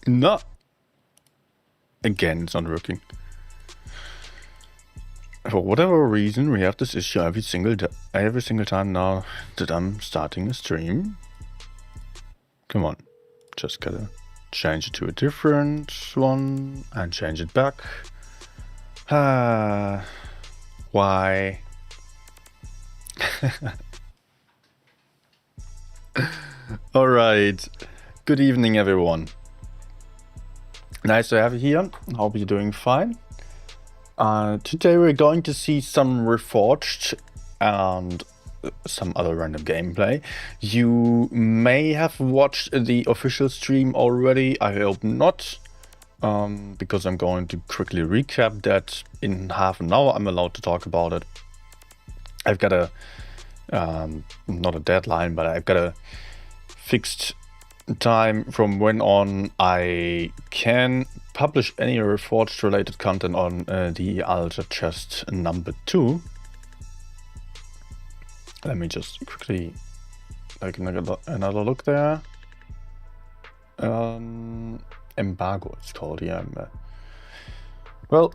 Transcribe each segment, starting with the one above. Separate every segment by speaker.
Speaker 1: No. Again, it's not working. For whatever reason, we have this issue every single time now that I'm starting a stream. Come on, just gotta change it to a different one and change it back. Why? All right. Good evening, everyone. Nice to have you here. Hope you're doing fine. Today we're going to see some Reforged and some other random gameplay. You may have watched the official stream already. I hope not, because I'm going to quickly recap that in half an hour. I'm allowed to talk about it. I've got a not a deadline, but I've got a fixed time from when on I can publish any Reforged related content on the Altar Chest number 2. Let me just quickly take another look there. Embargo it's called, yeah. Well,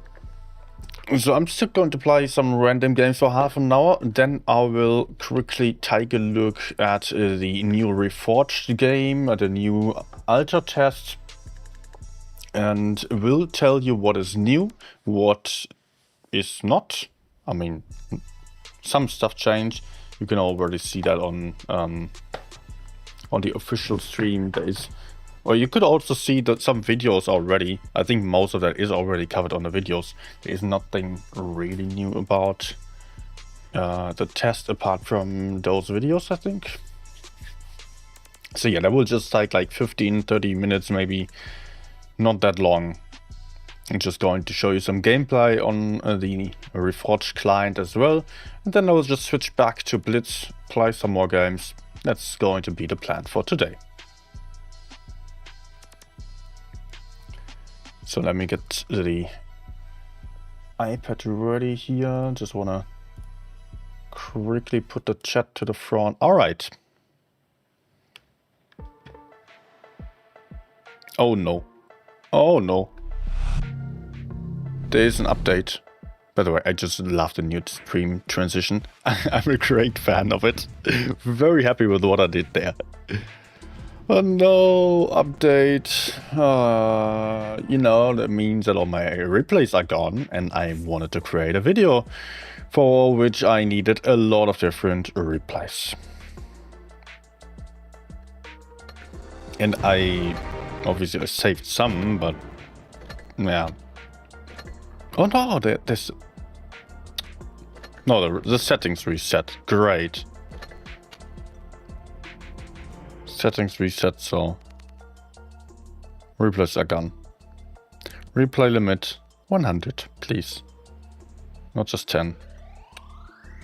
Speaker 1: so I'm still going to play some random games for half an hour, then I will quickly take a look at the new Reforged game, the new Altar Test, and will tell you what is new, what is not. I mean, some stuff changed. You can already see that on the official stream. Or you could also see that some videos already. I think most of that is already covered on the videos. There is nothing really new about the test apart from those videos, I think. So yeah, that will just take like 15-30 minutes, maybe not that long. I'm just going to show you some gameplay on the Reforged client as well. And then I will just switch back to Blitz, play some more games. That's going to be the plan for today. So let me get the iPad ready here. Just want to quickly put the chat to the front. All right. Oh no. Oh no. There is an update. By the way, I just love the new stream transition. I'm a great fan of it. Very happy with what I did there. Oh no, update. You know, that means that all my replays are gone and I wanted to create a video for which I needed a lot of different replays. And I obviously saved some, but yeah. Oh no, there's... No, the settings reset. Great. Settings reset, so replays are gone. Replay limit 100, please. Not just 10.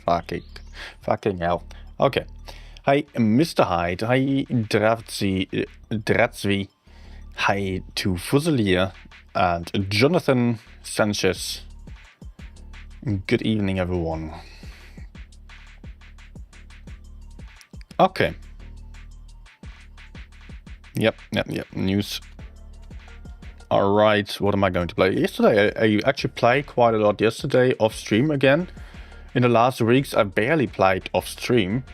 Speaker 1: Fucking hell. Okay. Hi, Mr. Hyde. Hi, Dratsvi. Hi to Fusilier and Jonathan Sanchez. Good evening, everyone. Okay. Yep. News. Alright, what am I going to play? Yesterday, I actually played quite a lot yesterday off stream again. In the last weeks, I barely played off stream.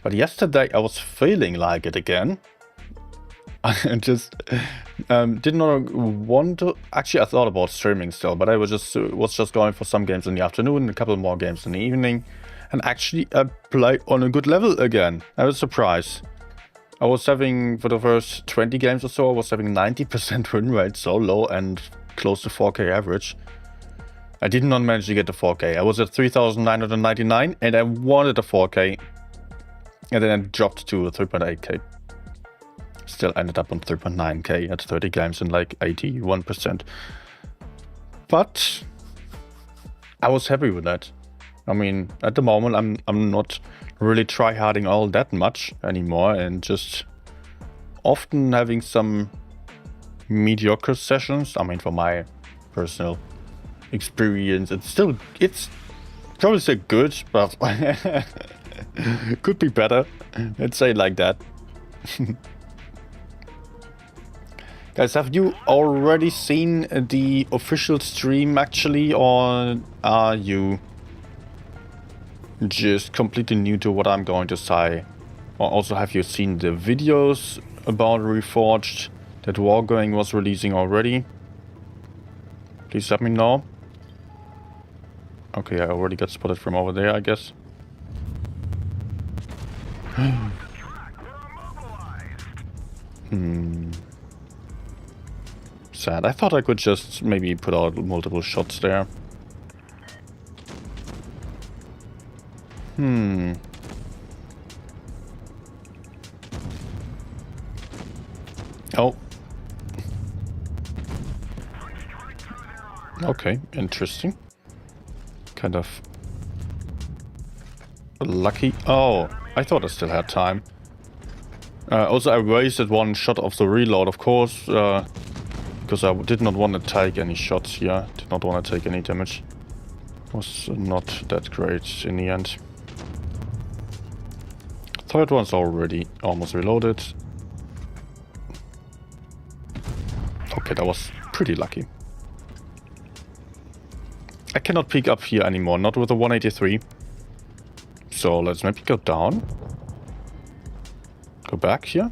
Speaker 1: But yesterday, I was feeling like it again. I just did not want to. Actually, I thought about streaming still, but I was just going for some games in the afternoon, a couple more games in the evening. And actually, I played on a good level again. I was surprised. I was having, for the first 20 games or so, I was having 90% win rate, so low and close to 4K average. I did not manage to get the 4K. I was at 3,999 and I wanted a 4K. And then I dropped to 3.8K. Still ended up on 3.9K at 30 games and like 81%. But I was happy with that. I mean, at the moment, I'm not really tryharding all that much anymore, and just often having some mediocre sessions. I mean, for my personal experience, it's probably say good, but could be better. Let's say it like that. Guys, have you already seen the official stream actually, or are you just completely new to what I'm going to say? Or also, have you seen the videos about Reforged that Wargoing was releasing already? Please let me know. Okay, I already got spotted from over there, I guess. Sad. I thought I could just maybe put out multiple shots there. Oh. Okay, interesting. Kind of lucky. Oh, I thought I still had time. Also, I wasted one shot of the reload, of course, because I did not want to take any shots here. Did not want to take any damage. Was not that great in the end. Third one's already almost reloaded. Okay, that was pretty lucky. I cannot peek up here anymore, not with the 183. So let's maybe go down. Go back here.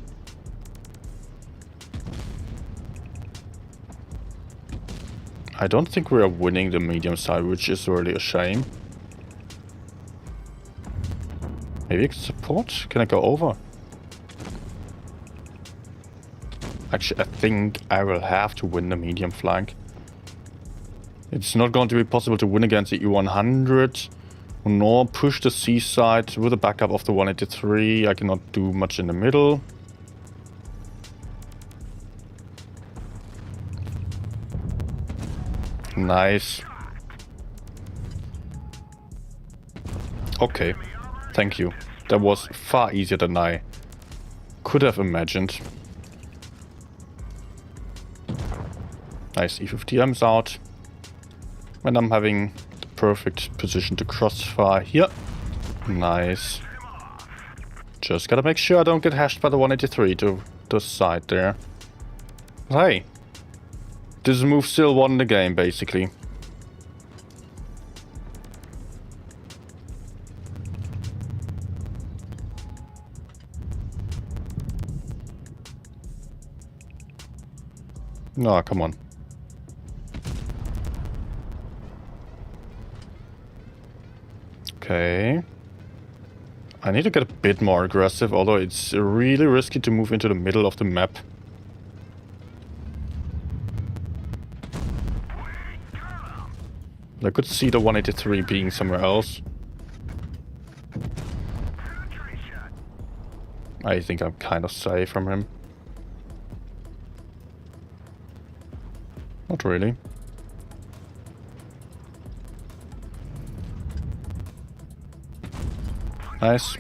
Speaker 1: I don't think we are winning the medium side, which is really a shame. Maybe I can support? Can I go over? Actually, I think I will have to win the medium flank. It's not going to be possible to win against the E100, nor push the C side with a backup of the 183. I cannot do much in the middle. Nice. Okay. Thank you. That was far easier than I could have imagined. Nice, E50M's out. And I'm having the perfect position to crossfire here. Nice. Just gotta make sure I don't get hashed by the 183 to the side there. But hey, this move still won the game, basically. No, come on. Okay. I need to get a bit more aggressive, although it's really risky to move into the middle of the map. I could see the 183 being somewhere else. I think I'm kind of safe from him. Not really. Nice.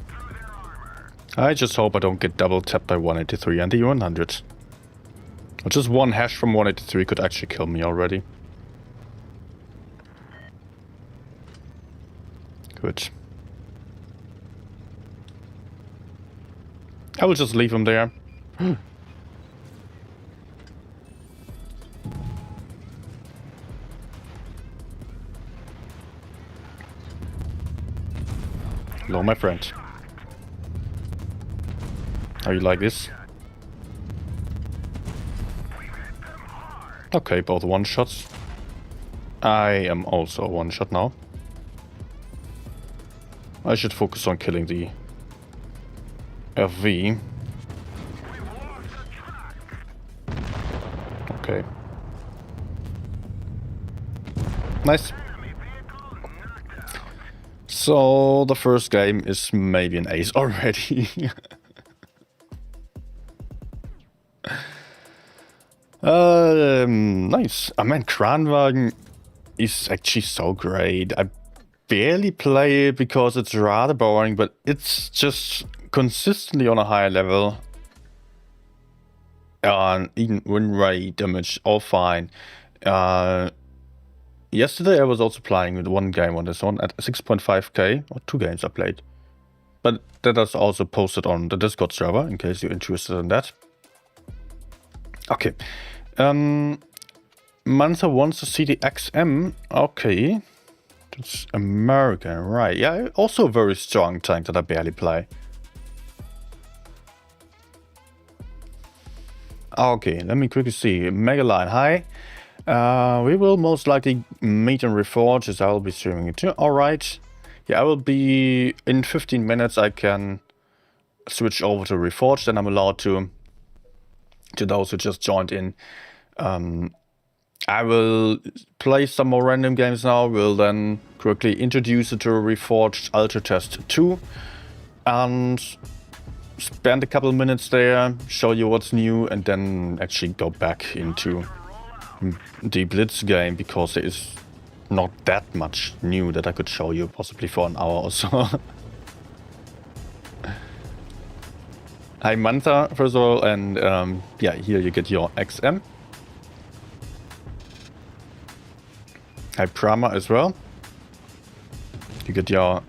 Speaker 1: I just hope I don't get double tapped by 183 and the 100. Or just one hash from 183 could actually kill me already. Good. I will just leave him there. Hello, my friend. How you like this? Okay, both one-shots. I am also a one-shot now. I should focus on killing the FV. Okay. Nice. So the first game is maybe an ace already. Nice. I mean, Kranwagen is actually so great. I barely play it because it's rather boring, but it's just consistently on a higher level. Even win rate, damage, all fine. Yesterday I was also playing with one game on this one at 6.5k, or 2 games I played. But that is also posted on the Discord server, in case you're interested in that. Okay. Mantha wants to see the XM. Okay. It's American, right. Yeah, also a very strong tank that I barely play. Okay, let me quickly see. Megaline, hi. We will most likely meet in Reforged, as I will be streaming it too. Alright. Yeah, I will be... In 15 minutes I can switch over to Reforged, and I'm allowed to those who just joined in. I will play some more random games now. We'll then quickly introduce it to Reforged Ultra Test 2. And spend a couple minutes there, show you what's new, and then actually go back into the Blitz game, because there is not that much new that I could show you, possibly for an hour or so. Hi Mantha, first of all, and yeah, here you get your XM. Hi Prama as well. You get your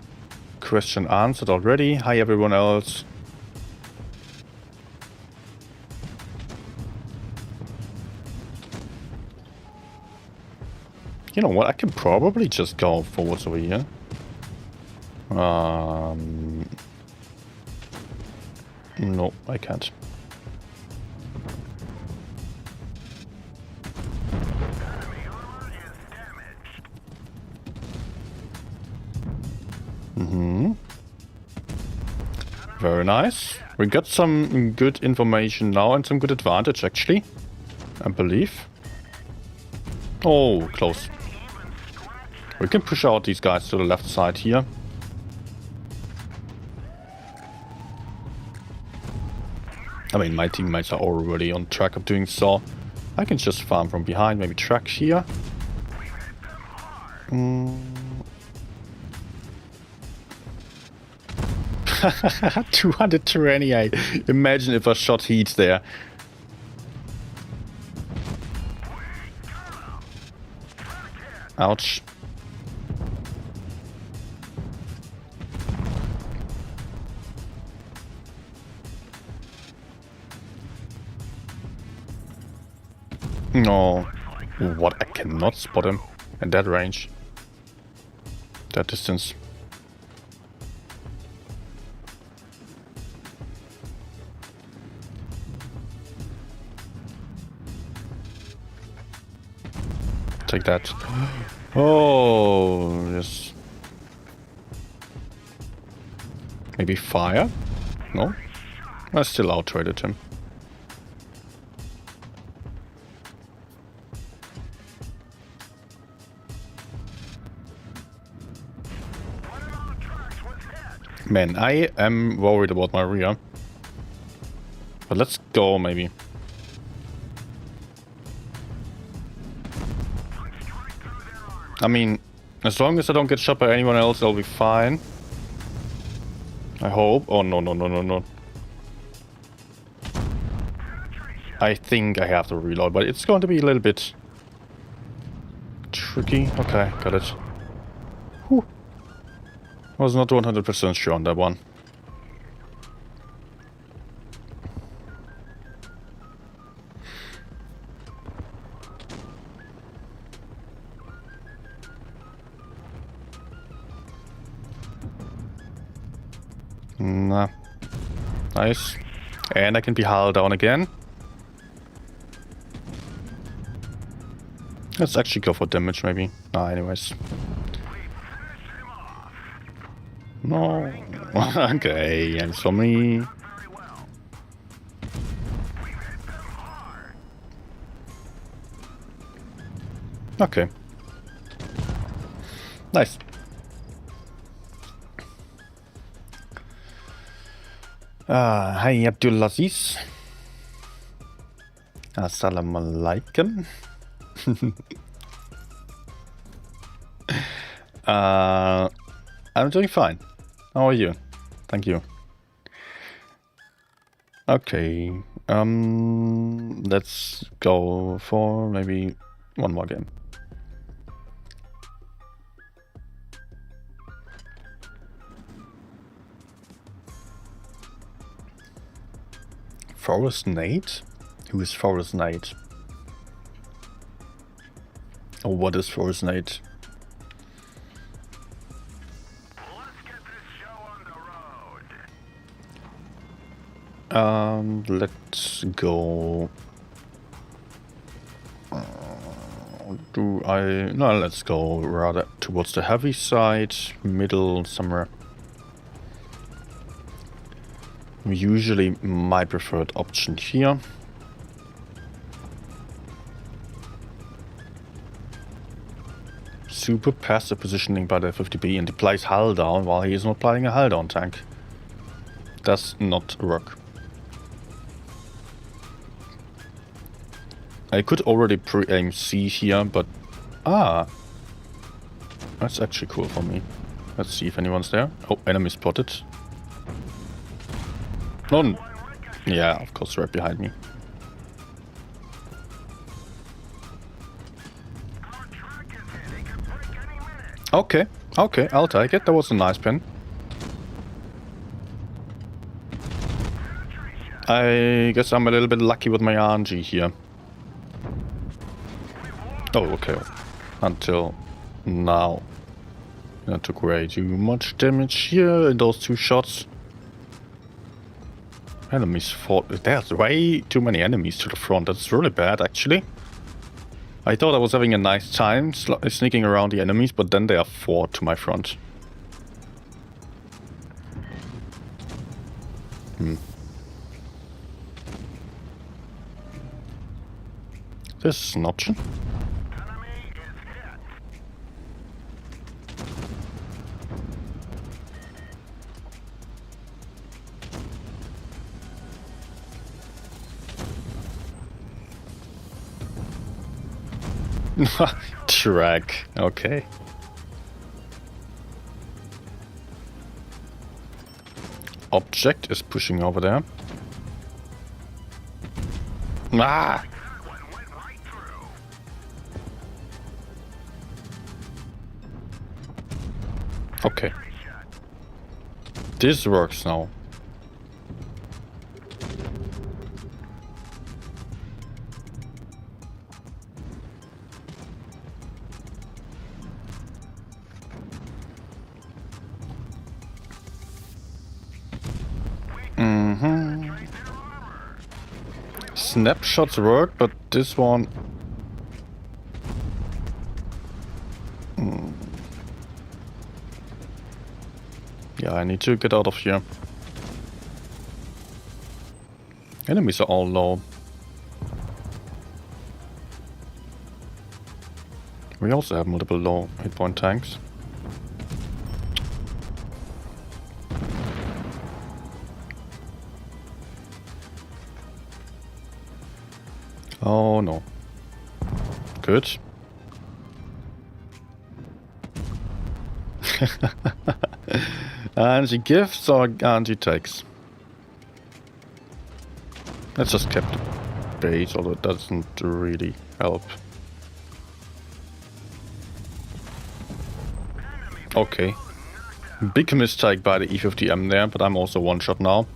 Speaker 1: question answered already. Hi everyone else. You know what, I can probably just go forwards over here. No, I can't. Very nice. We got some good information now and some good advantage, actually. I believe. Oh, close. We can push out these guys to the left side here. I mean, my teammates are already on track of doing so. I can just farm from behind, maybe track here. 228. Imagine if I shot heat there. Ouch. No. What? I cannot spot him at that range. That distance. Take that. Oh, yes. Maybe fire? No? I still outtraded him. Man, I am worried about my rear. But let's go, maybe. I mean, as long as I don't get shot by anyone else, I'll be fine. I hope. Oh, no, no, no, no, no. I think I have to reload, but it's going to be a little bit tricky. Okay, got it. Whew. I was not 100% sure on that one. Nah. Nice. And I can be hull down again. Let's actually go for damage, maybe. Nah, anyways. No. Okay, and for me. Okay. Nice. Hi Abdulaziz. Assalamu alaikum. I'm doing fine. How are you? Thank you. Okay. Let's go for maybe one more game. Forest Nate? Who is Forest Nate? Or what is Forest Nate?
Speaker 2: Let's get this show on the road.
Speaker 1: Let's go. No, let's go rather towards the heavy side, middle somewhere. Usually my preferred option here. Super passive positioning by the 50B and deploys hull down while he is not playing a hull down tank. Does not work. I could already pre-aim C here, but... That's actually cool for me. Let's see if anyone's there. Oh, enemy spotted. None. Yeah, of course, right behind me. Okay, okay, I'll take it. That was a nice pin. I guess I'm a little bit lucky with my RNG here. Oh, okay. Until now. I took way too much damage here in those two shots. Enemies fought. There's way too many enemies to the front. That's really bad, actually. I thought I was having a nice time sneaking around the enemies, but then they are 4 to my front. This is an option. Track. Okay. Object is pushing over there. Ah! Okay. This works now. Snapshots work, but this one... Yeah, I need to get out of here. Enemies are all low. We also have multiple low hit point tanks. Oh no. Good. And she gives or and she takes. Let's just keep the base, although it doesn't really help. Okay. Big mistake by the E50M there, but I'm also one shot now.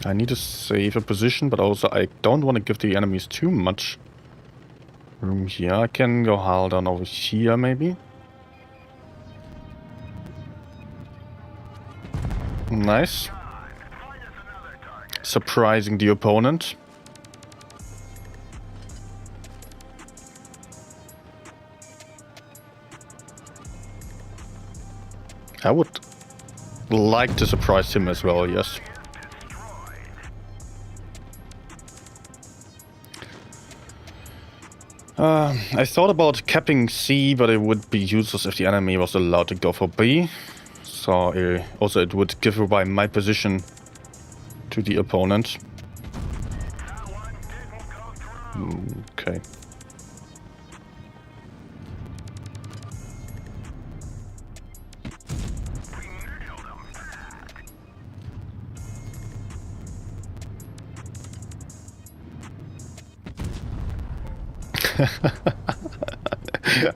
Speaker 1: I need to save a position, but also I don't want to give the enemies too much room here. I can go hull down over here, maybe. Nice. Surprising the opponent. I would like to surprise him as well, yes. I thought about capping C, but it would be useless if the enemy was allowed to go for B. So also it would give away my position to the opponent. Okay.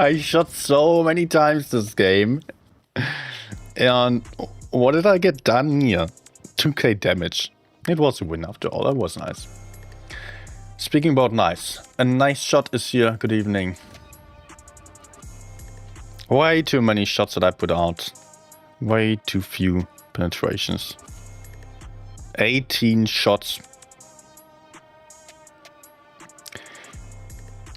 Speaker 1: I shot so many times this game. And what did I get done here? 2k damage. It was a win after all. That was nice. Speaking about nice. A nice shot is here. Good evening. Way too many shots that I put out. Way too few penetrations. 18 shots.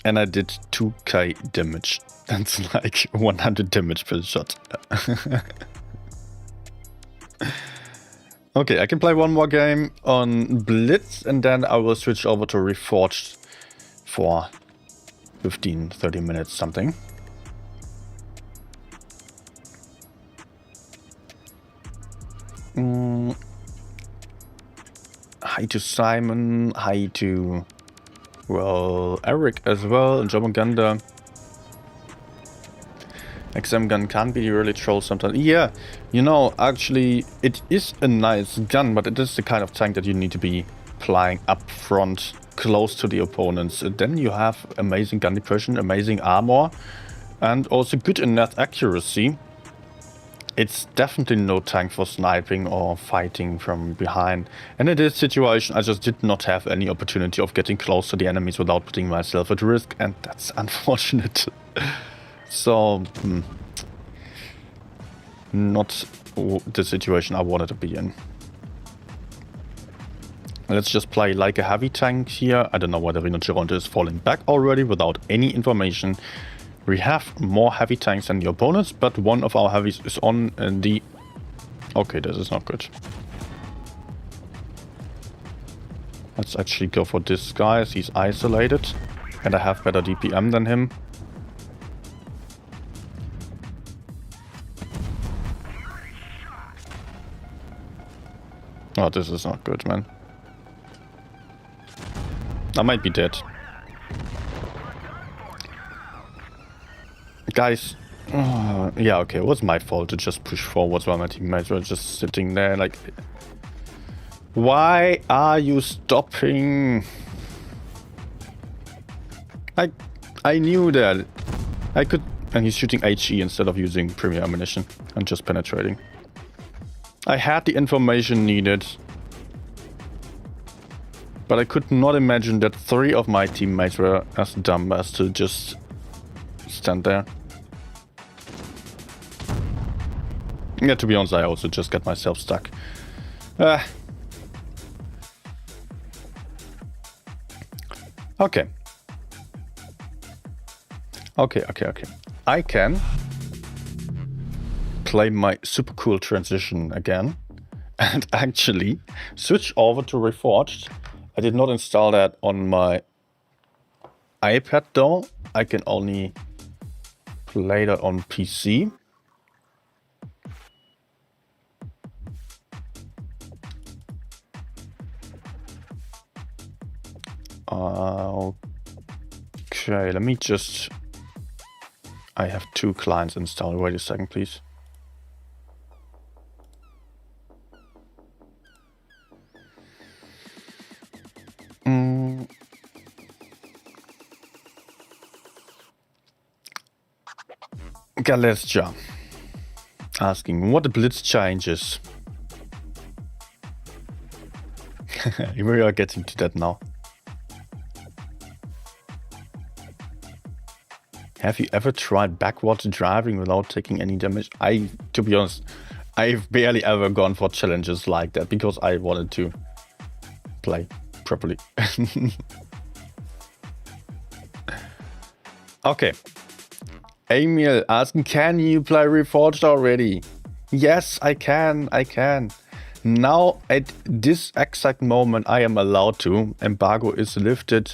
Speaker 1: And I did 2k damage. That's like 100 damage per shot. Okay, I can play one more game on Blitz and then I will switch over to Reforged for 15-30 minutes something. Hi to Simon, hi to, well, Eric as well, and Jomaganda. XM gun can be really troll sometimes. Yeah, you know, actually, it is a nice gun, but it is the kind of tank that you need to be flying up front, close to the opponents. And then you have amazing gun depression, amazing armor, and also good in net accuracy. It's definitely no tank for sniping or fighting from behind. And in this situation, I just did not have any opportunity of getting close to the enemies without putting myself at risk, and that's unfortunate. So, not the situation I wanted to be in. Let's just play like a heavy tank here. I don't know whether Rhinoceronte is falling back already without any information. We have more heavy tanks than the opponents, but one of our heavies is on the... Okay, this is not good. Let's actually go for this guy as he's isolated. And I have better DPM than him. Oh, this is not good, man. I might be dead. Guys, yeah, okay, it was my fault to just push forwards while my teammates were just sitting there, like... Why are you stopping? I knew that. I could... And he's shooting HE instead of using premier ammunition and just penetrating. I had the information needed. But I could not imagine that 3 of my teammates were as dumb as to just stand there. Yeah, to be honest, I also just got myself stuck. Okay. Okay. I can play my super cool transition again and actually switch over to Reforged. I did not install that on my iPad though. I can only play that on PC. Okay, let me just... I have 2 clients installed. Wait a second, please. Galestia asking what the Blitz changes. We are getting to that now. Have you ever tried backwards driving without taking any damage? To be honest, I've barely ever gone for challenges like that because I wanted to play properly. Okay. Emil asking, can you play Reforged already? Yes, I can. Now, at this exact moment, I am allowed to. Embargo is lifted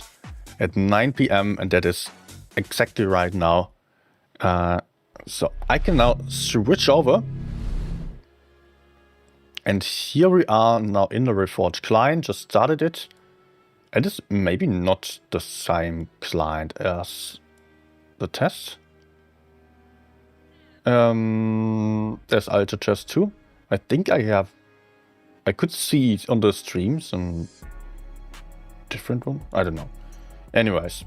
Speaker 1: at 9 PM, and that is exactly right now. So I can now switch over. And here we are now in the Reforged client, just started it. It is maybe not the same client as the test. There's Alter Chest too. I think I could see it on the streams and different one. I don't know. Anyways.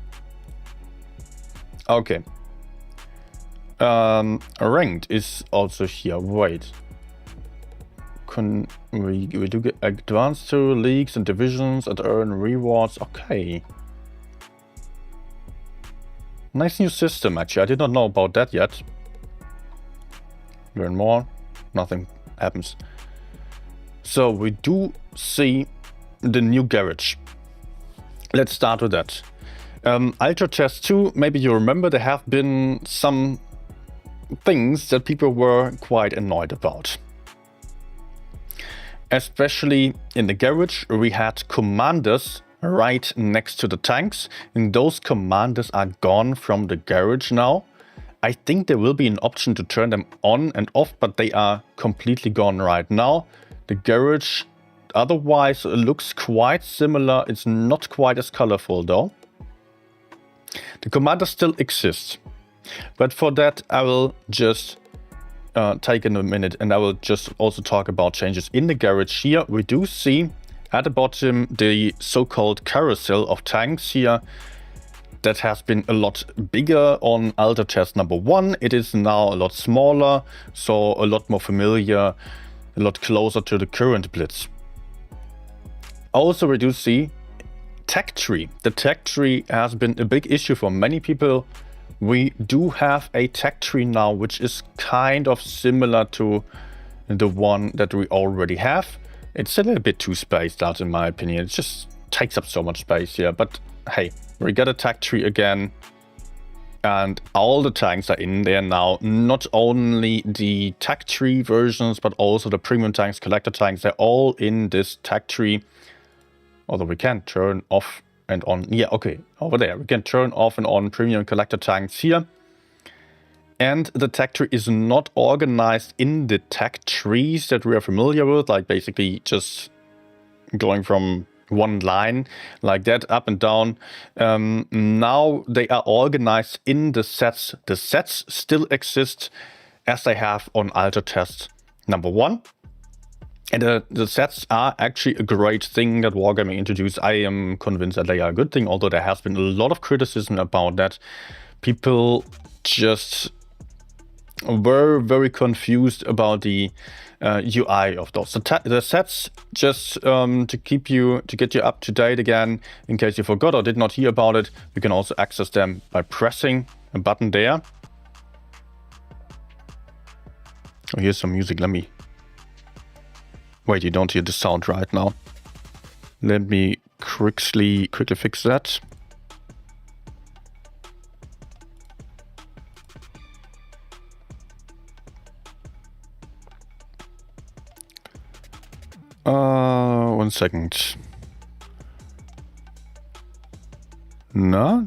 Speaker 1: Okay. Ranked is also here. Wait. We do get advanced to leagues and divisions and earn rewards. Okay. Nice new system, actually. I did not know about that yet. Learn more. Nothing happens. So we do see the new garage. Let's start with that. Ultra Chest 2, maybe you remember there have been some things that people were quite annoyed about. Especially in the garage, we had commanders right next to the tanks, and those commanders are gone from the garage now. I think there will be an option to turn them on and off, but they are completely gone right now. The garage otherwise looks quite similar. It's not quite as colorful though. The commanders still exist, but for that I will just take in a minute, and I will just also talk about changes in the garage. Here we do see at the bottom the so-called carousel of tanks here. That has been a lot bigger on Alter Chest number 1. It is now a lot smaller, so a lot more familiar, a lot closer to the current Blitz. Also, we do see tech tree. The tech tree has been a big issue for many people. We do have a tech tree now, which is kind of similar to the one that we already have. It's a little bit too spaced out in my opinion. It just takes up so much space here, but hey. We got a tech tree again, and all the tanks are in there now. Not only the tech tree versions, but also the premium tanks, collector tanks. They're all in this tech tree. Although we can turn off and on. Yeah, okay, over there. We can turn off and on premium collector tanks here. And the tech tree is not organized in the tech trees that we are familiar with, like basically just going from one line like that up and down. Now they are organized in the sets. The sets still exist as they have on Alter Chest number 1. And the sets are actually a great thing that Wargaming introduced. I am convinced that they are a good thing, although there has been a lot of criticism about that. People just were very confused about the UI of those. The sets, just to get you up to date again, in case you forgot or did not hear about it, you can also access them by pressing a button there. Oh, here's some music. Let me... Wait, you don't hear the sound right now. Let me quickly fix that. One second. No?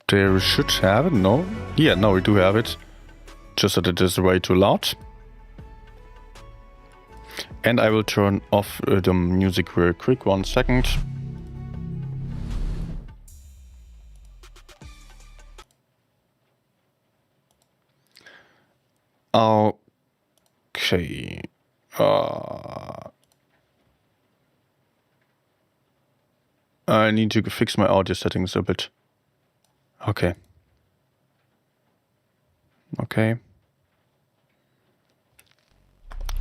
Speaker 1: There should have it, no? Yeah, no, we do have it. Just that it is way too loud. And I will turn off the music real quick, 1 second. Okay. I need to fix my audio settings a bit. Okay. Okay.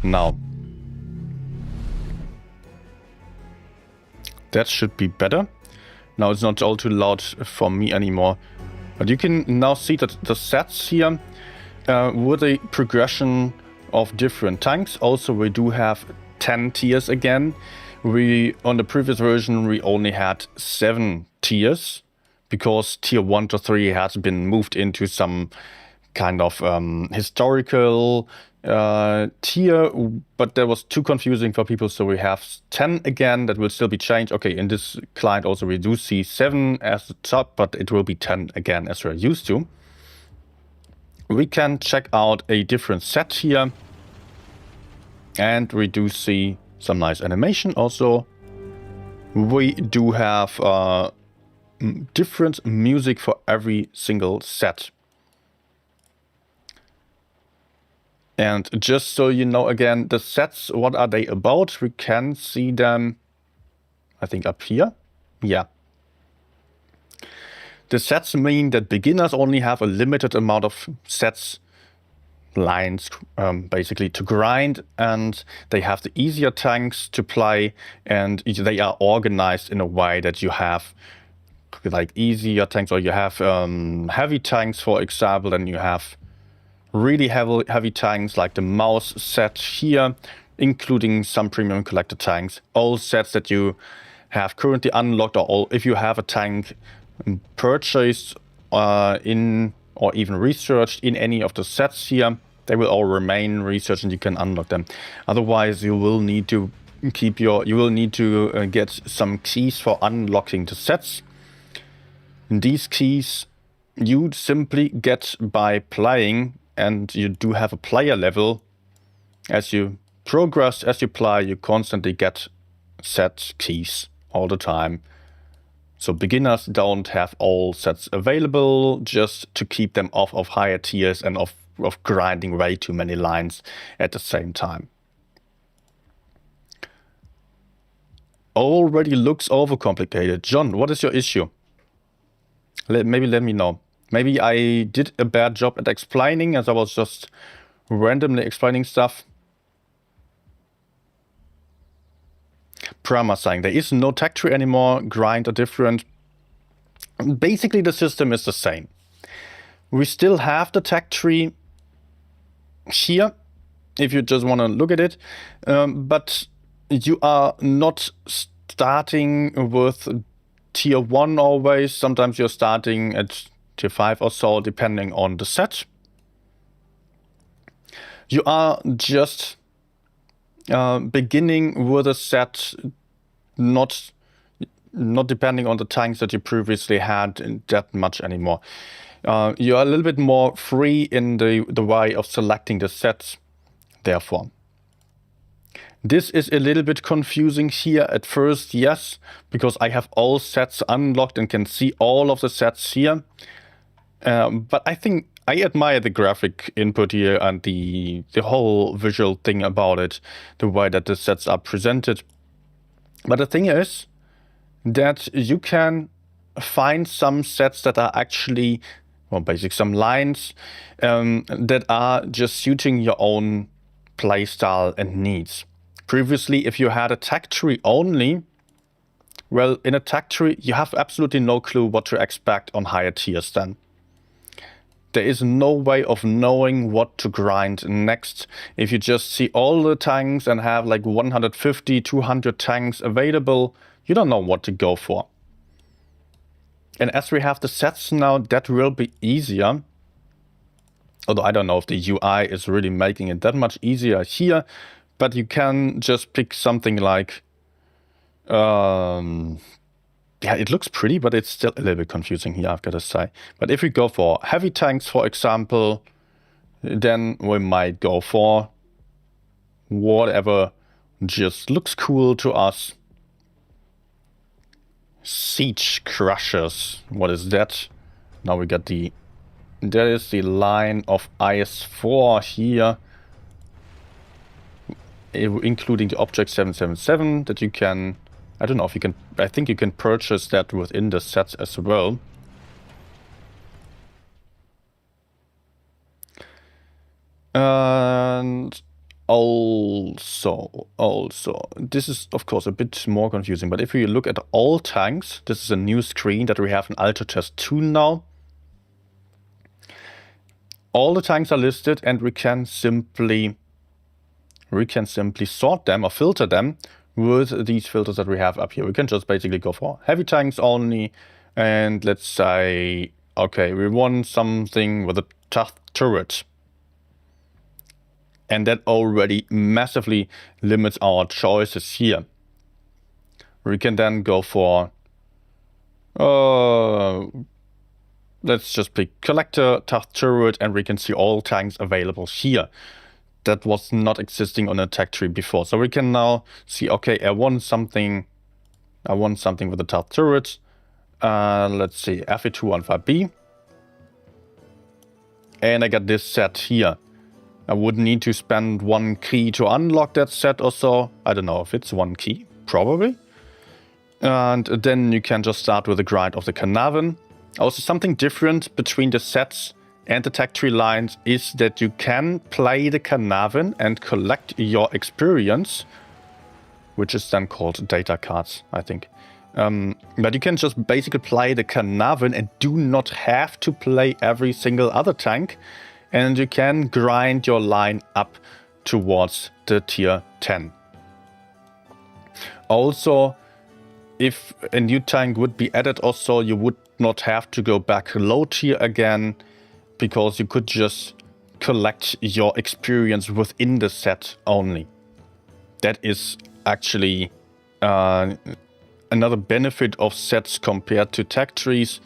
Speaker 1: Now. That should be better. Now it's not all too loud for me anymore. But you can now see that the sets here with a progression of different tanks. Also, we do have 10 tiers again. On the previous version, we only had 7 tiers because tier 1 to 3 has been moved into some kind of historical tier, but that was too confusing for people, so we have 10 again. That will still be changed. Okay, in this client also we do see 7 as the top, but it will be 10 again as we're used to. We can check out a different set here, and we do see some nice animation also. We do have different music for every single set. And just so you know, again, the sets, what are they about? We can see them, I think, up here. Yeah. The sets mean that beginners only have a limited amount of sets, lines, basically, to grind. And they have the easier tanks to play. And they are organized in a way that you have like easier tanks, or you have heavy tanks, for example, and you have really heavy tanks like the mouse set here, including some premium collector tanks. All sets that you have currently unlocked, or if you have a tank purchased in or even researched in any of the sets here, they will all remain researched and you can unlock them. Otherwise, you will need to get some keys for unlocking the sets. And these keys you simply get by playing. And you do have a player level. As you progress, as you play, you constantly get set keys all the time. So beginners don't have all sets available, just to keep them off of higher tiers and of grinding way too many lines at the same time. Already looks overcomplicated. John, what is your issue? Maybe let me know. Maybe I did a bad job at explaining, as I was just randomly explaining stuff. Prama saying there is no tech tree anymore, grind are different. Basically the system is the same. We still have the tech tree here, if you just want to look at it, but you are not starting with tier 1 always. Sometimes you're starting at tier 5 or so, depending on the set. You are just beginning with a set, not depending on the tanks that you previously had that much anymore. You are a little bit more free in the way of selecting the sets, therefore. This is a little bit confusing here at first, yes, because I have all sets unlocked and can see all of the sets here. But I think I admire the graphic input here and the whole visual thing about it, the way that the sets are presented. But the thing is that you can find some sets that are actually, well, basically some lines that are just suiting your own playstyle and needs. Previously, if you had a tech tree only, well, in a tech tree, you have absolutely no clue what to expect on higher tiers then. There is no way of knowing what to grind next. If you just see all the tanks and have like 150, 200 tanks available, you don't know what to go for. And as we have the sets now, that will be easier. Although I don't know if the UI is really making it that much easier here. But you can just pick something like... yeah, it looks pretty, but it's still a little bit confusing here, I've got to say. But if we go for heavy tanks, for example, then we might go for whatever just looks cool to us. Siege Crushers. What is that? Now we got the... There is the line of IS-4 here. Including the Object 777 that you can... I don't know if you can... I think you can purchase that within the sets as well. And also, this is of course a bit more confusing, but if we look at all tanks, this is a new screen that we have in Ultra Test 2 now. All the tanks are listed and we can simply sort them or filter them with these filters that we have up here. We can just basically go for heavy tanks only, and let's say, okay, we want something with a tough turret. And that already massively limits our choices here. We can then go for, let's just pick Collector, tough turret, and we can see all tanks available here. That was not existing on attack tree before. So we can now see, okay, I want something with a tough turret. Let's see, FE215B. And I got this set here. I would need to spend 1 key to unlock that set or so. I don't know if it's 1 key, probably. And then you can just start with the grind of the Carnarvon. Also, something different between the sets and the tech tree lines is that you can play the Carnarvon and collect your experience, which is then called data cards, I think. But you can just basically play the Carnarvon and do not have to play every single other tank. And you can grind your line up towards the tier 10. Also, if a new tank would be added also, you would not have to go back low tier again, because you could just collect your experience within the set only. That is actually another benefit of sets compared to tech trees.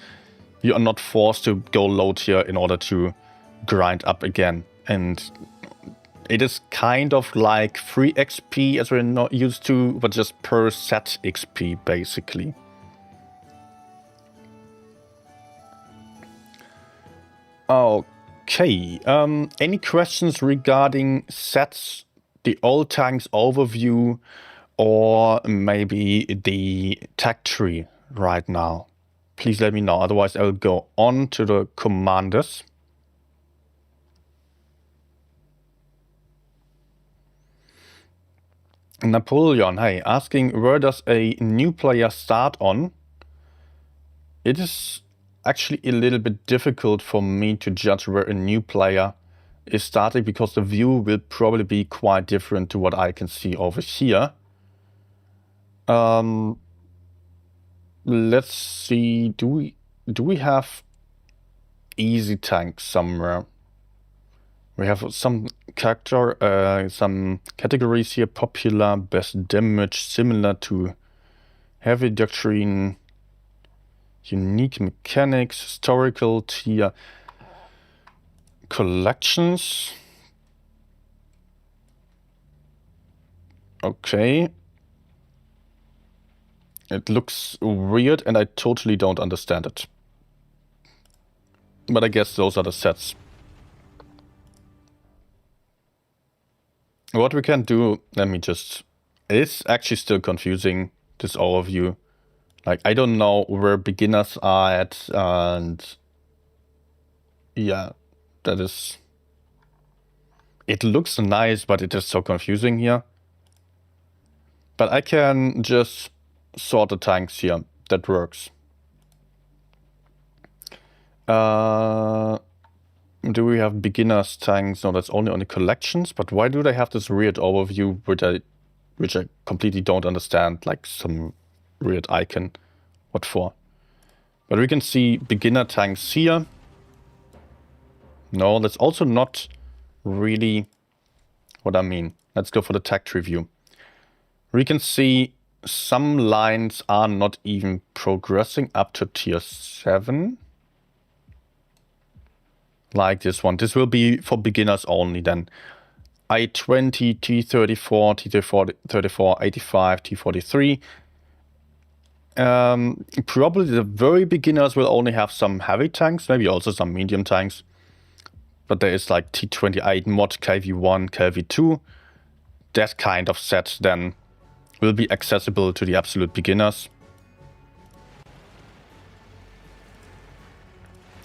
Speaker 1: You are not forced to go low tier in order to grind up again, and it is kind of like free XP as we're not used to, but just per set XP basically. Okay, any questions regarding sets, the old tanks overview, or maybe the tech tree right now? Please let me know, otherwise I will go on to the commanders. Napoleon, hey, asking where does a new player start on? It is actually a little bit difficult for me to judge where a new player is starting, because the view will probably be quite different to what I can see over here. Let's see, do we have easy tanks somewhere? We have some some categories here: popular, best damage, similar to heavy doctrine, unique mechanics, historical tier, collections. Okay. It looks weird and I totally don't understand it. But I guess those are the sets. What we can do, let me just... It's actually still confusing, this overview. Like, I don't know where beginners are at, and... Yeah, that is... It looks nice, but it is so confusing here. But I can just sort the tanks here. That works. Do we have beginners tanks? No, that's only on the collections. But why do they have this weird overview which I completely don't understand? Like some weird icon. What for? But we can see beginner tanks here. No, that's also not really what I mean. Let's go for the tech review. We can see some lines are not even progressing up to tier 7. Like this one. This will be for beginners only then. I-20, T-34, T-34, 85, T-43. Probably the very beginners will only have some heavy tanks, maybe also some medium tanks. But there is like T-28 mod, KV-1, KV-2. That kind of set then will be accessible to the absolute beginners.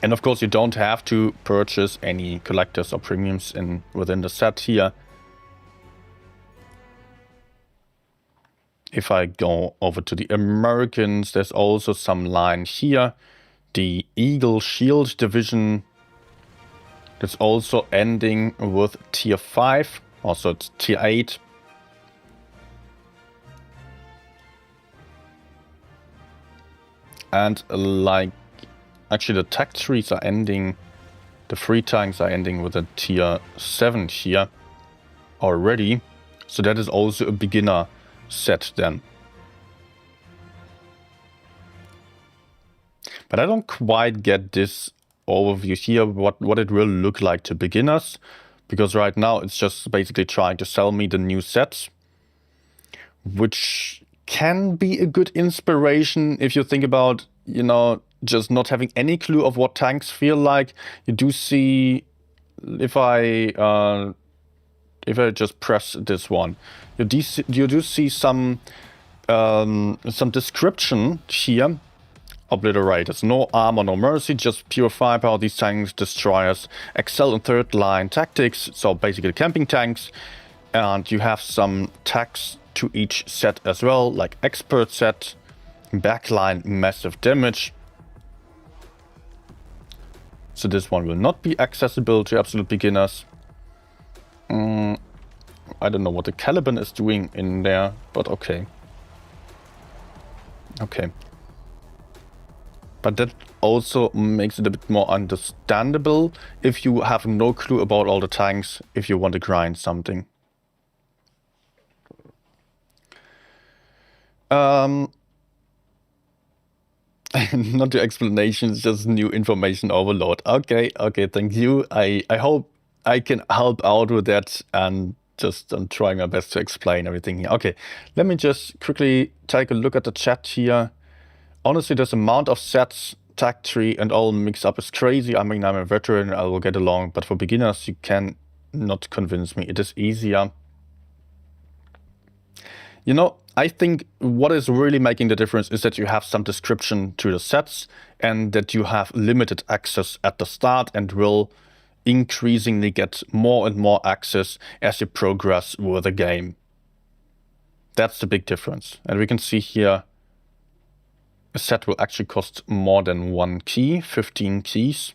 Speaker 1: And of course you don't have to purchase any collectors or premiums within the set here. If I go over to the Americans, there's also some line here. The Eagle Shield division that's also ending with tier 5. Also it's tier 8. And like, actually the tech trees are ending, the free tanks are ending with a tier 7 here already. So that is also a beginner set then. But I don't quite get this overview here, what it will look like to beginners. Because right now it's just basically trying to sell me the new sets. Which can be a good inspiration if you think about, you know, just not having any clue of what tanks feel like. You do see, if I just press this one, you do see some description here. Obliterators, no armor, no mercy, just pure firepower. These tanks, destroyers, excel in third line tactics, so basically camping tanks. And you have some tags to each set as well, like expert set, backline, massive damage. So this one will not be accessible to absolute beginners. I don't know what the Caliban is doing in there, but okay. Okay. But that also makes it a bit more understandable if you have no clue about all the tanks, if you want to grind something. Not the explanations, just new information overload. Okay, thank you. I hope I can help out with that, and I'm trying my best to explain everything here. Okay, let me just quickly take a look at the chat here. Honestly, this amount of sets, tag tree, and all mixed up is crazy. I mean, I'm a veteran, I will get along, but for beginners, you can not convince me. It is easier. You know, I think what is really making the difference is that you have some description to the sets and that you have limited access at the start and will increasingly get more and more access as you progress with the game. That's the big difference. And we can see here a set will actually cost more than 1 key, 15 keys.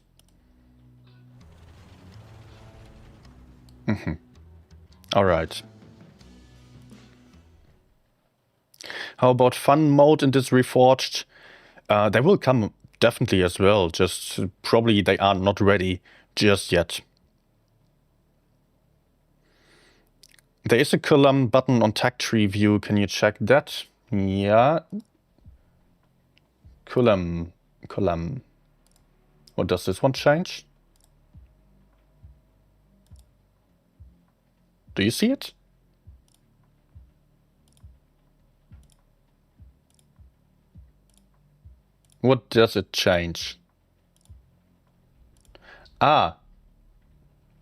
Speaker 1: All right. How about fun mode in this Reforged? They will come definitely as well, just probably they are not ready just yet. There is a column button on tag tree view, can you check that? Yeah. Column. What does this one change? Do you see it? What does it change?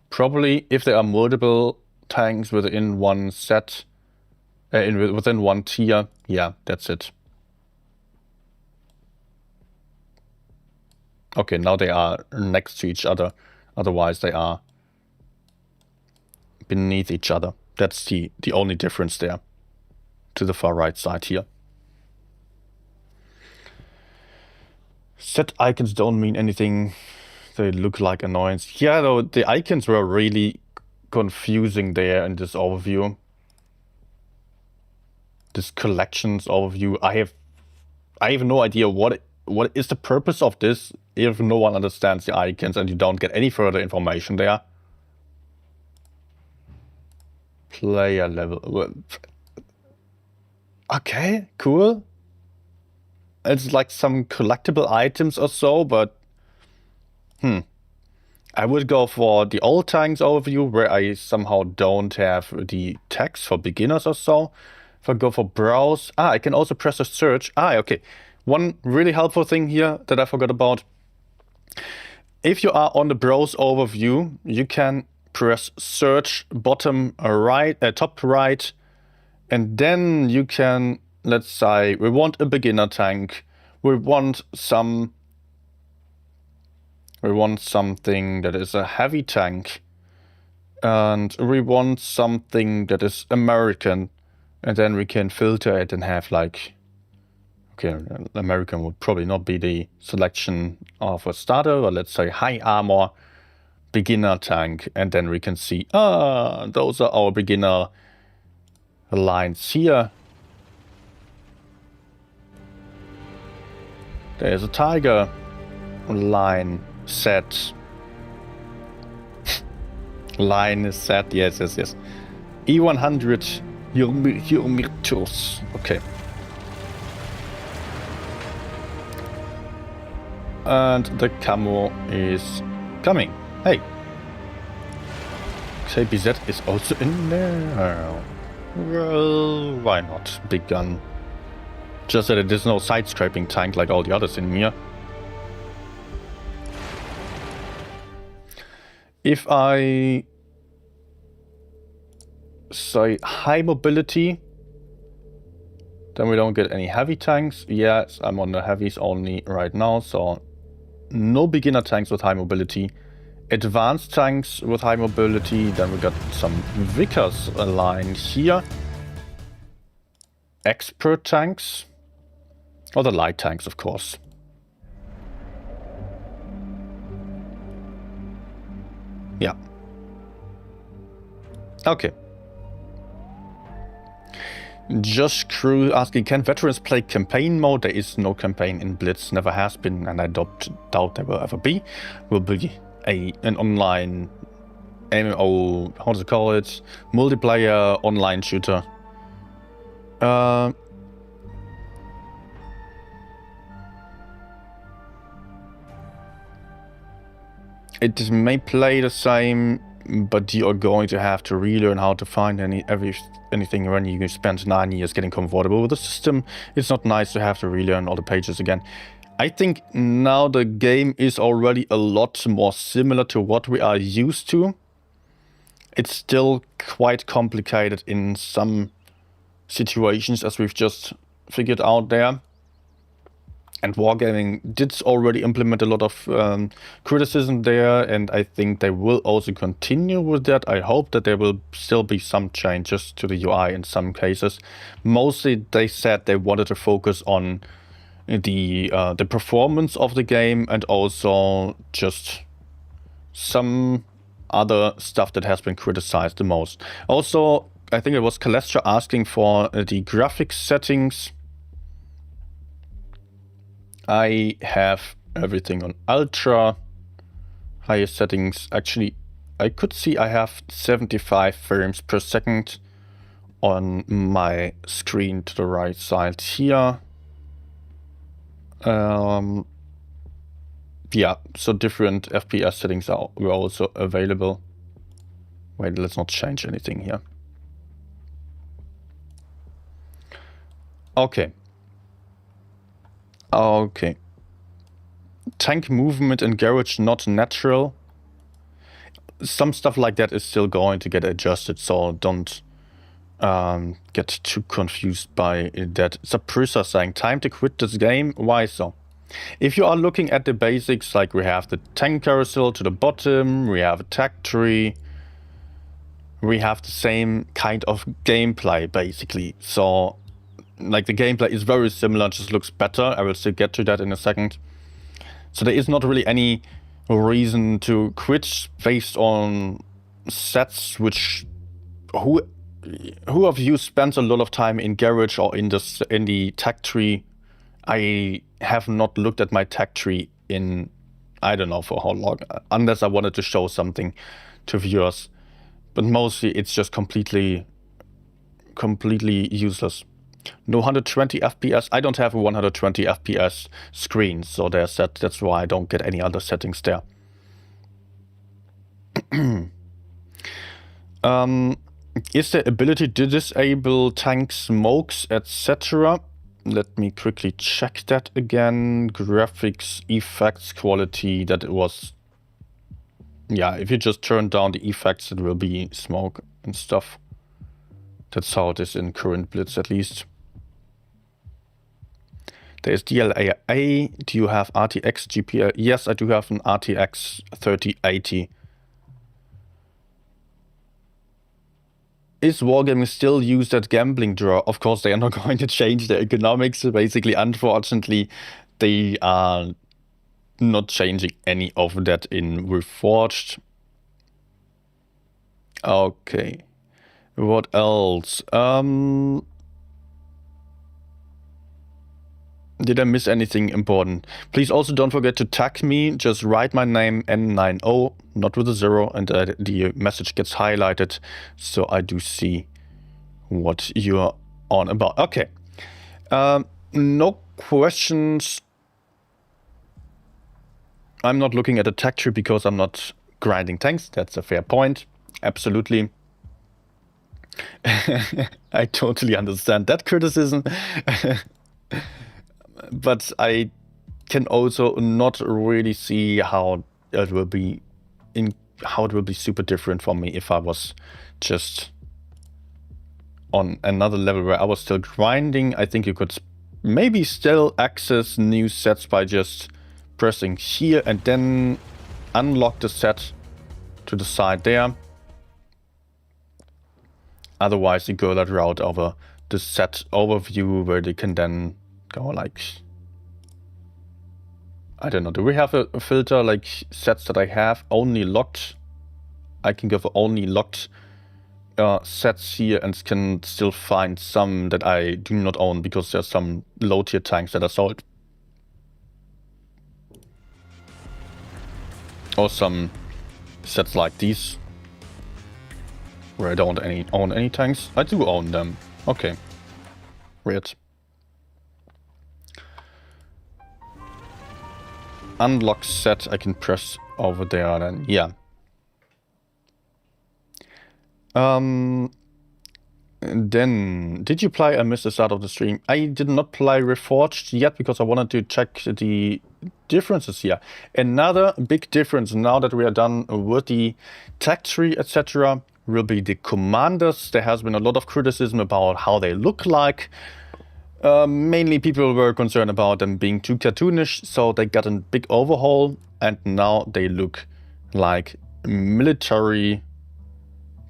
Speaker 1: Probably if there are multiple tanks within one set, within one tier. Yeah, that's it. Okay, now they are next to each other. Otherwise, they are beneath each other. That's the only difference there. To the far right side here. Set icons don't mean anything. They look like annoyance. Yeah, though, the icons were really confusing there in this overview. This collections overview. I have no idea what is the purpose of this if no one understands the icons and you don't get any further information there. Player level. Okay, cool. It's like some collectible items or so, but I would go for the old tanks overview where I somehow don't have the text for beginners or so. If I go for browse, I can also press a search. Okay. One really helpful thing here that I forgot about. If you are on the browse overview, you can press search bottom right, top right, and then you can, let's say, we want a beginner tank. We want something that is a heavy tank, and we want something that is American, and then we can filter it and have like, okay, American would probably not be the selection of a starter, but let's say high armor beginner tank, and then we can see, those are our beginner lines here. There's a tiger line set. Line is set, yes. E100 Yomitos. Okay. And the camo is coming. Hey. KBZ is also in there. Well, why not? Big gun. Just that it is no side-scraping tank like all the others in here. If I say high mobility, then we don't get any heavy tanks. Yes, I'm on the heavies only right now, so no beginner tanks with high mobility. Advanced tanks with high mobility, then we got some Vickers line here. Expert tanks, or the light tanks, of course. Yeah. Okay. Josh Crew asking, can veterans play campaign mode? There is no campaign in Blitz, never has been, and I doubt there will ever be. Will be an online MMO, how does it call it? Multiplayer online shooter. It may play the same, but you are going to have to relearn how to find anything when you spend 9 years getting comfortable with the system. It's not nice to have to relearn all the pages again. I think now the game is already a lot more similar to what we are used to. It's still quite complicated in some situations, as we've just figured out there. And Wargaming did already implement a lot of criticism there, and I think they will also continue with that. I hope that there will still be some changes to the UI in some cases. Mostly they said they wanted to focus on the performance of the game, and also just some other stuff that has been criticized the most. Also, I think it was Calestra asking for the graphics settings. I have everything on ultra. Highest settings, actually, I could see I have 75 frames per second on my screen to the right side here. Yeah, so different FPS settings were also available. Wait, let's not change anything here. Okay. Okay. Tank movement in garage not natural. Some stuff like that is still going to get adjusted, so don't get too confused by that. Saprissa saying, time to quit this game? Why so? If you are looking at the basics, like we have the tank carousel to the bottom, we have a tag tree, we have the same kind of gameplay basically. So like the gameplay is very similar, just looks better. I will still get to that in a second. So there is not really any reason to quit based on sets which who of you spends a lot of time in garage or in the tag tree. I have not looked at my tag tree in I don't know for how long, unless I wanted to show something to viewers. But mostly it's just completely useless. No 120 FPS. I don't have a 120 FPS screen, so that's why I don't get any other settings there. Is the ability to disable tank smokes, etc.? Let me quickly check that again. Graphics, effects, quality, that it was... Yeah, if you just turn down the effects, it will be smoke and stuff. That's how it is in current Blitz, at least. There's DLAA. Do you have RTX GPU? Yes, I do have an RTX 3080. Is Wargaming still used at gambling draw? Of course, they are not going to change the economics. Basically, unfortunately, they are not changing any of that in Reforged. Okay. What else? Did I miss anything important? Please also don't forget to tag me. Just write my name N90, not with a 0, and the message gets highlighted, so I do see what you're on about. Okay. No questions. I'm not looking at the tag tree because I'm not grinding tanks. That's a fair point. Absolutely. I totally understand that criticism. But I can also not really see how it will be super different for me if I was just on another level where I was still grinding. I think you could maybe still access new sets by just pressing here and then unlock the set to the side there. Otherwise, you go that route over the set overview where they can then go like, I don't know, do we have a filter like sets that I have only locked? I can go for only locked sets here and can still find some that I do not own because there's some low tier tanks that are sold. Or some sets like these where I don't own any tanks. I do own them. Okay. Weird. Unlock set, I can press over there then, yeah. Then, did you play? I missed the start of the stream. I did not play Reforged yet because I wanted to check the differences here. Another big difference now that we are done with the tag tree, etc., will be the commanders. There has been a lot of criticism about how they look like. Mainly people were concerned about them being too cartoonish, so they got a big overhaul and now they look like military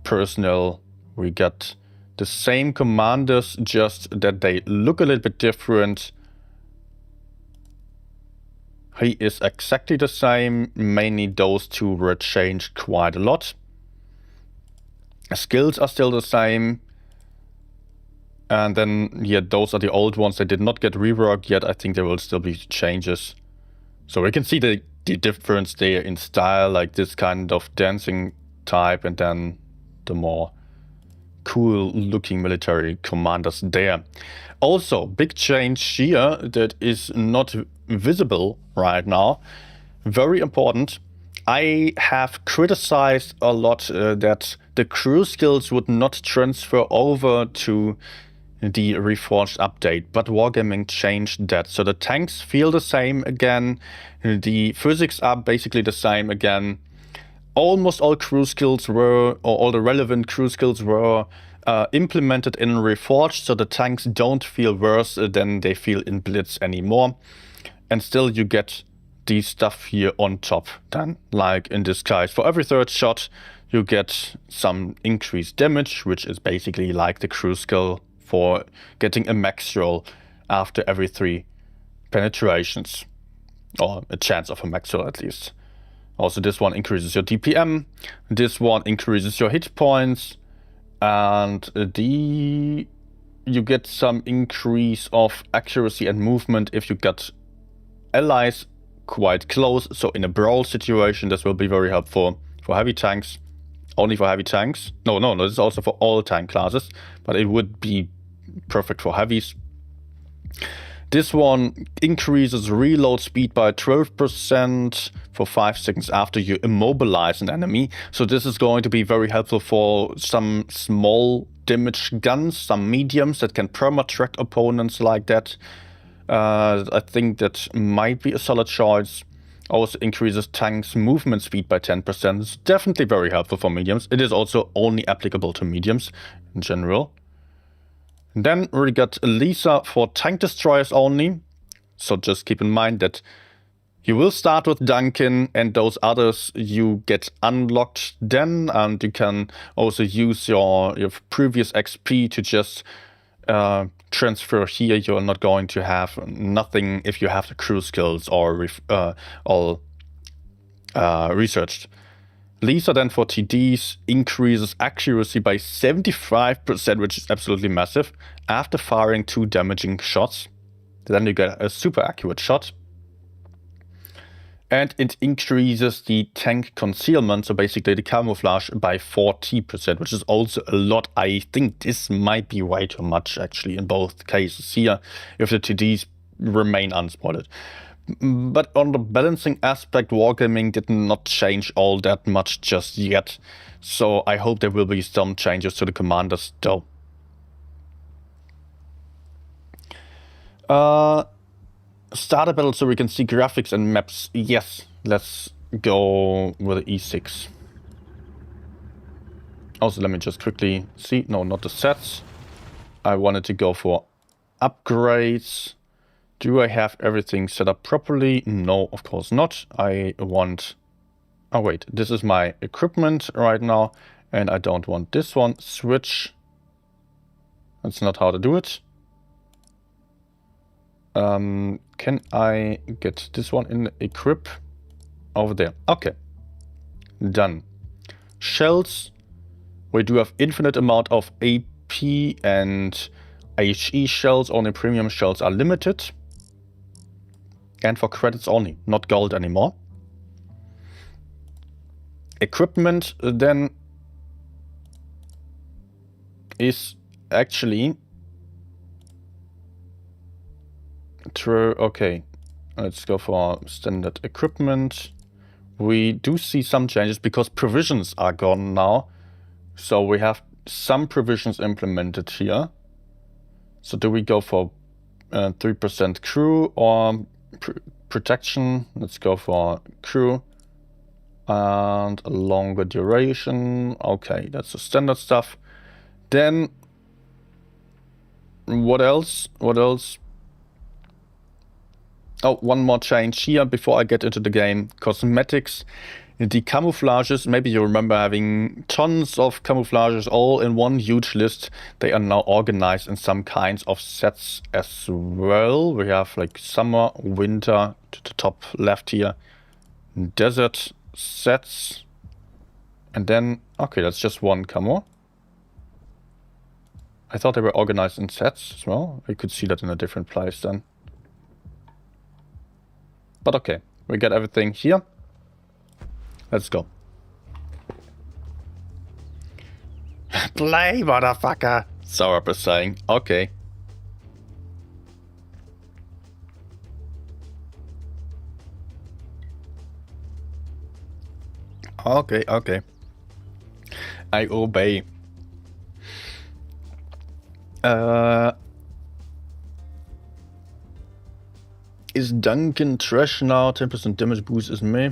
Speaker 1: personnel. We got the same commanders, just that they look a little bit different. He is exactly the same, mainly those two were changed quite a lot. Skills are still the same. And then, yeah, those are the old ones. They did not get reworked yet. I think there will still be changes. So we can see the difference there in style, like this kind of dancing type, and then the more cool looking military commanders there. Also, big change here that is not visible right now. Very important. I have criticized a lot that the crew skills would not transfer over to the Reforged update, but Wargaming changed that. So the tanks feel the same again, the physics are basically the same again. Almost all crew skills were, or all the relevant crew skills were implemented in Reforged, so the tanks don't feel worse than they feel in Blitz anymore. And still you get the stuff here on top then, like in this case. For every third shot, you get some increased damage, which is basically like the crew skill for getting a max roll after every 3 penetrations, or a chance of a max roll at least. Also, this one increases your DPM, this one increases your hit points, and you get some increase of accuracy and movement if you got allies quite close. So in a brawl situation, this will be very helpful for heavy tanks. Only for heavy tanks? No, this is also for all tank classes, but it would be perfect for heavies. This one increases reload speed by 12% for 5 seconds after you immobilize an enemy. So this is going to be very helpful for some small damage guns, some mediums that can perma-track opponents like that. I think that might be a solid choice. Also increases tanks' movement speed by 10%. It's definitely very helpful for mediums. It is also only applicable to mediums in general. And then we got Lisa for tank destroyers only. So just keep in mind that you will start with Duncan and those others you get unlocked then. And you can also use your previous XP to just transfer here. You're not going to have nothing if you have the crew skills or all researched. Lisa then for TDs increases accuracy by 75%, which is absolutely massive, after firing 2 damaging shots. Then you get a super accurate shot. And it increases the tank concealment, so basically the camouflage, by 40%, which is also a lot. I think this might be way too much, actually, in both cases here, if the TDs remain unspotted. But on the balancing aspect, Wargaming did not change all that much just yet. So I hope there will be some changes to the commanders though. Starter battle so we can see graphics and maps. Yes, let's go with the E6. Also, let me just quickly see. No, not the sets. I wanted to go for upgrades. Do I have everything set up properly? No, of course not. I want... Oh wait, this is my equipment right now. And I don't want this one. Switch. That's not how to do it. Can I get this one in equip? Over there. Okay. Done. Shells. We do have infinite amount of AP and HE shells. Only premium shells are limited. And for credits only, not gold anymore. Equipment then is actually true. Okay, let's go for standard equipment. We do see some changes because provisions are gone now. So we have some provisions implemented here. So do we go for 3% crew or protection? Let's go for crew. And a longer duration. Okay, that's the standard stuff. Then what else? What else? Oh, one more change here before I get into the game. Cosmetics. The camouflages, maybe you remember having tons of camouflages all in one huge list. They are now organized in some kinds of sets as well. We have like summer, winter to the top left here. Desert sets. And then, okay, that's just one camo. I thought they were organized in sets as well. I could see that in a different place then. But okay, we get everything here. Let's go. Play, motherfucker! Sauer is saying. Okay. Okay, okay. I obey. Is Duncan trash now? 10% damage boost is me.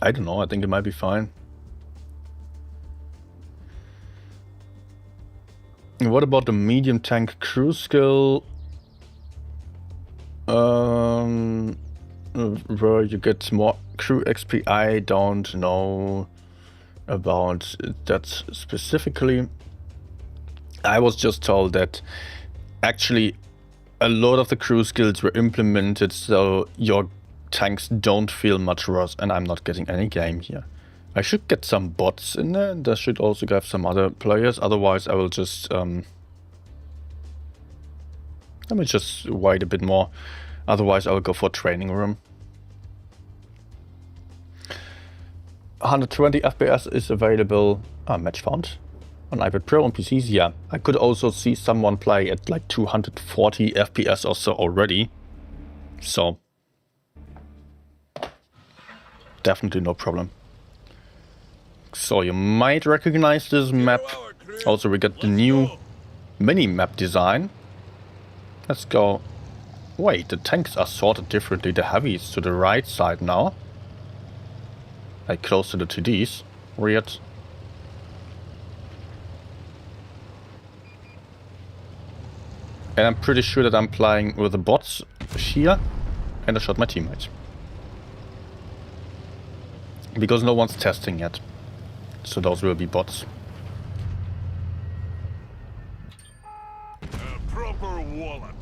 Speaker 1: I don't know, I think it might be fine. What about the medium tank crew skill? Where you get more crew XP? I don't know about that specifically. I was just told that actually a lot of the crew skills were implemented so your tanks don't feel much worse, and I'm not getting any game here. I should get some bots in there, and I should also have some other players, otherwise I will just let me just wait a bit more, otherwise I will go for training room. 120 FPS is available. Match found. On iPad Pro and PCs, yeah. I could also see someone play at like 240 FPS or so already. So, definitely no problem. So you might recognize this map. Also, we got the new mini-map design. Let's go. Wait, the tanks are sorted differently. The heavies to the right side now. Like close to the TDs. Weird. And I'm pretty sure that I'm playing with the bots here. And I shot my teammate. Because no one's testing yet. So those will be bots.
Speaker 2: A proper wallop.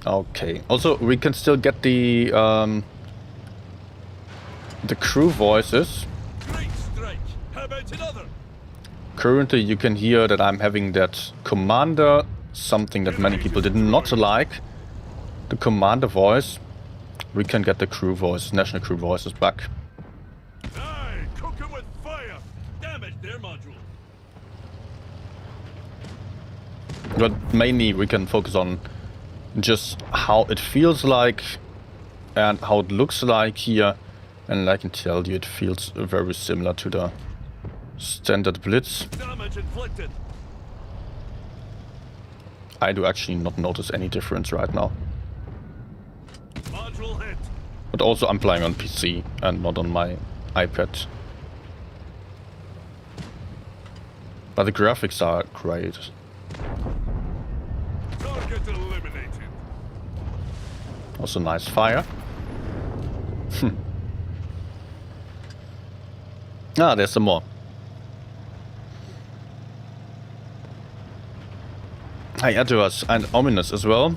Speaker 1: Okay. Also, we can still get the crew voices.
Speaker 2: Great strike. How about another?
Speaker 1: Currently, you can hear that I'm having that commander, something that many people did not like. The commander voice. We can get the crew voice, national crew voices back.
Speaker 2: Aye, cook 'em with fire. Damage their module.
Speaker 1: But mainly we can focus on just how it feels like and how it looks like here. And I can tell you it feels very similar to the standard Blitz.
Speaker 2: Damage inflicted.
Speaker 1: I do actually not notice any difference right now.
Speaker 2: Module hit.
Speaker 1: But also I'm playing on PC and not on my iPad. But the graphics are great.
Speaker 2: Target eliminated.
Speaker 1: Also nice fire. Ah, there's some more. Hi, Adjuas and Ominous as well.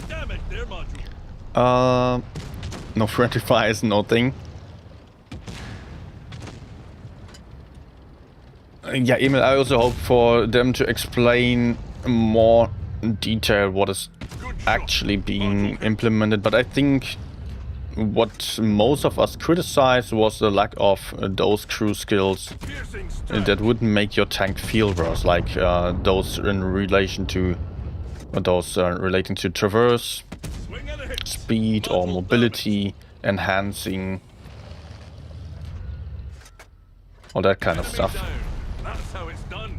Speaker 2: Damage their module.
Speaker 1: No friendly fires, no thing. Yeah, Emil, I also hope for them to explain more detail what is actually being implemented, but I think what most of us criticized was the lack of those crew skills
Speaker 2: Piercing strike.
Speaker 1: that would make your tank feel worse, like those in relation to relating to traverse,
Speaker 2: Swing and a hit.
Speaker 1: speed or mobility, enhancing, all that kind of
Speaker 2: Enemy
Speaker 1: stuff.
Speaker 2: down. That's how it's done.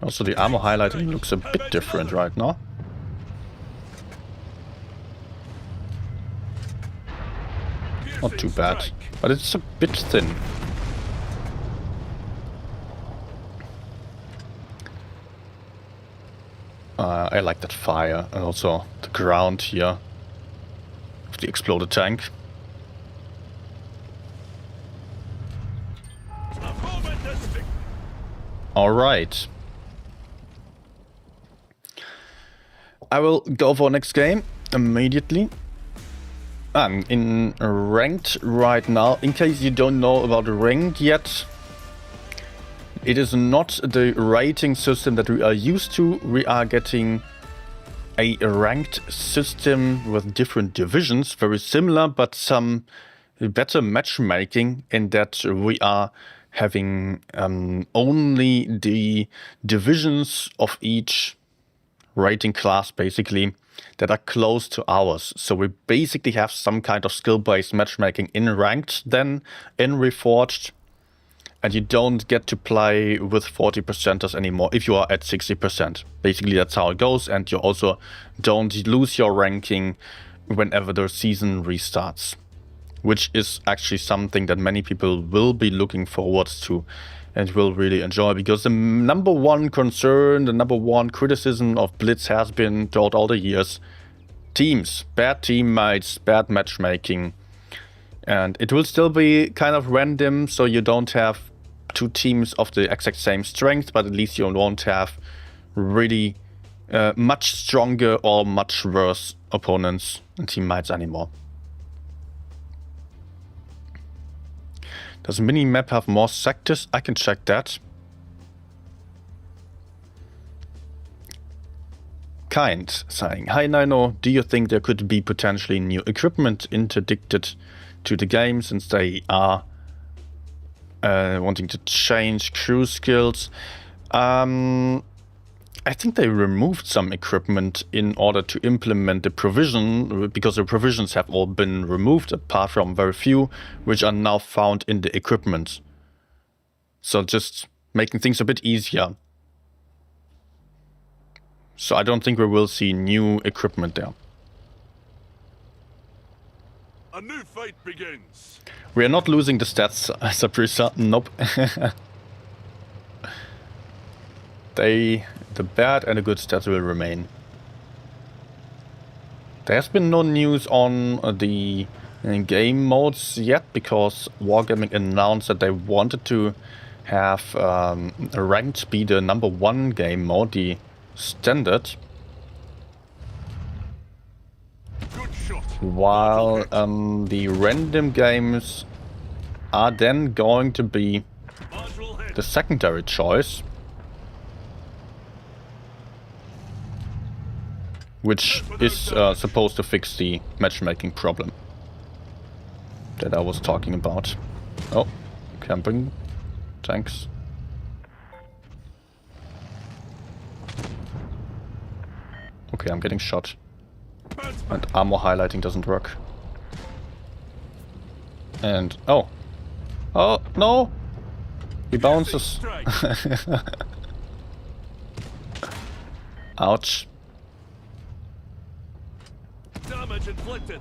Speaker 1: Also, the armor highlighting looks a bit different right now. Not too bad, but it's a bit thin. I like that fire and also the ground here of the exploded tank. Alright. I will go for next game immediately. I'm in ranked right now. In case you don't know about ranked yet, it is not the rating system that we are used to. We are getting a ranked system with different divisions, very similar, but some better matchmaking in that we are having only the divisions of each rating class basically that are close to ours. So we basically have some kind of skill-based matchmaking in ranked, then in Reforged, and you don't get to play with 40%ers anymore if you are at 60%. Basically that's how it goes, and you also don't lose your ranking whenever the season restarts, which is actually something that many people will be looking forward to and will really enjoy, because the number one concern, the number one criticism of Blitz has been throughout all the years, teams, bad teammates, bad matchmaking. And it will still be kind of random, so you don't have two teams of the exact same strength, but at least you won't have really much stronger or much worse opponents and teammates anymore. Does mini-map have more sectors? I can check that. Kind saying, "Hi Nino, do you think there could be potentially new equipment interdicted to the game since they are wanting to change crew skills?" I think they removed some equipment in order to implement the provision, because the provisions have all been removed apart from very few, which are now found in the equipment. So just making things a bit easier. So I don't think we will see new equipment there.
Speaker 2: A new fight begins.
Speaker 1: We are not losing the stats, Saprissa. Nope. The bad and the good stats will remain. There has been no news on the game modes yet, because Wargaming announced that they wanted to have ranked be the #1 game mode, the standard.
Speaker 2: Good shot.
Speaker 1: While the random games are then going to be
Speaker 2: Module hit.
Speaker 1: the secondary choice, which is supposed to fix the matchmaking problem that I was talking about. Oh, camping. Thanks. Okay, I'm getting shot. And armor highlighting doesn't work. And oh. Oh, no! He bounces. Ouch.
Speaker 2: Damage inflicted.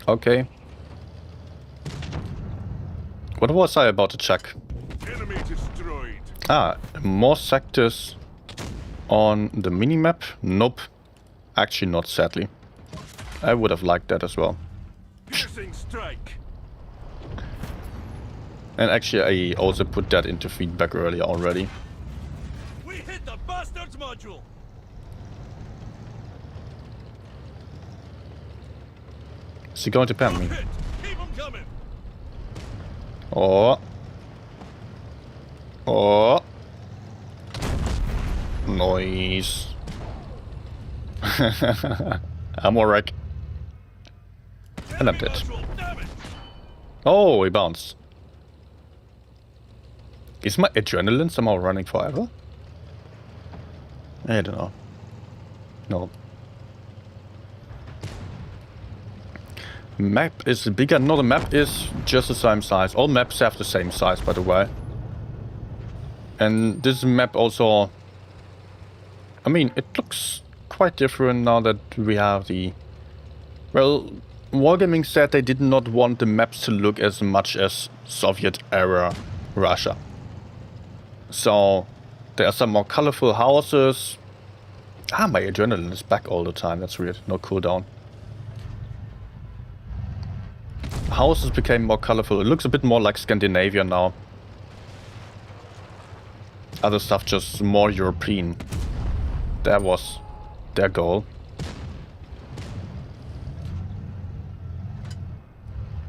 Speaker 1: Okay. What was I about to check?
Speaker 2: Enemy destroyed.
Speaker 1: Ah, more sectors on the minimap? Nope. Actually not, sadly. I would have liked that as well.
Speaker 2: Piercing strike.
Speaker 1: And actually I also put that into feedback earlier already.
Speaker 2: We hit the bastards module.
Speaker 1: Is he going to pan me?
Speaker 2: Hit. Keep 'em coming.
Speaker 1: Oh. Oh. Noise. I'm alright. And I'm dead.
Speaker 2: Module damage.
Speaker 1: Oh, he bounced. Is my adrenaline somehow running forever? I don't know. No. Map is bigger. No, the map is just the same size. All maps have the same size, by the way. And this map also... I mean, it looks quite different now that we have the... Well, Wargaming said they did not want the maps to look as much as Soviet-era Russia. So, there are some more colorful houses. Ah, my adrenaline is back all the time. That's weird. No cooldown. Houses became more colorful. It looks a bit more like Scandinavia now. Other stuff just more European. That was their goal.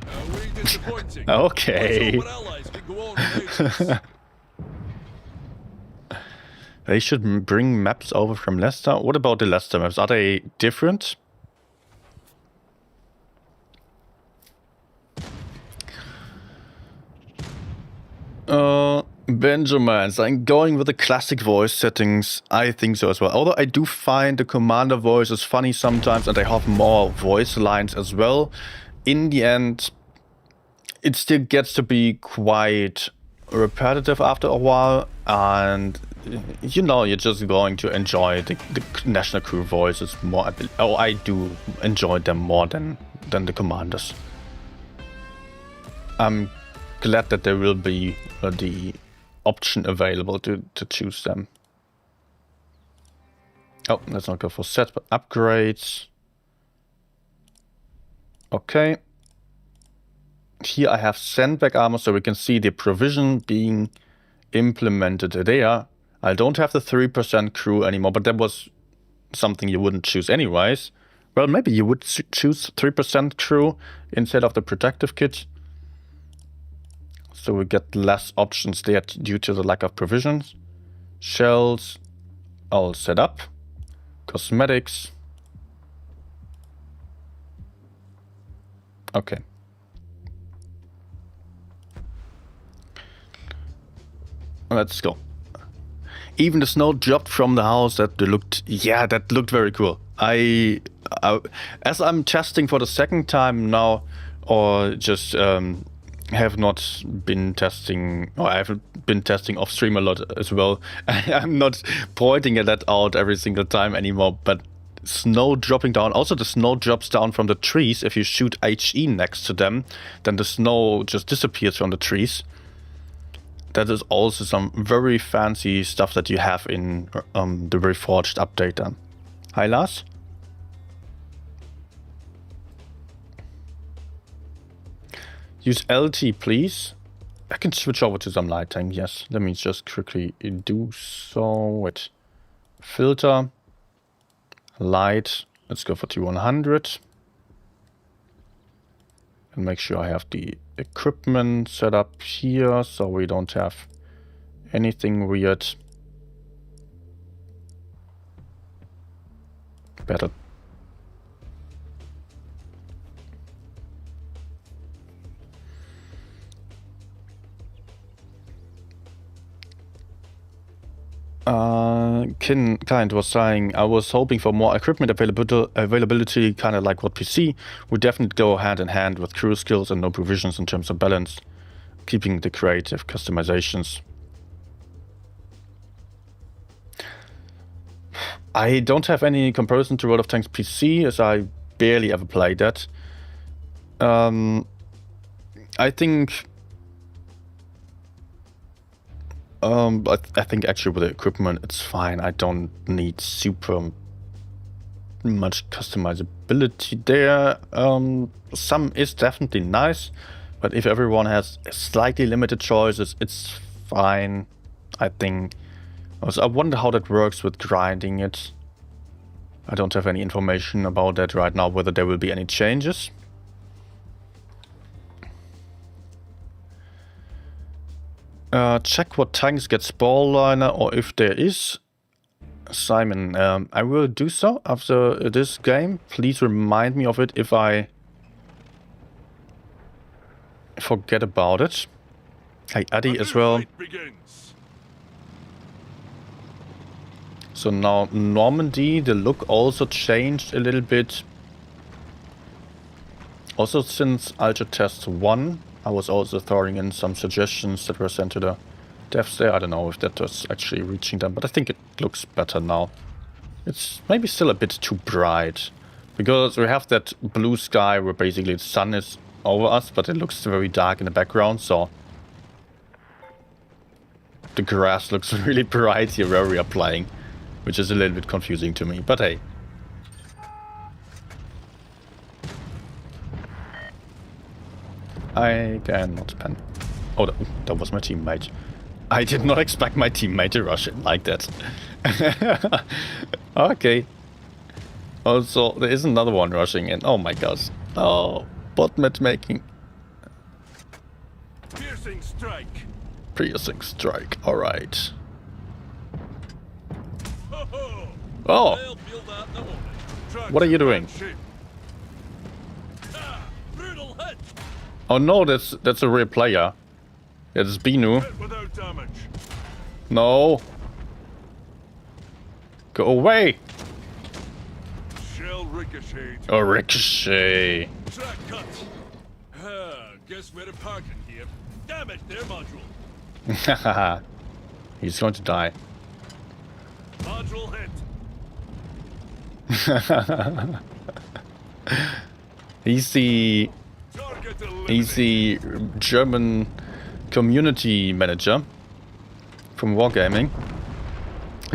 Speaker 2: Very disappointing.
Speaker 1: Okay.
Speaker 2: Our allies can go on without us.
Speaker 1: They should bring maps over from Leicester. What about the Leicester maps? Are they different? Benjamin saying, going with the classic voice settings. I think so as well. Although I do find the commander voice is funny sometimes, and they have more voice lines as well. In the end, it still gets to be quite repetitive after a while, and you know, you're just going to enjoy the national crew voices more. Oh, I do enjoy them more than the commanders. I'm glad that there will be the option available to choose them. Oh, let's not go for sets, but upgrades. Okay. Here I have sandbag armor, so we can see the provision being implemented there. I don't have the 3% crew anymore, but that was something you wouldn't choose anyways. Well, maybe you would choose 3% crew instead of the protective kit. So we get less options there due to the lack of provisions. Shells all set up. Cosmetics. Okay. Let's go. Even the snow dropped from the house. That looked, yeah, that looked very cool. As I'm testing for the second time now, or just have not been testing, or I haven't been testing off stream a lot as well. I'm not pointing at that out every single time anymore, but snow dropping down. Also, the snow drops down from the trees. If you shoot HE next to them, then the snow just disappears from the trees. That is also some very fancy stuff that you have in the Reforged update then. Hi, Lars. Use LT, please. I can switch over to some lighting, yes. Let me just quickly do so. Wait. Filter. Light. Let's go for T100. And make sure I have the equipment set up here so we don't have anything weird. Better. Kind was saying, I was hoping for more equipment availability, kind of like what PC would definitely go hand in hand with crew skills and no provisions in terms of balance, keeping the creative customizations. I don't have any comparison to World of Tanks PC, as I barely ever played that. I think I think actually with the equipment it's fine. I don't need super much customizability there. Some is definitely nice, but if everyone has slightly limited choices, it's fine, I think. Also, I wonder how that works with grinding it. I don't have any information about that right now, whether there will be any changes. Check what tanks get spall liner, or if there is. Simon, I will do so after this game. Please remind me of it if I forget about it. Hey, Addy as well. So now Normandy, the look also changed a little bit. Also since Ultra Test 1. I was also throwing in some suggestions that were sent to the devs there. I don't know if that was actually reaching them, but I think it looks better now. It's maybe still a bit too bright, because we have that blue sky where basically the sun is over us, but it looks very dark in the background, so the grass looks really bright here where we are playing, which is a little bit confusing to me, but hey. I cannot pen. Oh, that was my teammate. I did not expect my teammate to rush in like that. Okay. Also, there is another one rushing in. Oh my gosh. Oh, bot matchmaking.
Speaker 2: Piercing strike.
Speaker 1: Piercing strike. Alright.
Speaker 2: Oh.
Speaker 1: Oh! What are you doing?
Speaker 2: Brutal hit.
Speaker 1: Oh no, that's a real player. It's Binu.
Speaker 2: Without damage.
Speaker 1: No. Go away.
Speaker 2: Shell ricocheted.
Speaker 1: Oh, ricochet.
Speaker 2: Track cut. Guess we're parking here. Damn it, their module.
Speaker 1: He's going to die.
Speaker 2: Module hit.
Speaker 1: He's the German community manager from Wargaming.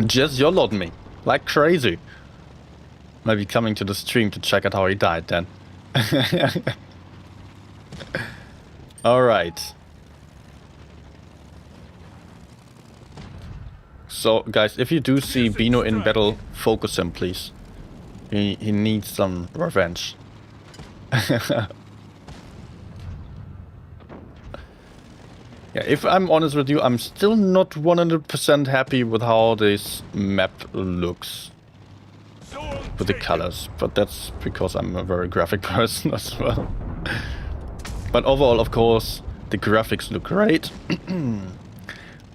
Speaker 1: Just YOLO'd me like crazy. Maybe coming to the stream to check out how he died then. Alright. So guys, if you do see Bino in battle, focus him please. He needs some revenge. Yeah, if I'm honest with you, I'm still not 100% happy with how this map looks. with the colors, but that's because I'm a very graphic person as well. But overall, of course, the graphics look great.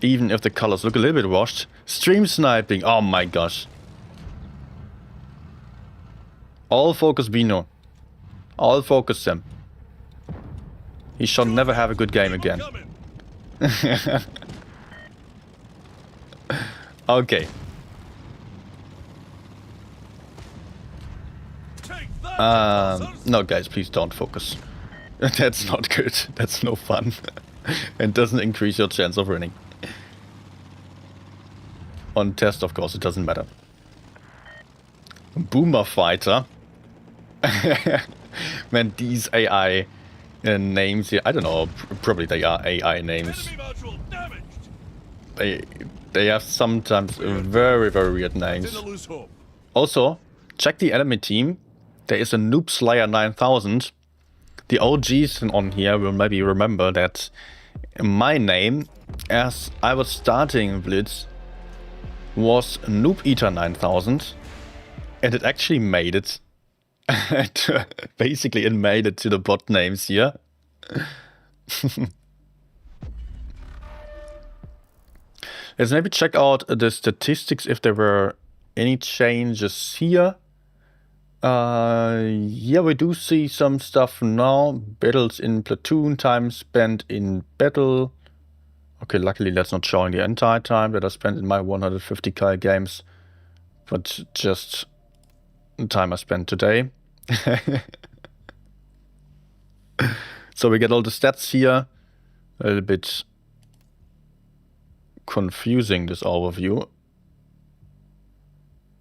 Speaker 1: Even if the colors look a little bit washed. Stream sniping, oh my gosh. All focus Bino. All focus Sam. He shall never have a good game again. Okay. No guys, please don't focus. That's not good. That's no fun. It doesn't increase your chance of winning. On test, of course, it doesn't matter. Boomer fighter. Man, these AI names here, I don't know, probably they are AI names. They have sometimes very, very weird names. Also, check the enemy team. There is a Noob Slayer 9000. The OGs on here will maybe remember that my name, as I was starting Blitz, was Noob Eater 9000. And it actually made it. Basically, it made it to the bot names here. Let's maybe check out the statistics if there were any changes here. Yeah, we do see some stuff now. Battles in platoon, time spent in battle. Okay, luckily that's not showing the entire time that I spent in my 150k games, but just the time I spent today. So we get all the stats here. A little bit confusing, this overview.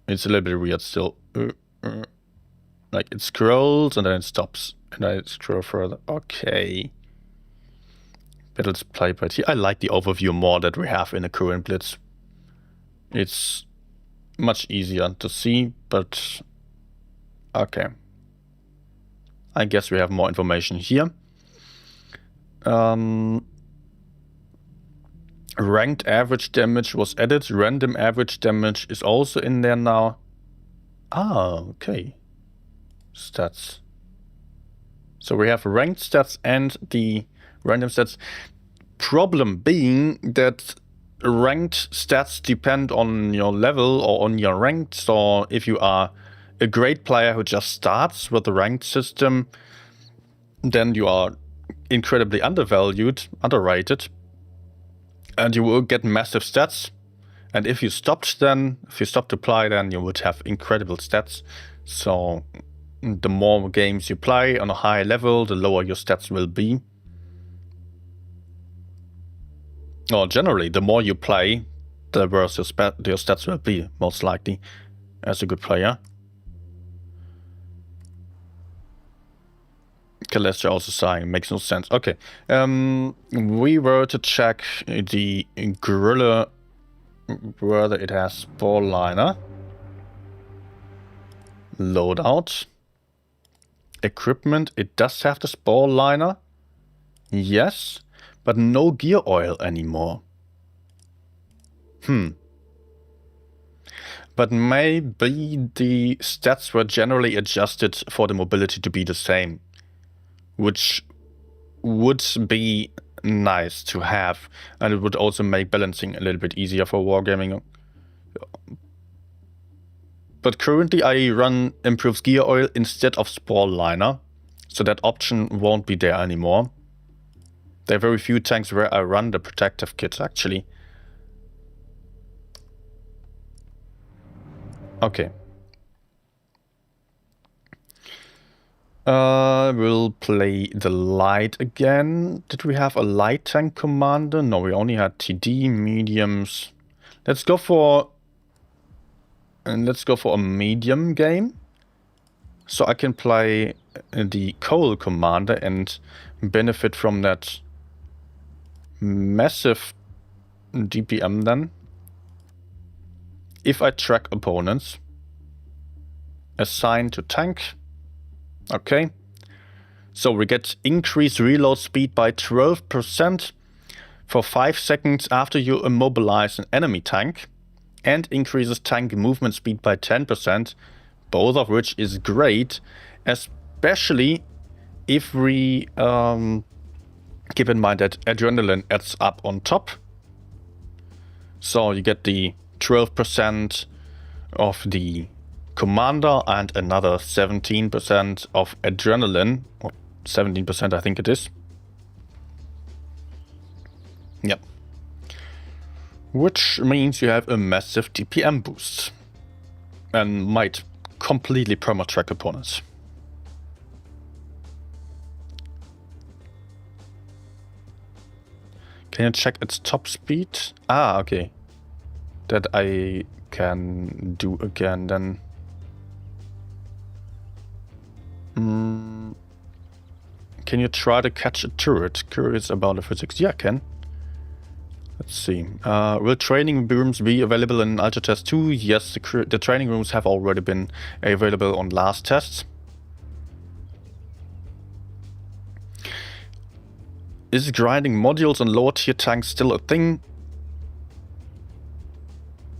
Speaker 1: It's a little bit weird still. Like it scrolls and then it stops. And I scroll further. Okay. Battles played by here. I like the overview more that we have in the current Blitz. It's much easier to see, but okay. I guess we have more information here. Ranked average damage was added. Random average damage is also in there now. Ah, okay. Stats. So we have ranked stats and the random stats. Problem being that ranked stats depend on your level or on your rank. So if you are a great player who just starts with the ranked system, then you are incredibly underrated, and you will get massive stats. And if you stopped to play, then you would have incredible stats. So the more games you play on a high level, the lower your stats will be. Or generally, the more you play, the worse your stats will be, most likely, as a good player. Celestia also saying makes no sense. Okay, we were to check the gorilla, whether it has spore liner, loadout, equipment. It does have the spore liner, yes, but no gear oil anymore. But maybe the stats were generally adjusted for the mobility to be the same, which would be nice to have, and it would also make balancing a little bit easier for wargaming. But currently I run improves gear oil instead of spore liner, so that option won't be there anymore. There are very few tanks where I run the protective kit actually. Okay. We'll play the light again. Did we have a light tank commander? No, we only had TD, mediums. Let's go for a medium game. So I can play the coal commander and benefit from that massive DPM then. If I track opponents. Assign to tank. Okay, so we get increased reload speed by 12% for 5 seconds after you immobilize an enemy tank, and increases tank movement speed by 10% both of which is great, especially if we keep in mind that adrenaline adds up on top. So you get the 12% of the commander and another 17% of adrenaline, or 17% I think it is. Yep. Which means you have a massive TPM boost and might completely perma-track opponents. Can you check its top speed? Ah, okay. That I can do again then. Can you try to catch a turret? Curious about the physics. Yeah, I can. Let's see. Will training rooms be available in Ultra Test 2? Yes, the training rooms have already been available on last tests. Is grinding modules on lower tier tanks still a thing?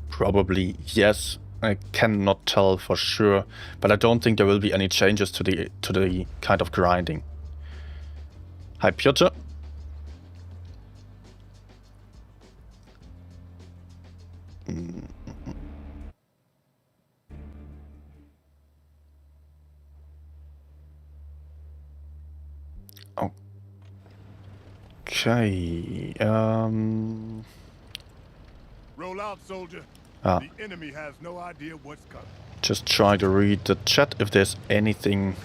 Speaker 1: Probably yes. I cannot tell for sure, but I don't think there will be any changes to the kind of grinding. Hi Piotr. Okay.
Speaker 2: Roll out, soldier.
Speaker 1: Ah.
Speaker 2: The enemy has no idea what's coming.
Speaker 1: Just try to read the chat if there's anything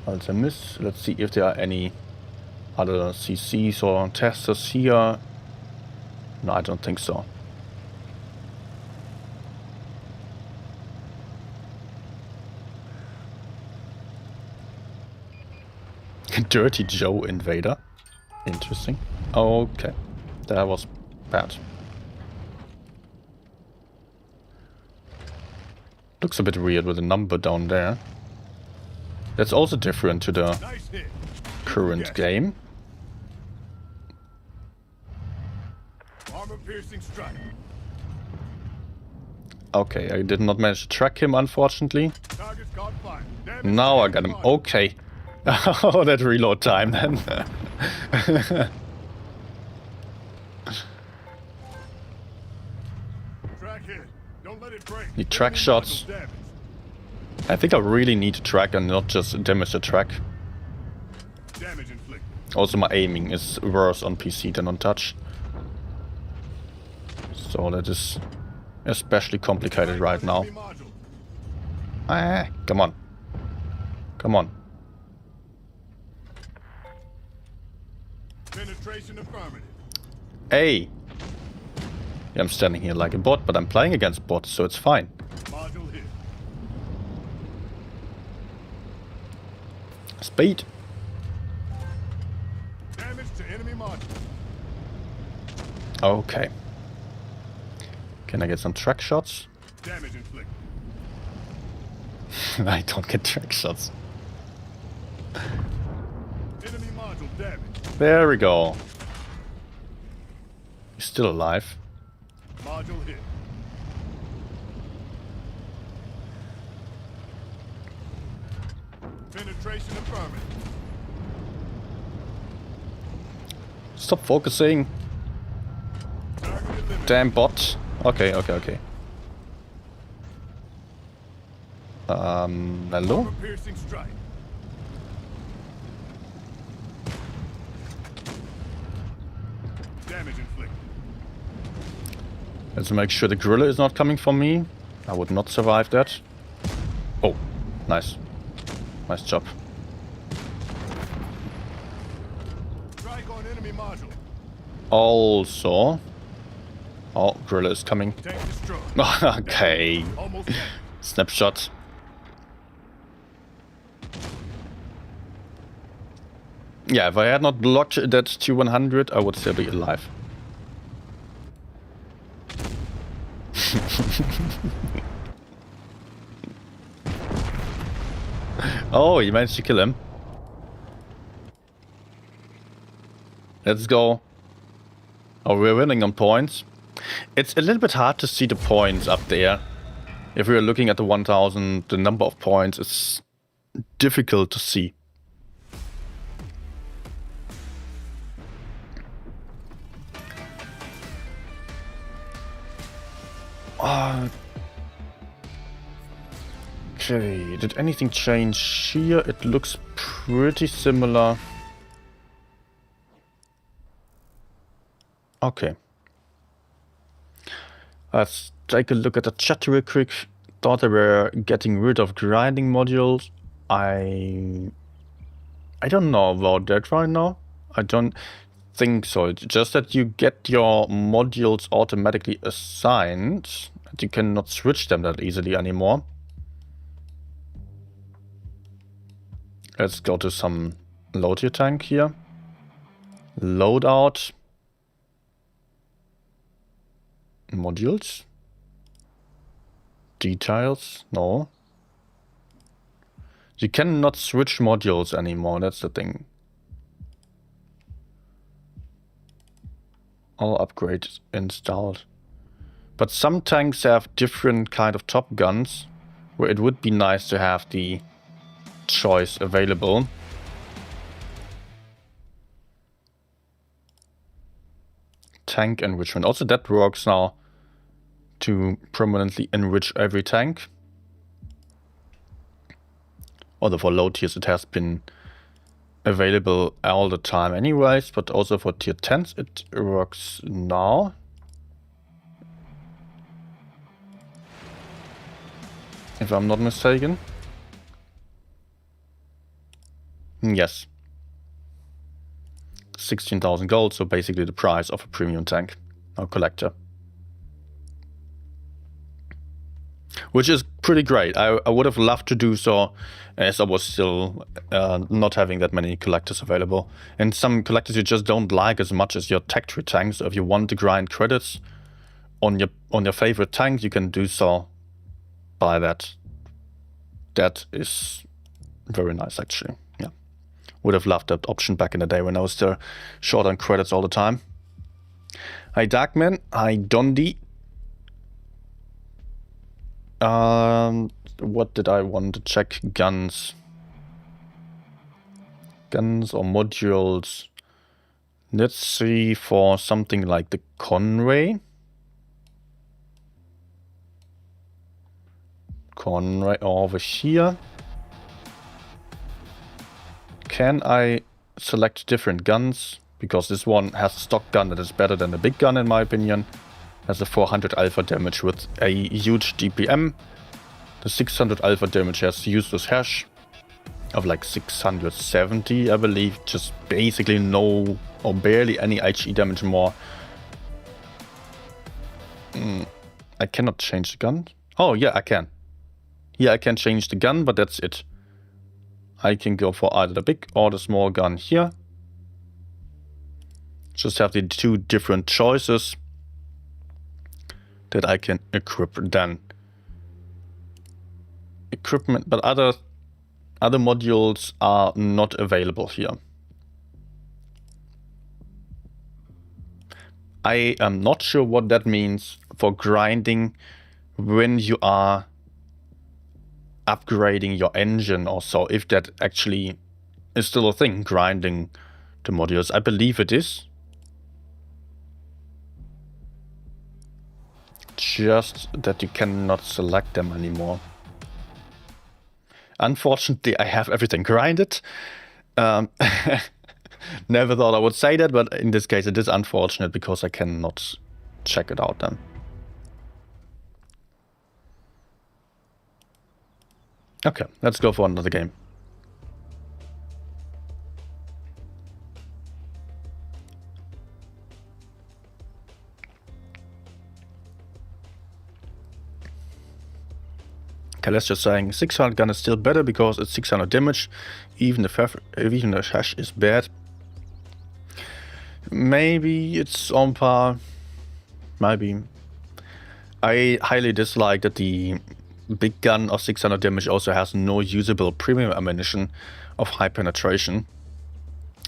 Speaker 1: else I miss. Let's see if there are any other CCs or testers here. No, I don't think so. Dirty Joe Invader. Interesting. Okay. That was bad. Looks a bit weird with a number down there. That's also different to the current game.
Speaker 2: Armor-piercing strike.
Speaker 1: Okay, I did not manage to track him, unfortunately.
Speaker 2: Target's caught fire.
Speaker 1: Now I got him. Okay. Oh, that reload time then.
Speaker 2: Track hit. Don't let it break.
Speaker 1: Need track shots. I think I really need to track and not just damage the track.
Speaker 2: Damage inflicted.
Speaker 1: Also, my aiming is worse on PC than on touch. So that is especially complicated right now. Ah, come on. Come on.
Speaker 2: Penetration affirmative.
Speaker 1: Hey! Yeah, I'm standing here like a bot, but I'm playing against bots, so it's fine.
Speaker 2: Module hit.
Speaker 1: Speed.
Speaker 2: Damage to enemy module.
Speaker 1: Okay. Can I get some track shots?
Speaker 2: Damage inflicted.
Speaker 1: I don't get track shots.
Speaker 2: Enemy module damage.
Speaker 1: There we go. He's still alive.
Speaker 2: Module hit. Penetration affirmative.
Speaker 1: Stop focusing.
Speaker 2: Target eliminated.
Speaker 1: Damn bot. Okay, okay, okay. Hello?
Speaker 2: Armor-piercing strike. Damage inflicted.
Speaker 1: Let's make sure the gorilla is not coming for me. I would not survive that. Oh, nice. Nice job.
Speaker 2: Strike on enemy module.
Speaker 1: Also... Oh, gorilla is coming.
Speaker 2: Tank destroyed.
Speaker 1: Okay.
Speaker 2: Almost dead.
Speaker 1: Snapshot. Yeah, if I had not blocked that T100, I would still be alive. Oh, you managed to kill him. Let's go. Oh, we're winning on points. It's a little bit hard to see the points up there. If we are looking at the 1000, the number of points is difficult to see. Okay, did anything change here? It looks pretty similar. Okay. Let's take a look at the chat real quick. Thought they were getting rid of grinding modules. I don't know about that right now. I don't think so. It's just that you get your modules automatically assigned. And you cannot switch them that easily anymore. Let's go to some load your tank here. Loadout. Modules. Details. No. You cannot switch modules anymore. That's the thing. All upgrades installed. But some tanks have different kind of top guns, where it would be nice to have the choice available. Tank enrichment. Also that works now to permanently enrich every tank. Although for low tiers it has been available all the time anyways, but also for tier 10s it works now. If I'm not mistaken. Yes. 16,000 gold, so basically the price of a premium tank or collector. Which is pretty great. I would have loved to do so, as I was still not having that many collectors available. And some collectors you just don't like as much as your tech tree tanks. So if you want to grind credits on your favorite tank, you can do so by that. That is very nice actually. Yeah. Would have loved that option back in the day when I was still short on credits all the time. Hi Darkman, hi Dondi. What did I want to check? Guns. Guns or modules. Let's see for something like the Conway. Conway over here. Can I select different guns? Because this one has a stock gun that is better than the big gun in my opinion. Has a 400 alpha damage with a huge DPM. The 600 alpha damage has useless hash of like 670, I believe. Just basically no or barely any HE damage more. I cannot change the gun. Oh yeah, I can. Yeah, I can change the gun, but that's it. I can go for either the big or the small gun here. Just have the two different choices that I can equip then. Equipment, but other modules are not available here. I am not sure what that means for grinding when you are upgrading your engine or so, if that actually is still a thing, grinding the modules. I believe it is. Just that you cannot select them anymore. Unfortunately, I have everything grinded. Never thought I would say that, but in this case it is unfortunate because I cannot check it out then. Okay, let's go for another game. Okay, let's just saying 600 gun is still better because it's 600 damage, even the hash is bad. Maybe it's on par. Maybe. I highly dislike that the big gun of 600 damage also has no usable premium ammunition of high penetration.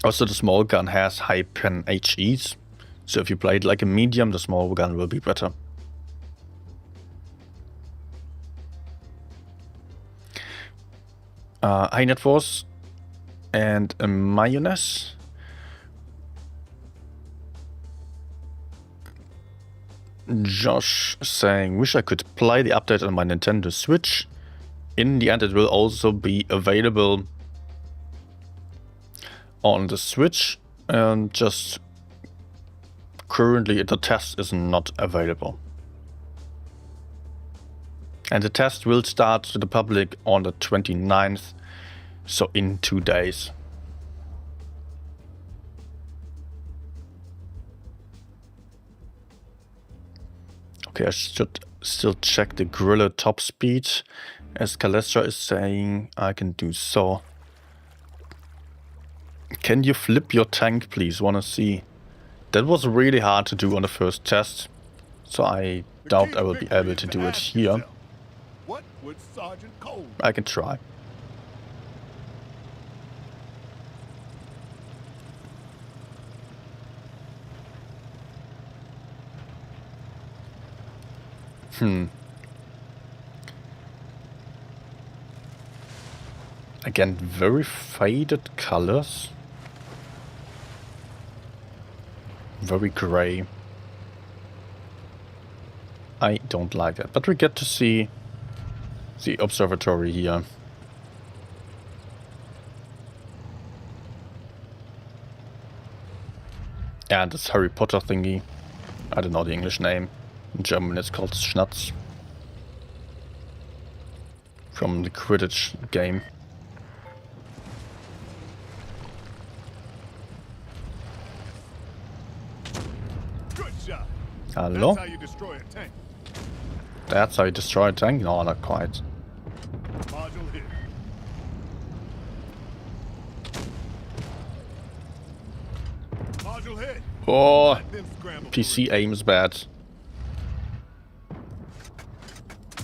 Speaker 1: Also, the small gun has high pen HEs, so if you play it like a medium, the small gun will be better. High net force and a mayonnaise. Josh saying, wish I could play the update on my Nintendo Switch. In the end, it will also be available on the Switch, and just currently the test is not available. And the test will start to the public on the 29th, so in 2 days. Okay, I should still check the Gorilla top speed, as Calestra is saying I can do so. Can you flip your tank, please? Wanna see. That was really hard to do on the first test, so I doubt I will be able to do it here.
Speaker 2: What would Sergeant Cole?
Speaker 1: I can try. Again, very faded colors. Very gray. I don't like that, but we get to see the observatory here. And this Harry Potter thingy. I don't know the English name. In German it's called Schnatz. From the Quidditch game.
Speaker 2: Good shot.
Speaker 1: Hello?
Speaker 2: That's how you destroy a tank.
Speaker 1: That's how you destroy a tank? No, not quite.
Speaker 2: Module hit. Module hit.
Speaker 1: Oh,
Speaker 2: Let them scramble
Speaker 1: PC aim is bad.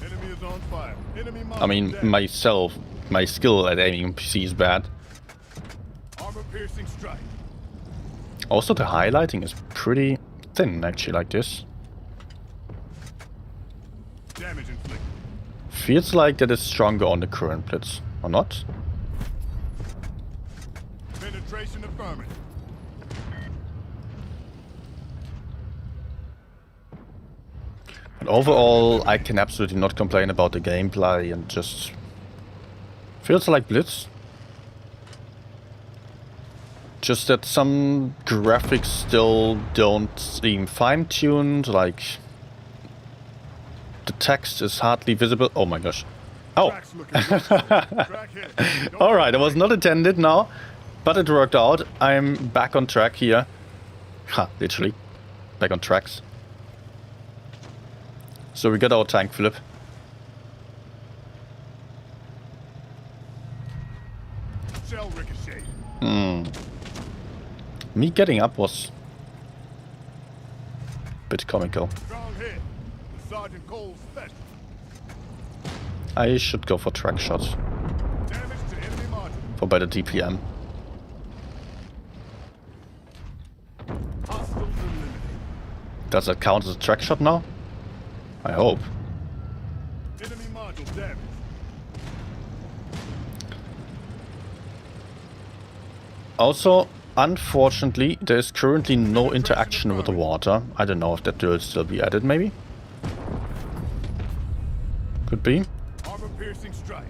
Speaker 2: Enemy is on fire. Enemy
Speaker 1: I mean,
Speaker 2: module down.
Speaker 1: my skill at aiming PC is bad.
Speaker 2: Armor piercing strike.
Speaker 1: Also, the highlighting is pretty thin, actually, like this.
Speaker 2: Damage inflicted.
Speaker 1: Feels like that is stronger on the current Blitz, or not?
Speaker 2: Penetration affirmative.
Speaker 1: But overall, I can absolutely not complain about the gameplay, and just feels like Blitz. Just that some graphics still don't seem fine-tuned, like the text is hardly visible. Oh my gosh. Oh!
Speaker 2: Track's looking good. Track hit. Don't
Speaker 1: Alright, it was not intended now, but it worked out. I'm back on track here. Ha, literally. Back on tracks. So we got our tank flip.
Speaker 2: Shell ricochet.
Speaker 1: Me getting up was a bit comical.
Speaker 2: Strong hit. The Sergeant Cole special.
Speaker 1: I should go for track shots
Speaker 2: Damage to enemy module.
Speaker 1: for better DPM.
Speaker 2: Hostiles eliminated.
Speaker 1: Does that count as a track shot now? I hope.
Speaker 2: Enemy module damaged.
Speaker 1: Also, unfortunately, there is currently no interaction with the water. I don't know if that will still be added, maybe? Could be.
Speaker 2: Armor piercing strike.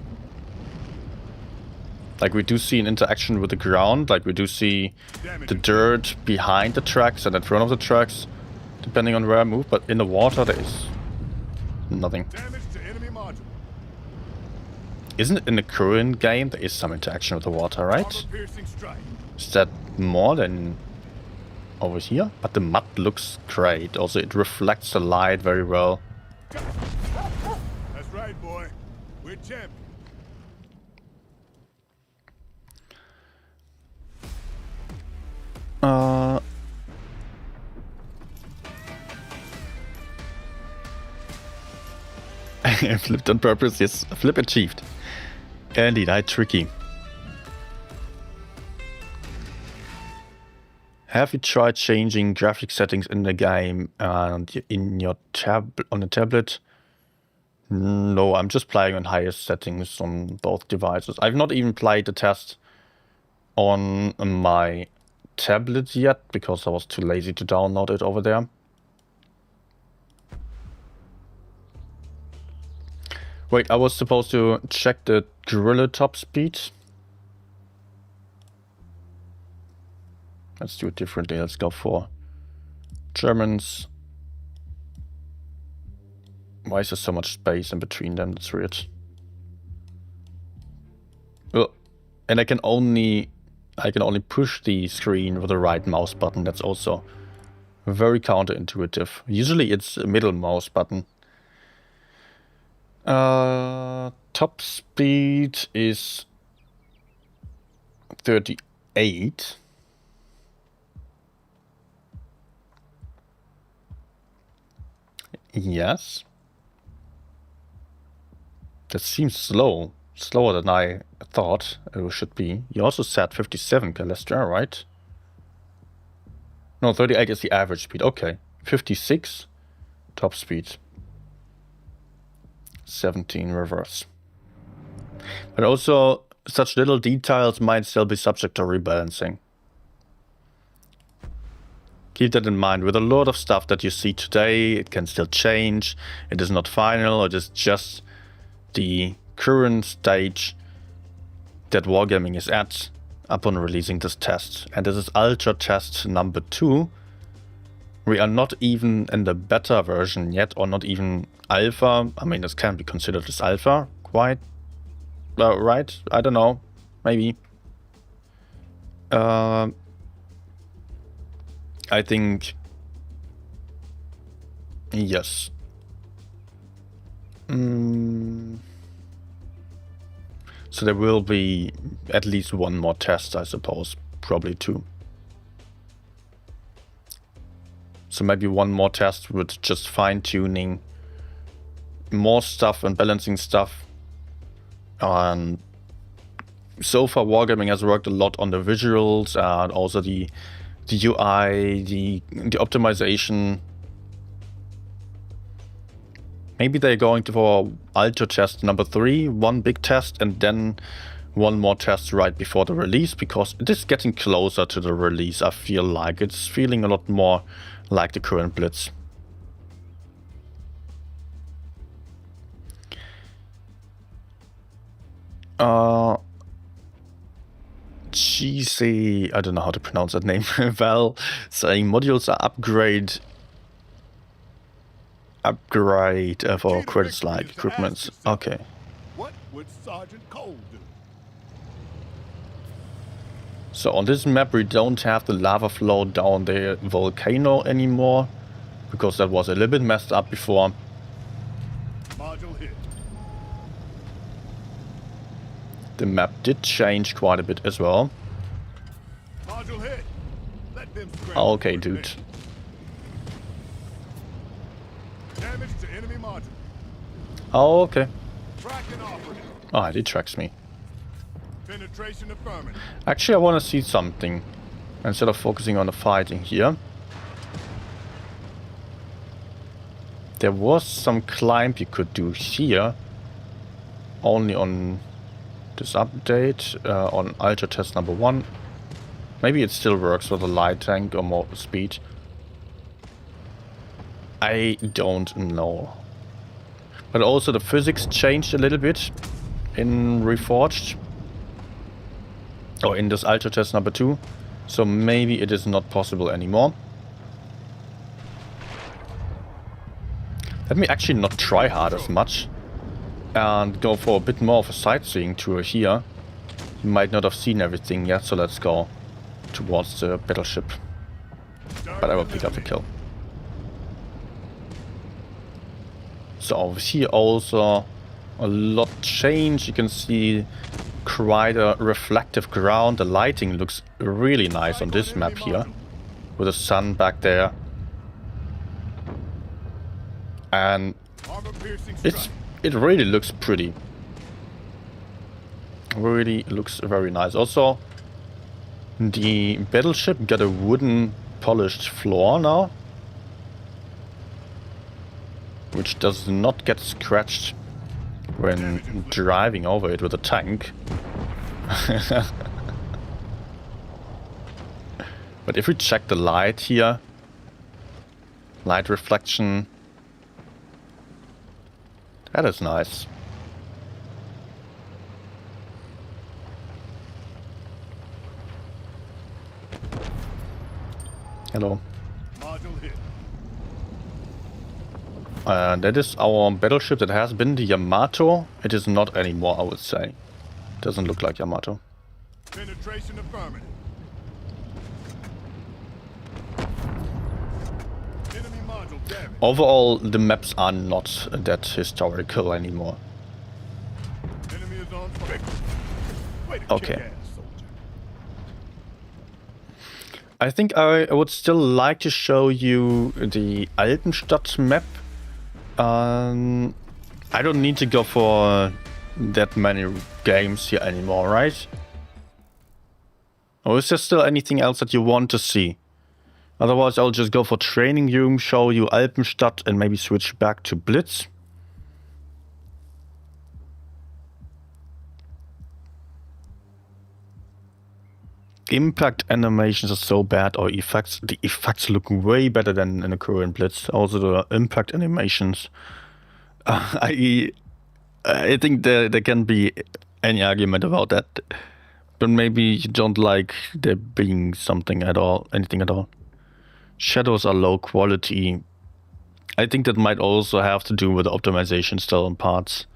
Speaker 1: Like, we do see an interaction with the ground, like we do see the dirt behind the tracks and in front of the tracks, depending on where I move, but in the water there is nothing.
Speaker 2: Damage to enemy module.
Speaker 1: Isn't it in the current game there is some interaction with the water, right?
Speaker 2: Armor piercing strike.
Speaker 1: Is that more than over here? But the mud looks great. Also, it reflects the light very well.
Speaker 2: That's right, boy. We're champions.
Speaker 1: I flipped on purpose, yes. Flip achieved. Indeed, I tricky. Have you tried changing graphic settings in the game and in your on the tablet? No, I'm just playing on highest settings on both devices. I've not even played the test on my tablet yet because I was too lazy to download it over there. Wait, I was supposed to check the gorilla top speed. Let's do it differently. Let's go for Germans. Why is there so much space in between them? That's weird. Well, and I can only push the screen with the right mouse button. That's also very counterintuitive. Usually it's a middle mouse button. Top speed is 38. Yes. That seems slow. Slower than I thought it should be. You also said 57 cholesterol, right? No, 38 is the average speed. Okay. 56 top speed. 17 reverse. But also, such little details might still be subject to rebalancing. Keep that in mind. With a lot of stuff that you see today, it can still change. It is not final. It is just the current stage that Wargaming is at upon releasing this test. And this is Ultra Test number 2. We are not even in the beta version yet, or not even alpha. I mean, this can be considered as alpha, quite right? I don't know. Maybe. I think yes. So there will be at least one more test, I suppose. Probably 2. So maybe one more test with just fine-tuning more stuff and balancing stuff. And so far Wargaming has worked a lot on the visuals and also the UI, the optimization. Maybe they're going for Ultra Test number 3, one big test, and then one more test right before the release, because it is getting closer to the release. I feel like it's feeling a lot more like the current Blitz. GC, I don't know how to pronounce that name well, saying modules are upgrade for credits like equipments. Okay.
Speaker 2: What would Sergeant Cole do?
Speaker 1: So on this map we don't have the lava flow down the volcano anymore, because that was a little bit messed up before.
Speaker 2: Module hit.
Speaker 1: The map did change quite a bit as well.
Speaker 2: Module hit. Let them
Speaker 1: Okay, dude.
Speaker 2: Damage to enemy module.
Speaker 1: Oh, okay.
Speaker 2: Tracking operative.
Speaker 1: Ah, it tracks me.
Speaker 2: Penetration affirmative.
Speaker 1: Actually, I want to see something instead of focusing on the fighting here. There was some climb you could do here, only on this update, on Ultra Test number 1. Maybe it still works with a light tank or more speed. I don't know. But also the physics changed a little bit in Reforged. Or in this Ultra Test number 2. So maybe it is not possible anymore. Let me actually not try hard as much. And go for a bit more of a sightseeing tour here. You might not have seen everything yet, so let's go towards the battleship. But I will pick up the kill. So over here also a lot changed. You can see quite a reflective ground. The lighting looks really nice on this map here, with the sun back there. And it really looks pretty. Really looks very nice. Also, the battleship got a wooden polished floor now, which does not get scratched when driving over it with a tank. But if we check the light here, light reflection, that is nice. Hello.
Speaker 2: Module hit.
Speaker 1: That is our battleship that has been the Yamato. It is not anymore, I would say. Doesn't look like Yamato.
Speaker 2: Penetration affirmative. Enemy module damaged.
Speaker 1: Overall, the maps are not that historical anymore.
Speaker 2: Enemy is on fire. Way to
Speaker 1: Okay.
Speaker 2: kick ass, soldier.
Speaker 1: I think I would still like to show you the Altenstadt map. I don't need to go for that many games here anymore, right? Or is there still anything else that you want to see? Otherwise, I'll just go for training room, show you Alpenstadt, and maybe switch back to Blitz. Impact animations are so bad, or effects. The effects look way better than in the current Blitz. Also, the impact animations. I think there can be any argument about that, but maybe you don't like there being something at all, anything at all. Shadows are low quality. I think that might also have to do with the optimization still in parts.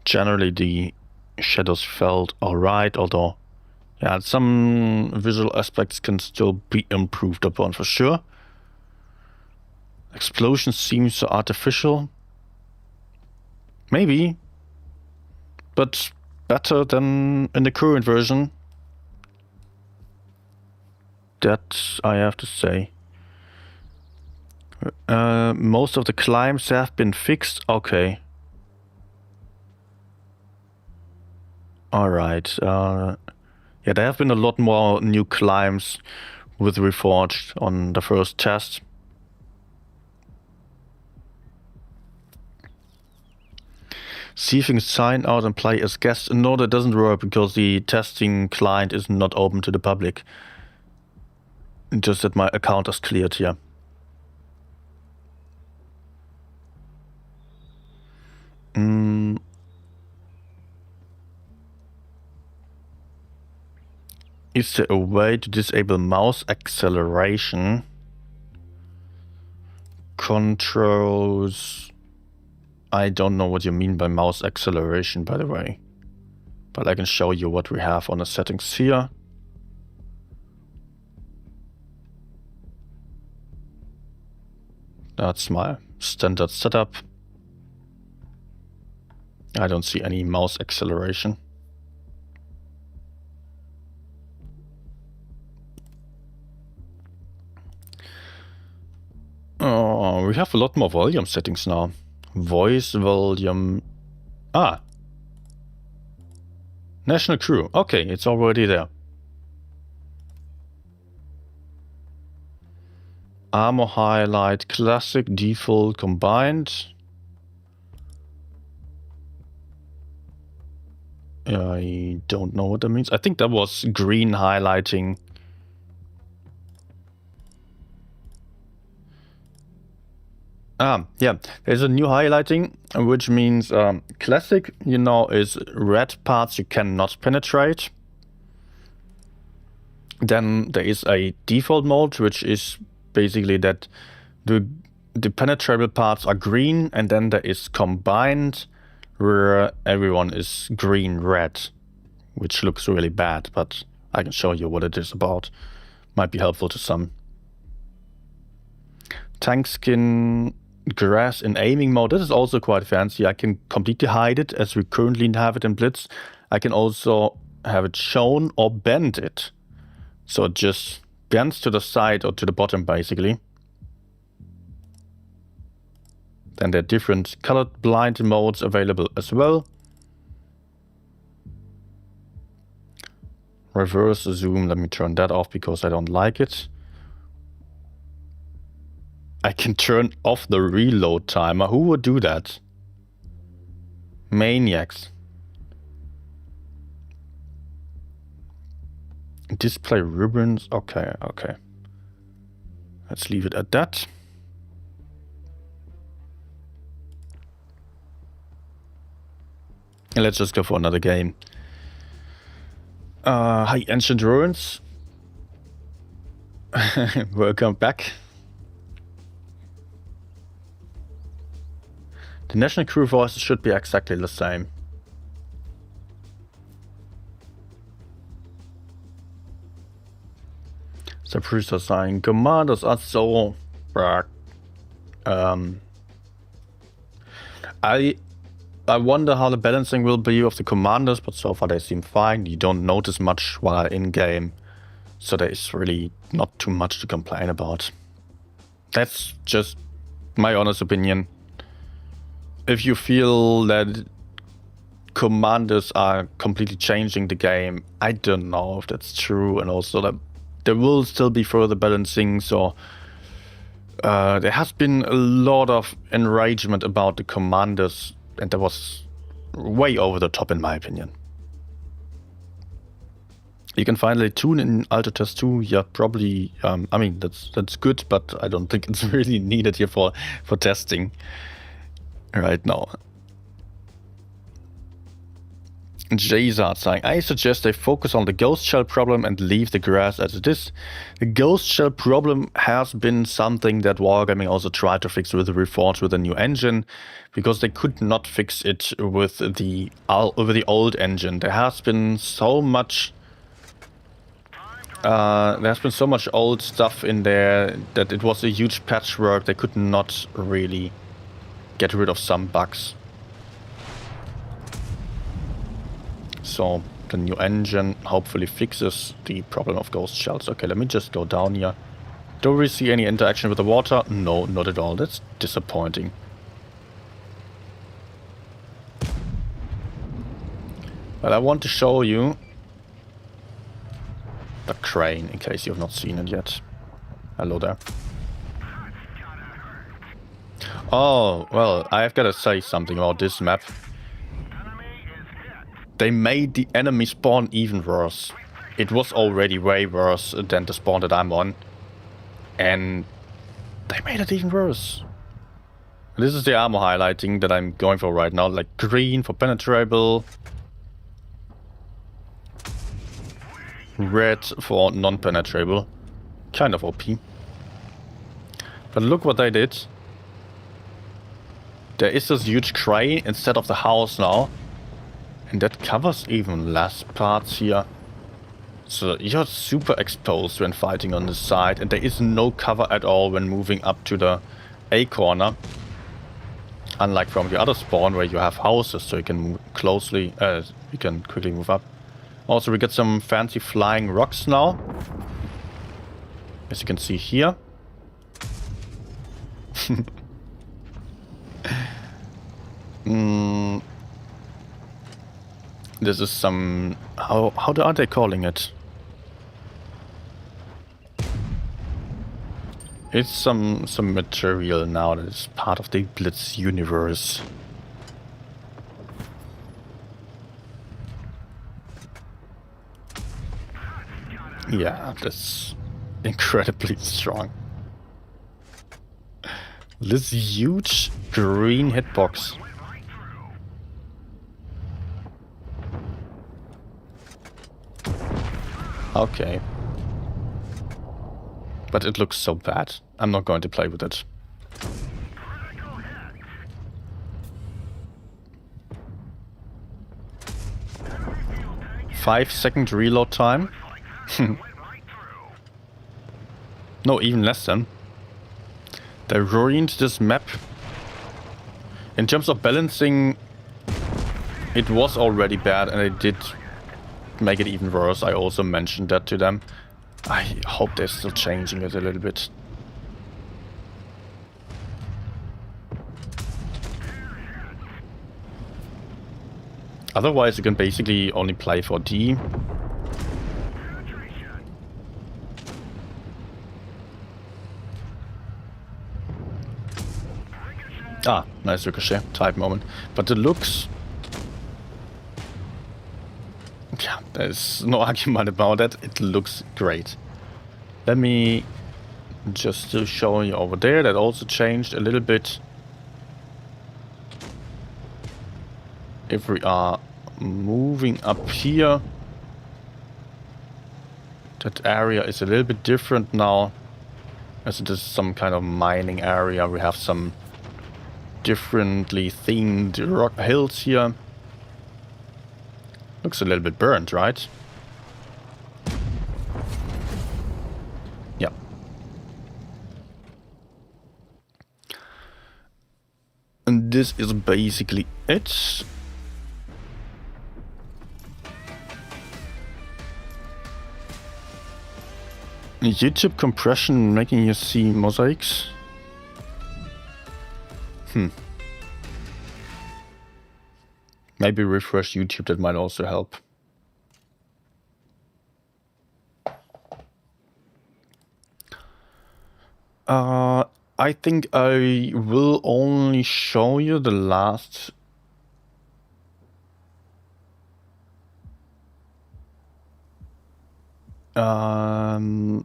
Speaker 1: Generally, the shadows felt alright, although, yeah, some visual aspects can still be improved upon for sure. Explosion seems so artificial. Maybe, but better than in the current version. That I have to say. Most of the climbs have been fixed. Okay. Alright. Yeah, there have been a lot more new climbs with Reforged on the first test. See if you can sign out and play as guest. No, that doesn't work because the testing client is not open to the public. Just that my account is cleared here. Is there a way to disable mouse acceleration? Controls. I don't know what you mean by mouse acceleration, by the way. But I can show you what we have on the settings here. That's my standard setup. I don't see any mouse acceleration. Oh, we have a lot more volume settings now. Voice volume. Ah. National crew. Okay, it's already there. Armor highlight, classic, default, combined. I don't know what that means. I think that was green highlighting. Yeah, there's a new highlighting, which means classic, you know, is red parts you cannot penetrate. Then there is a default mode, which is basically that the penetrable parts are green, and then there is combined, where everyone is green-red, which looks really bad, but I can show you what it is about. Might be helpful to some. Tank skin, grass in aiming mode. This is also quite fancy. I can completely hide it as we currently have it in Blitz. I can also have it shown or bend it. So it just bends to the side or to the bottom, basically. Then there are different colored blind modes available as well. Reverse zoom, let me turn that off because I don't like it. I can turn off the reload timer. Who would do that? Maniacs. Display ribbons. Okay, okay. Let's leave it at that. And let's just go for another game. Hi, Ancient Ruins. Welcome back. The national crew voices should be exactly the same. The priests are saying commanders are so I wonder how the balancing will be of the commanders, but so far they seem fine. You don't notice much while in game, so there is really not too much to complain about. That's just my honest opinion. If you feel that commanders are completely changing the game, I don't know if that's true, and also that there will still be further balancing, so there has been a lot of enragement about the commanders, and that was way over the top in my opinion. You can finally tune in Alto Test 2, yeah, probably, I mean, that's good, but I don't think it's really needed here for testing right now. Jazard saying, I suggest they focus on the ghost shell problem and leave the grass as it is. The ghost shell problem has been something that Wargaming also tried to fix with the Reforged with a new engine, because they could not fix it with the old engine. There has been so much old stuff in there that it was a huge patchwork. They could not really get rid of some bugs. So the new engine hopefully fixes the problem of ghost shells. Okay, let me just go down here. Do we see any interaction with the water? No, not at all. That's disappointing. But I want to show you the crane in case you have not seen it yet. Hello there. Oh, well, I've got to say something about this map. They made the enemy spawn even worse. It was already way worse than the spawn that I'm on. And they made it even worse. This is the armor highlighting that I'm going for right now. Like green for penetrable. Red for non-penetrable. Kind of OP. But look what they did. There is this huge crane instead of the house now. And that covers even less parts here. So you're super exposed when fighting on the side. And there is no cover at all when moving up to the A corner. Unlike from the other spawn where you have houses, so you can move closely, you can quickly move up. Also we get some fancy flying rocks now. As you can see here. This is some... How are they calling it? It's some material now that is part of the Blitz universe. Yeah, that's incredibly strong. This huge green hitbox. Okay. But it looks so bad. I'm not going to play with it. "5-second reload time." No, even less than. They ruined this map. In terms of balancing, it was already bad, and they did make it even worse. I also mentioned that to them. I hope they're still changing it a little bit. Otherwise, you can basically only play for D. Ah, nice ricochet type moment. But the looks There's no argument about that. It looks great. Let me just show you over there. That also changed a little bit. If we are moving up here, that area is a little bit different now. As it is some kind of mining area. We have some differently themed rock hills here. Looks a little bit burnt, right? Yeah. And this is basically it. YouTube compression making you see mosaics. Maybe refresh YouTube, that might also help. I think I will only show you the last... the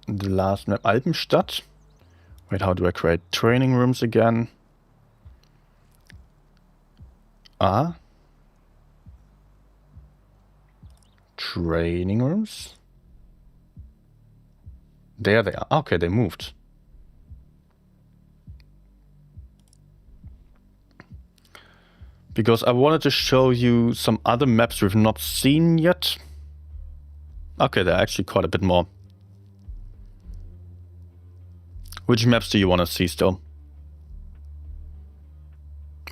Speaker 1: last map, Alpenstadt. Wait, how do I create training rooms again? Training rooms? There they are. Okay, they moved. Because I wanted to show you some other maps we've not seen yet. Okay, there are actually quite a bit more. Which maps do you want to see still?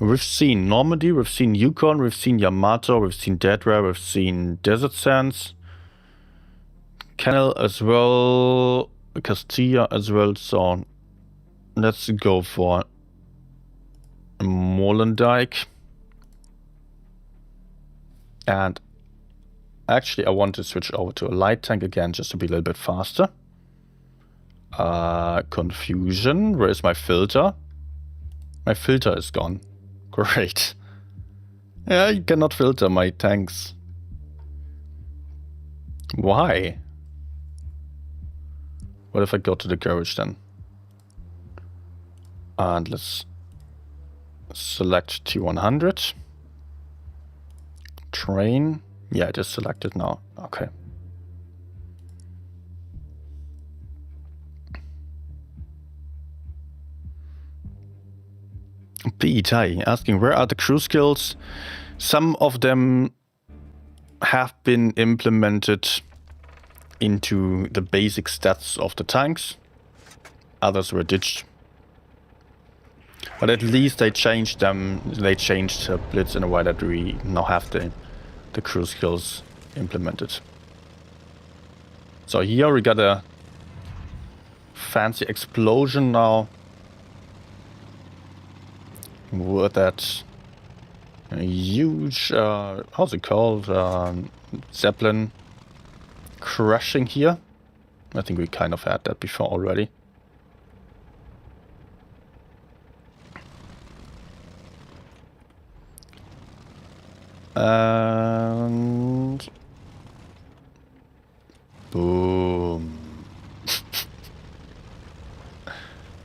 Speaker 1: We've seen Normandy, we've seen Yukon, we've seen Yamato, we've seen Dedra, we've seen Desert Sands. Canal as well, Castilla as well, so let's go for Molenbeek. And actually I want to switch over to a light tank again just to be a little bit faster. Confusion, where is my filter? My filter is gone. Great. Yeah, you cannot filter my tanks. Why? What if I go to the garage then? And let's select T100. Train. Yeah, it is selected now. Okay. P. Tai asking, where are the crew skills? Some of them have been implemented into the basic stats of the tanks. Others were ditched. But at least they changed them. They changed Blitz in a way that we now have the crew skills implemented. So here we got a fancy explosion now. With that huge, how's it called? Zeppelin crashing here. I think we kind of had that before already. And boom.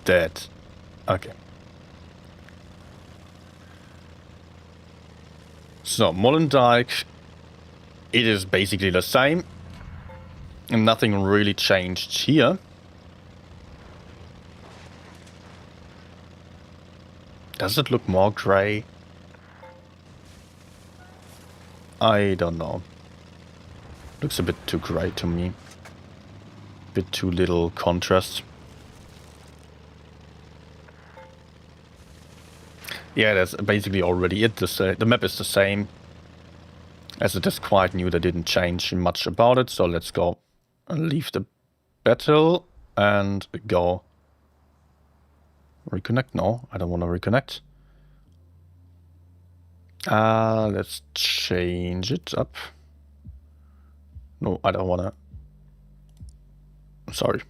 Speaker 1: Dead. Okay. So Molenbeek, it is basically the same. And nothing really changed here. Does it look more grey? I don't know. Looks a bit too grey to me. Bit too little contrast. Yeah, that's basically already it. The map is the same. As it is quite new, they didn't change much about it. So let's go and leave the battle and go reconnect. No, I don't want to reconnect. Let's change it up. No, I don't want to. I'm sorry.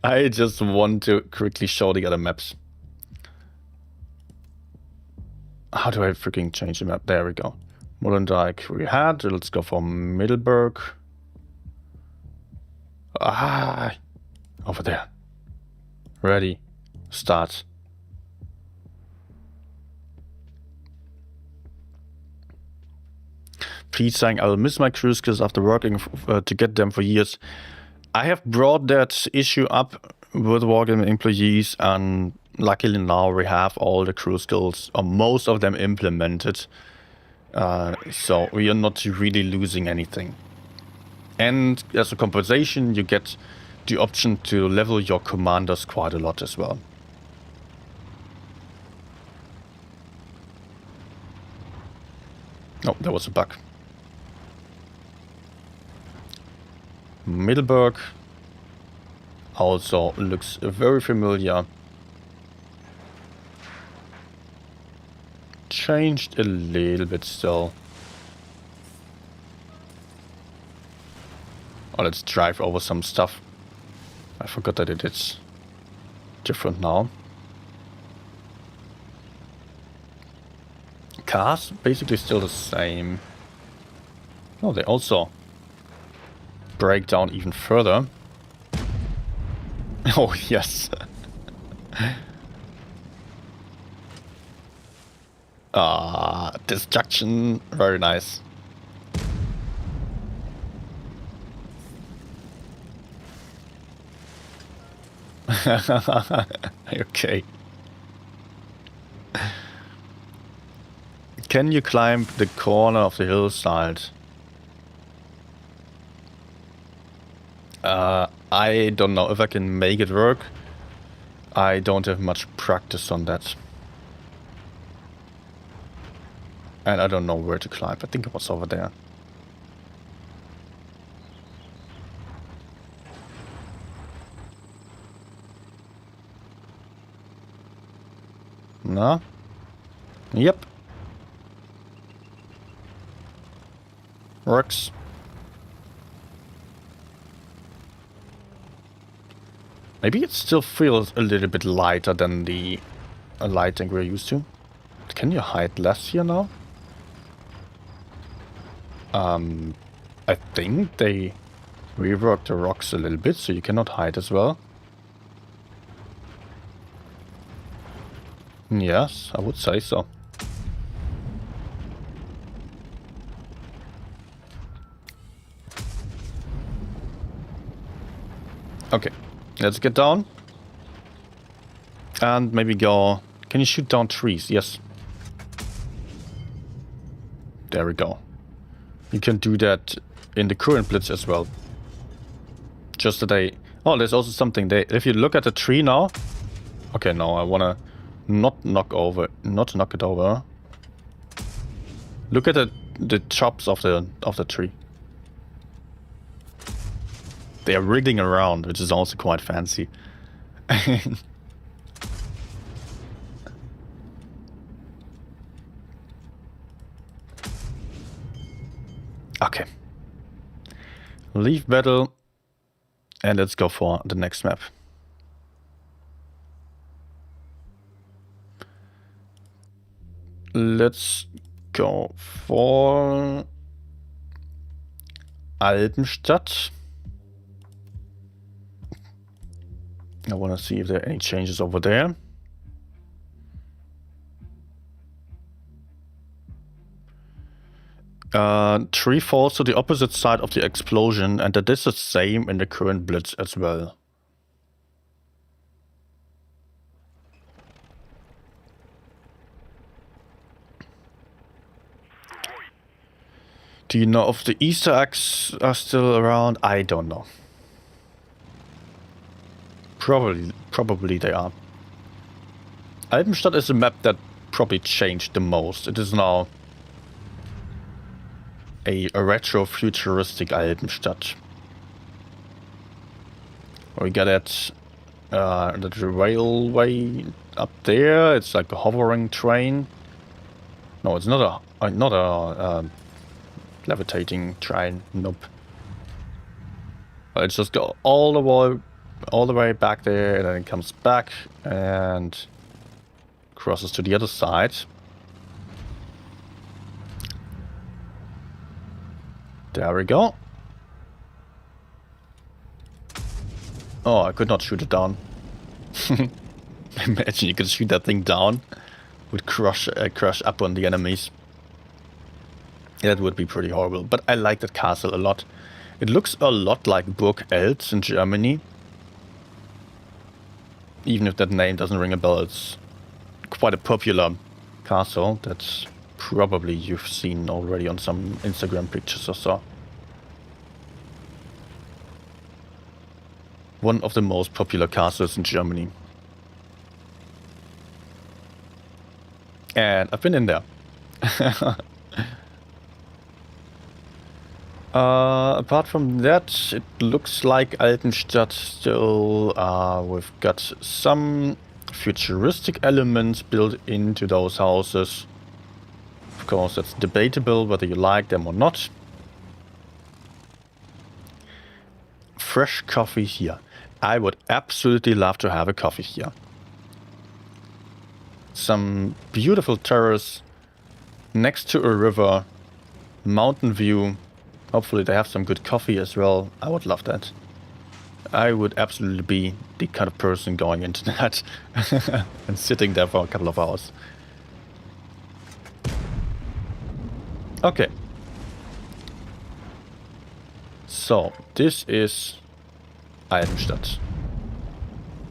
Speaker 1: I just want to quickly show the other maps. How do I freaking change the map? There we go. Molenbeek we had. Let's go for Middelburg. Ah, over there. Ready. Start. Please saying I will miss my crew skills after working to get them for years. I have brought that issue up with Wargame employees, and luckily now we have all the crew skills, or most of them, implemented. So we are not really losing anything. And as a compensation, you get the option to level your commanders quite a lot as well. Oh, there was a bug. Middelburg also looks very familiar. Changed a little bit still. Oh, let's drive over some stuff. I forgot that it is different now. Cars basically still the same. Oh, they also break down even further. Oh, yes. Destruction. Very nice. Okay. Can you climb the corner of the hillside? I don't know if I can make it work. I don't have much practice on that. And I don't know where to climb. I think it was over there. No? Yep. Works. Maybe it still feels a little bit lighter than the lighting we're used to. Can you hide less here now? I think they reworked the rocks a little bit, so you cannot hide as well. Yes, I would say so. Okay, let's get down. And maybe go... Can you shoot down trees? Yes. There we go. You can do that in the current Blitz as well. Just that they... Oh, there's also something. If you look at the tree now... Okay, no, I wanna not knock it over. Look at the chops of the tree. They are wriggling around, which is also quite fancy. Okay. Leave battle. And let's go for the next map. Let's go for Alpenstadt. I want to see if there are any changes over there. Tree falls to the opposite side of the explosion, and that is the same in the current Blitz as well. Do you know if the Easter eggs are still around? I don't know. Probably they are. Alpenstadt is a map that probably changed the most. It is now a retro-futuristic Alpenstadt. We got it, the railway up there. It's like a hovering train. No, it's not a levitating train. Nope. It just go all the way back there, and then it comes back and crosses to the other side. There we go. Oh, I could not shoot it down. Imagine you could shoot that thing down. Would crush up on the enemies. That would be pretty horrible. But I like that castle a lot. It looks a lot like Burg Eltz in Germany. Even if that name doesn't ring a bell, it's quite a popular castle that probably you've seen already on some Instagram pictures or so. One of the most popular castles in Germany. And I've been in there. Apart from that, it looks like Altenstadt still. We've got some futuristic elements built into those houses. Of course, that's debatable whether you like them or not. Fresh coffee here. I would absolutely love to have a coffee here. Some beautiful terrace next to a river, mountain view. Hopefully they have some good coffee as well. I would love that. I would absolutely be the kind of person going into that and sitting there for a couple of hours. Okay. So, this is Eisenstadt.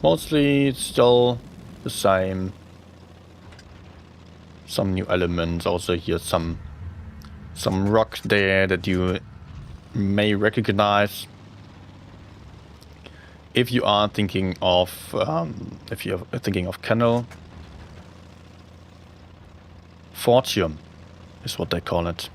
Speaker 1: Mostly it's still the same. Some new elements. Also here some rock there that you may recognize. If you are thinking of Kennel. Fortium is what they call it.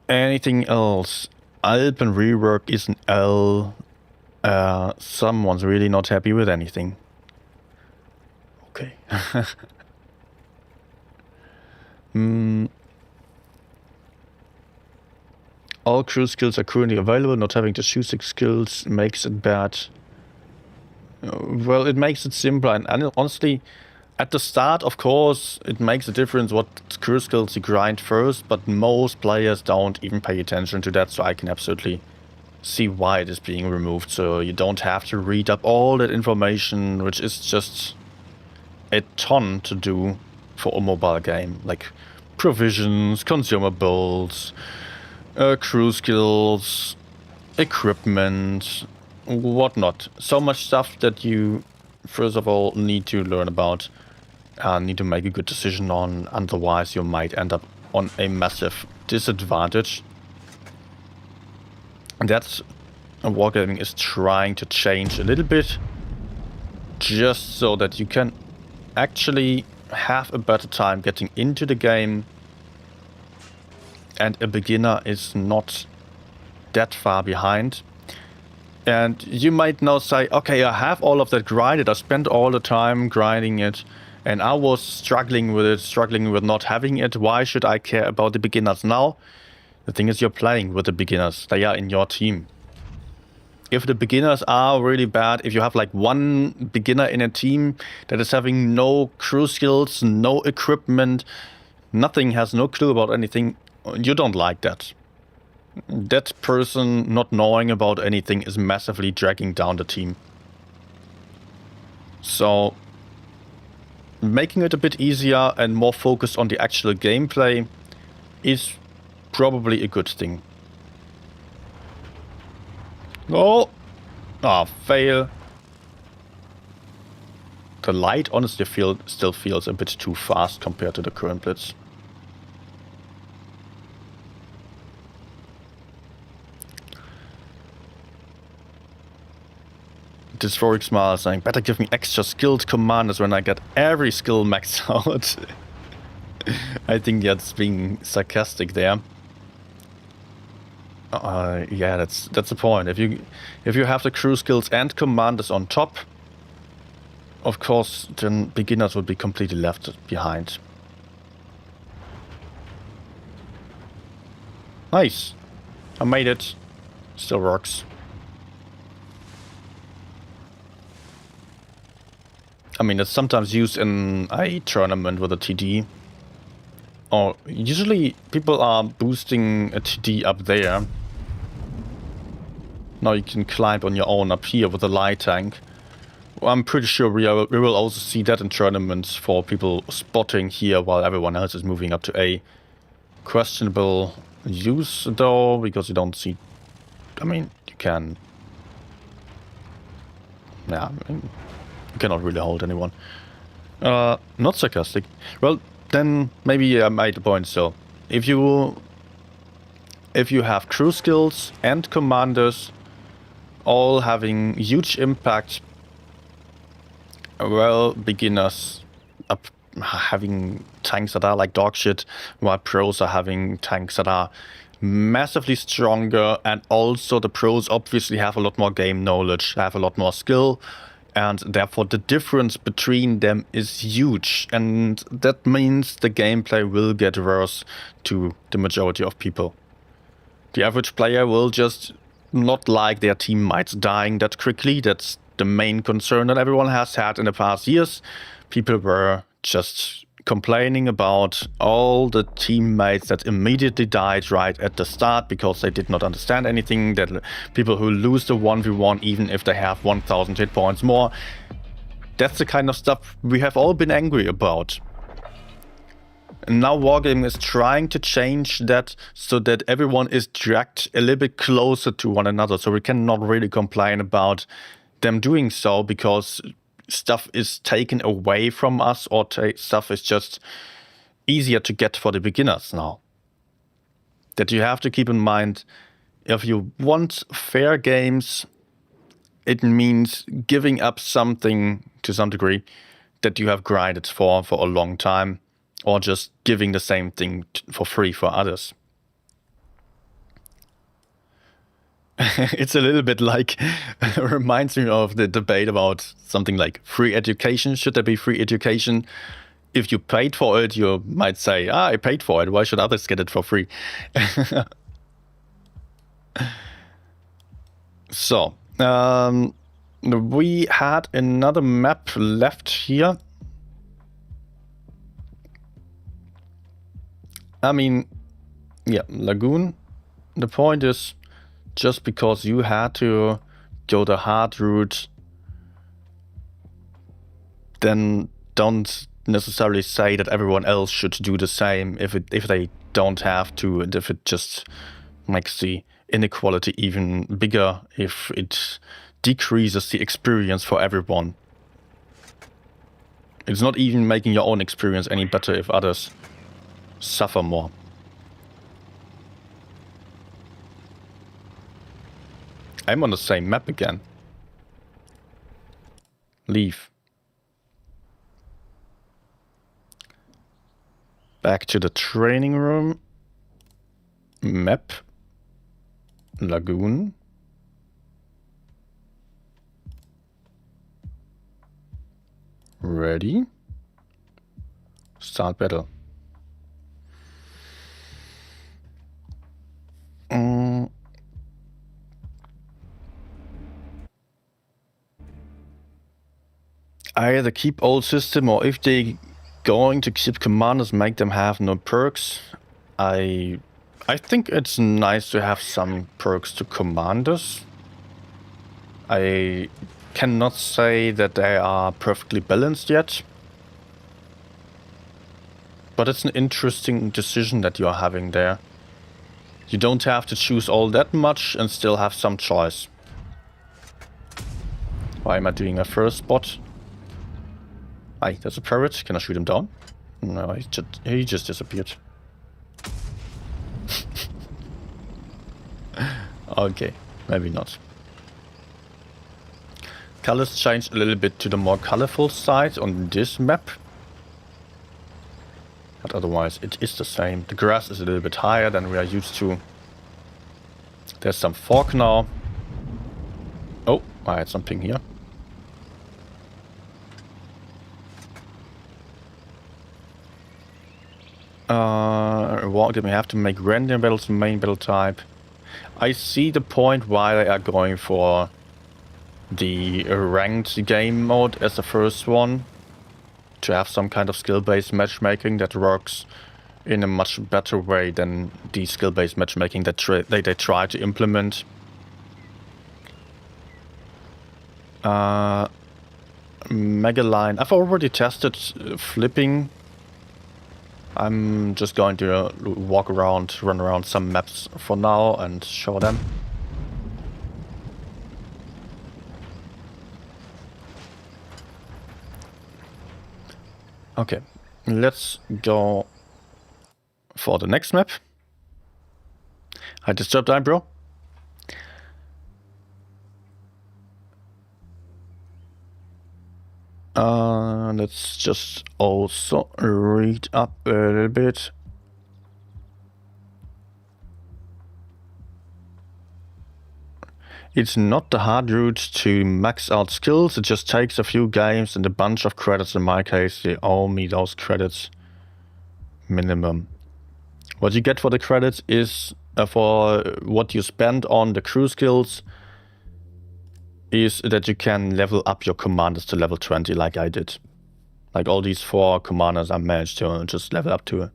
Speaker 1: Anything else? Alpen rework is an L. Someone's really not happy with anything. Okay. All crew skills are currently available. Not having to choose 6 skills makes it bad. Well, it makes it simpler. And honestly, at the start, of course, it makes a difference what crew skills you grind first. But most players don't even pay attention to that. So I can absolutely see why it is being removed. So you don't have to read up all that information, which is just a ton to do for a mobile game. Like provisions, consumables, crew skills, equipment, whatnot. So much stuff that you, first of all, need to learn about, need to make a good decision on, otherwise you might end up on a massive disadvantage. And that's Wargaming is trying to change a little bit, just so that you can actually have a better time getting into the game, and a beginner is not that far behind. And you might now say, okay, I have all of that grinded, I spent all the time grinding it, and I was struggling with it, struggling with not having it. Why should I care about the beginners now? The thing is, you're playing with the beginners, they are in your team. If the beginners are really bad, if you have like one beginner in a team that is having no crew skills, no equipment, nothing, has no clue about anything, you don't like that. That person not knowing about anything is massively dragging down the team. So, making it a bit easier and more focused on the actual gameplay is probably a good thing. Oh! Ah, fail. The light honestly still feels a bit too fast compared to the current Blitz. Historic Smile saying, better give me extra skilled commanders when I get every skill maxed out. I think that's being sarcastic there. Yeah, that's the point. If you have the crew skills and commanders on top, of course, then beginners would be completely left behind. Nice. I made it. Still works. I mean, it's sometimes used in a tournament with a TD. Or usually people are boosting a TD up there. Now you can climb on your own up here with a light tank. Well, I'm pretty sure we will also see that in tournaments for people spotting here while everyone else is moving up to A. Questionable use though, because you don't see... I mean, you can... Yeah, I mean, you cannot really hold anyone. Not sarcastic. Well, then maybe I made the point. So, if you have crew skills and commanders all having huge impact, well, beginners up having tanks that are like dog shit, while pros are having tanks that are massively stronger, and also the pros obviously have a lot more game knowledge, have a lot more skill, and therefore the difference between them is huge, and that means the gameplay will get worse to the majority of people. The average player will just not like their teammates dying that quickly. That's the main concern that everyone has had in the past years. People were just complaining about all the teammates that immediately died right at the start because they did not understand anything, that people who lose the 1v1 even if they have 1000 hit points more. That's the kind of stuff we have all been angry about. And now Wargaming is trying to change that so that everyone is dragged a little bit closer to one another, so we cannot really complain about them doing so because stuff is taken away from us, or stuff is just easier to get for the beginners now. That you have to keep in mind, if you want fair games, it means giving up something to some degree that you have grinded for a long time, or just giving the same thing for free for others. It's a little bit like, reminds me of the debate about something like free education. Should there be free education? If you paid for it, you might say, I paid for it, why should others get it for free? So, we had another map left here. I mean, yeah, Lagoon. The point is, just because you had to go the hard route, then don't necessarily say that everyone else should do the same if they don't have to, and if it just makes the inequality even bigger, if it decreases the experience for everyone. It's not even making your own experience any better if others suffer more. I'm on the same map again. Leave. Back to the training room. Map. Lagoon. Ready. Start battle. Either keep old system, or if they going to keep commanders, make them have no perks. I think it's nice to have some perks to commanders. I cannot say that they are perfectly balanced yet, but it's an interesting decision that you are having there. You don't have to choose all that much and still have some choice. Why am I doing a first spot? Aye, there's a parrot. Can I shoot him down? No, he just disappeared. Okay, maybe not. Colors changed a little bit to the more colorful side on this map. But otherwise it is the same. The grass is a little bit higher than we are used to. There's some fog now. Oh, I had something here. We have to make random battles main battle type. I see the point why they are going for the ranked game mode as the first one, to have some kind of skill-based matchmaking that works in a much better way than the skill-based matchmaking that they try to implement. Megaline. I've already tested flipping. I'm just going to walk around, run around some maps for now and show them. Okay, let's go for the next map. I disturbed time, bro. Let's just also read up a little bit. It's not the hard route to max out skills, it just takes a few games and a bunch of credits. In my case, they owe me those credits minimum. What you get for the credits is for what you spend on the crew skills, is that you can level up your commanders to level 20 like I did. Like all these 4 commanders I managed to just level up to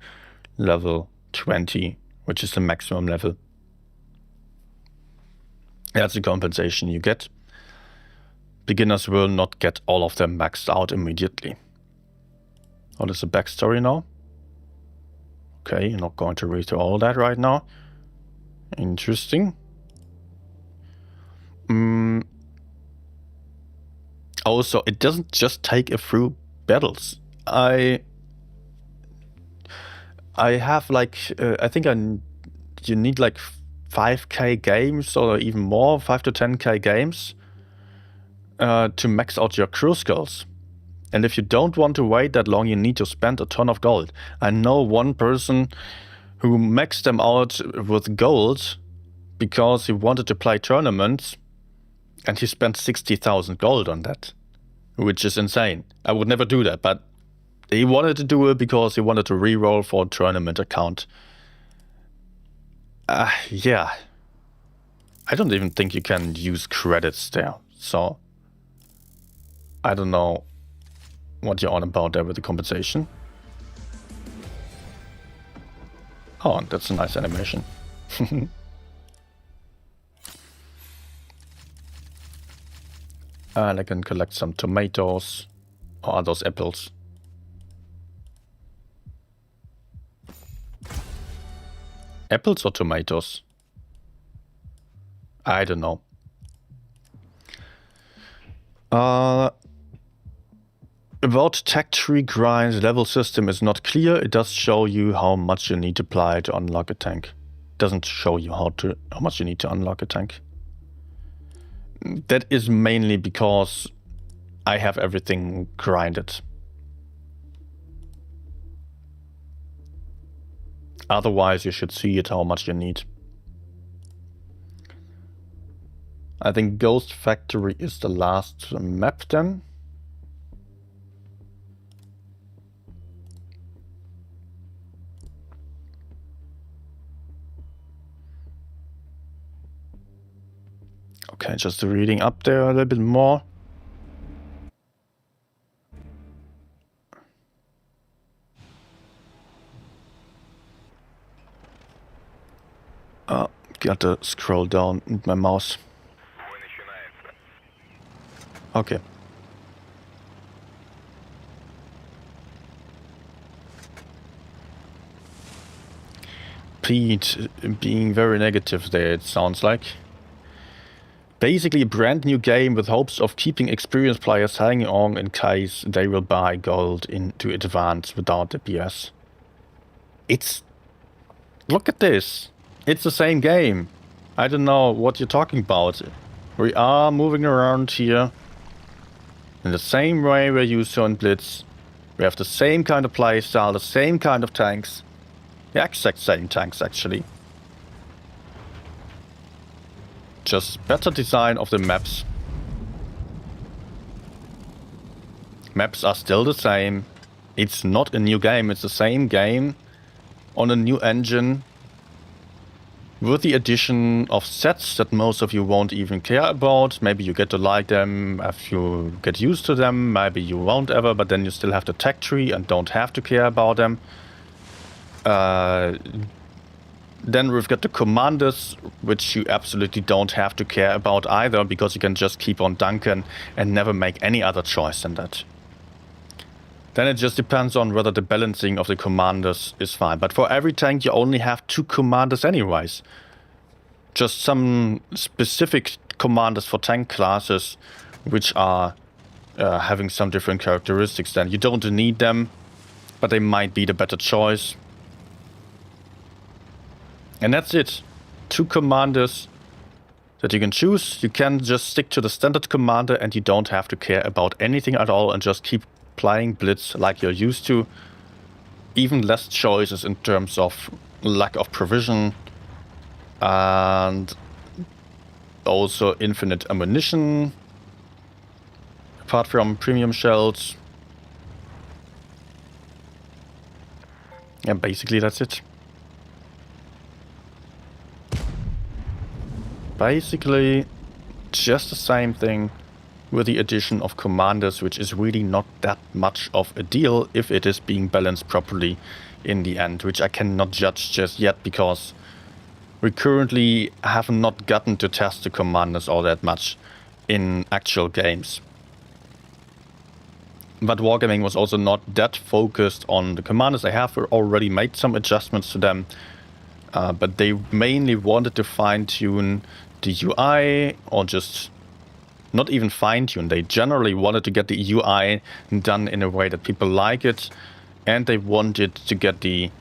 Speaker 1: level 20, which is the maximum level. That's the compensation you get. Beginners will not get all of them maxed out immediately. What is the backstory now? Okay, you're not going to read through all that right now. Interesting. Also, it doesn't just take a few battles. I have like, I think you need like 5k games or even more, 5 to 10k games to max out your crew skills. And if you don't want to wait that long, you need to spend a ton of gold. I know one person who maxed them out with gold because he wanted to play tournaments, and he spent 60,000 gold on that, which is insane. I would never do that, but he wanted to do it because he wanted to reroll for a tournament account. Yeah. I don't even think you can use credits there, so I don't know what you're on about there with the compensation. Oh, that's a nice animation. And I can collect some tomatoes. Or are those apples? Apples or tomatoes? I don't know. About tech tree grinds, level system is not clear. It does show you how much you need to apply to unlock a tank. It doesn't show you how much you need to unlock a tank. That is mainly because I have everything grinded. Otherwise, you should see it how much you need. I think Ghost Factory is the last map then. Okay, just reading up there a little bit more. Got to scroll down with my mouse. Okay. Pete being very negative there, it sounds like. Basically a brand new game with hopes of keeping experienced players hanging on in case they will buy gold into advance without the BS. It's... Look at this. It's the same game. I don't know what you're talking about. We are moving around here in the same way we're used to on Blitz. We have the same kind of playstyle, the same kind of tanks. The exact same tanks, actually. Just better design of the maps. Maps are still the same. It's not a new game, it's the same game on a new engine. with the addition of sets that most of you won't even care about. Maybe you get to like them if you get used to them, maybe you won't ever, but then you still have the tech tree and don't have to care about them. Then we've got the commanders, which you absolutely don't have to care about either, because you can just keep on dunking and never make any other choice than that. Then it just depends on whether the balancing of the commanders is fine. But for every tank you only have 2 commanders anyways. Just some specific commanders for tank classes which are having some different characteristics. Then you don't need them, but they might be the better choice. And that's it. 2 commanders that you can choose. You can just stick to the standard commander and you don't have to care about anything at all and just keep playing Blitz like you're used to. Even less choices in terms of lack of provision. And also infinite ammunition. Apart from premium shells. And basically that's it. Basically, just the same thing with the addition of commanders, which is really not that much of a deal if it is being balanced properly in the end, which I cannot judge just yet because we currently have not gotten to test the commanders all that much in actual games. But Wargaming was also not that focused on the commanders. They have already made some adjustments to them, but they mainly wanted to fine-tune the UI, or just not even fine-tune. They generally wanted to get the UI done in a way that people like it, and they wanted to get the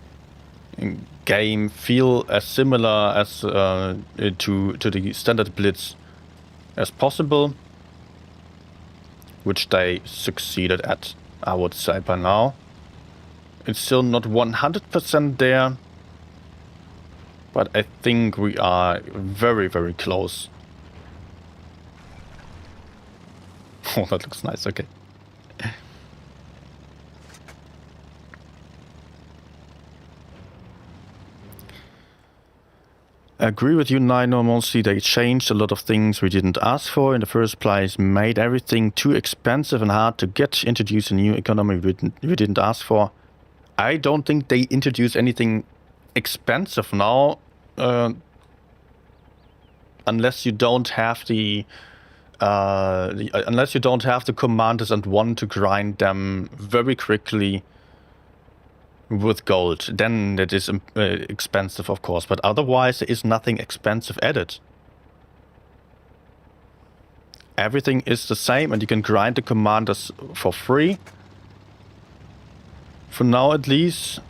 Speaker 1: game feel as similar as to the standard Blitz as possible, which they succeeded at, I would say, by now. It's still not 100% there, but I think we are very, very close. Oh, that looks nice, okay. I agree with you, Nino. Mostly they changed a lot of things we didn't ask for in the first place, made everything too expensive and hard to get, introduced a new economy we didn't ask for. I don't think they introduced anything expensive now, unless you don't have the commanders and want to grind them very quickly with gold. Then it is expensive, of course, but otherwise there is nothing expensive added. Everything is the same and you can grind the commanders for free. For now, at least.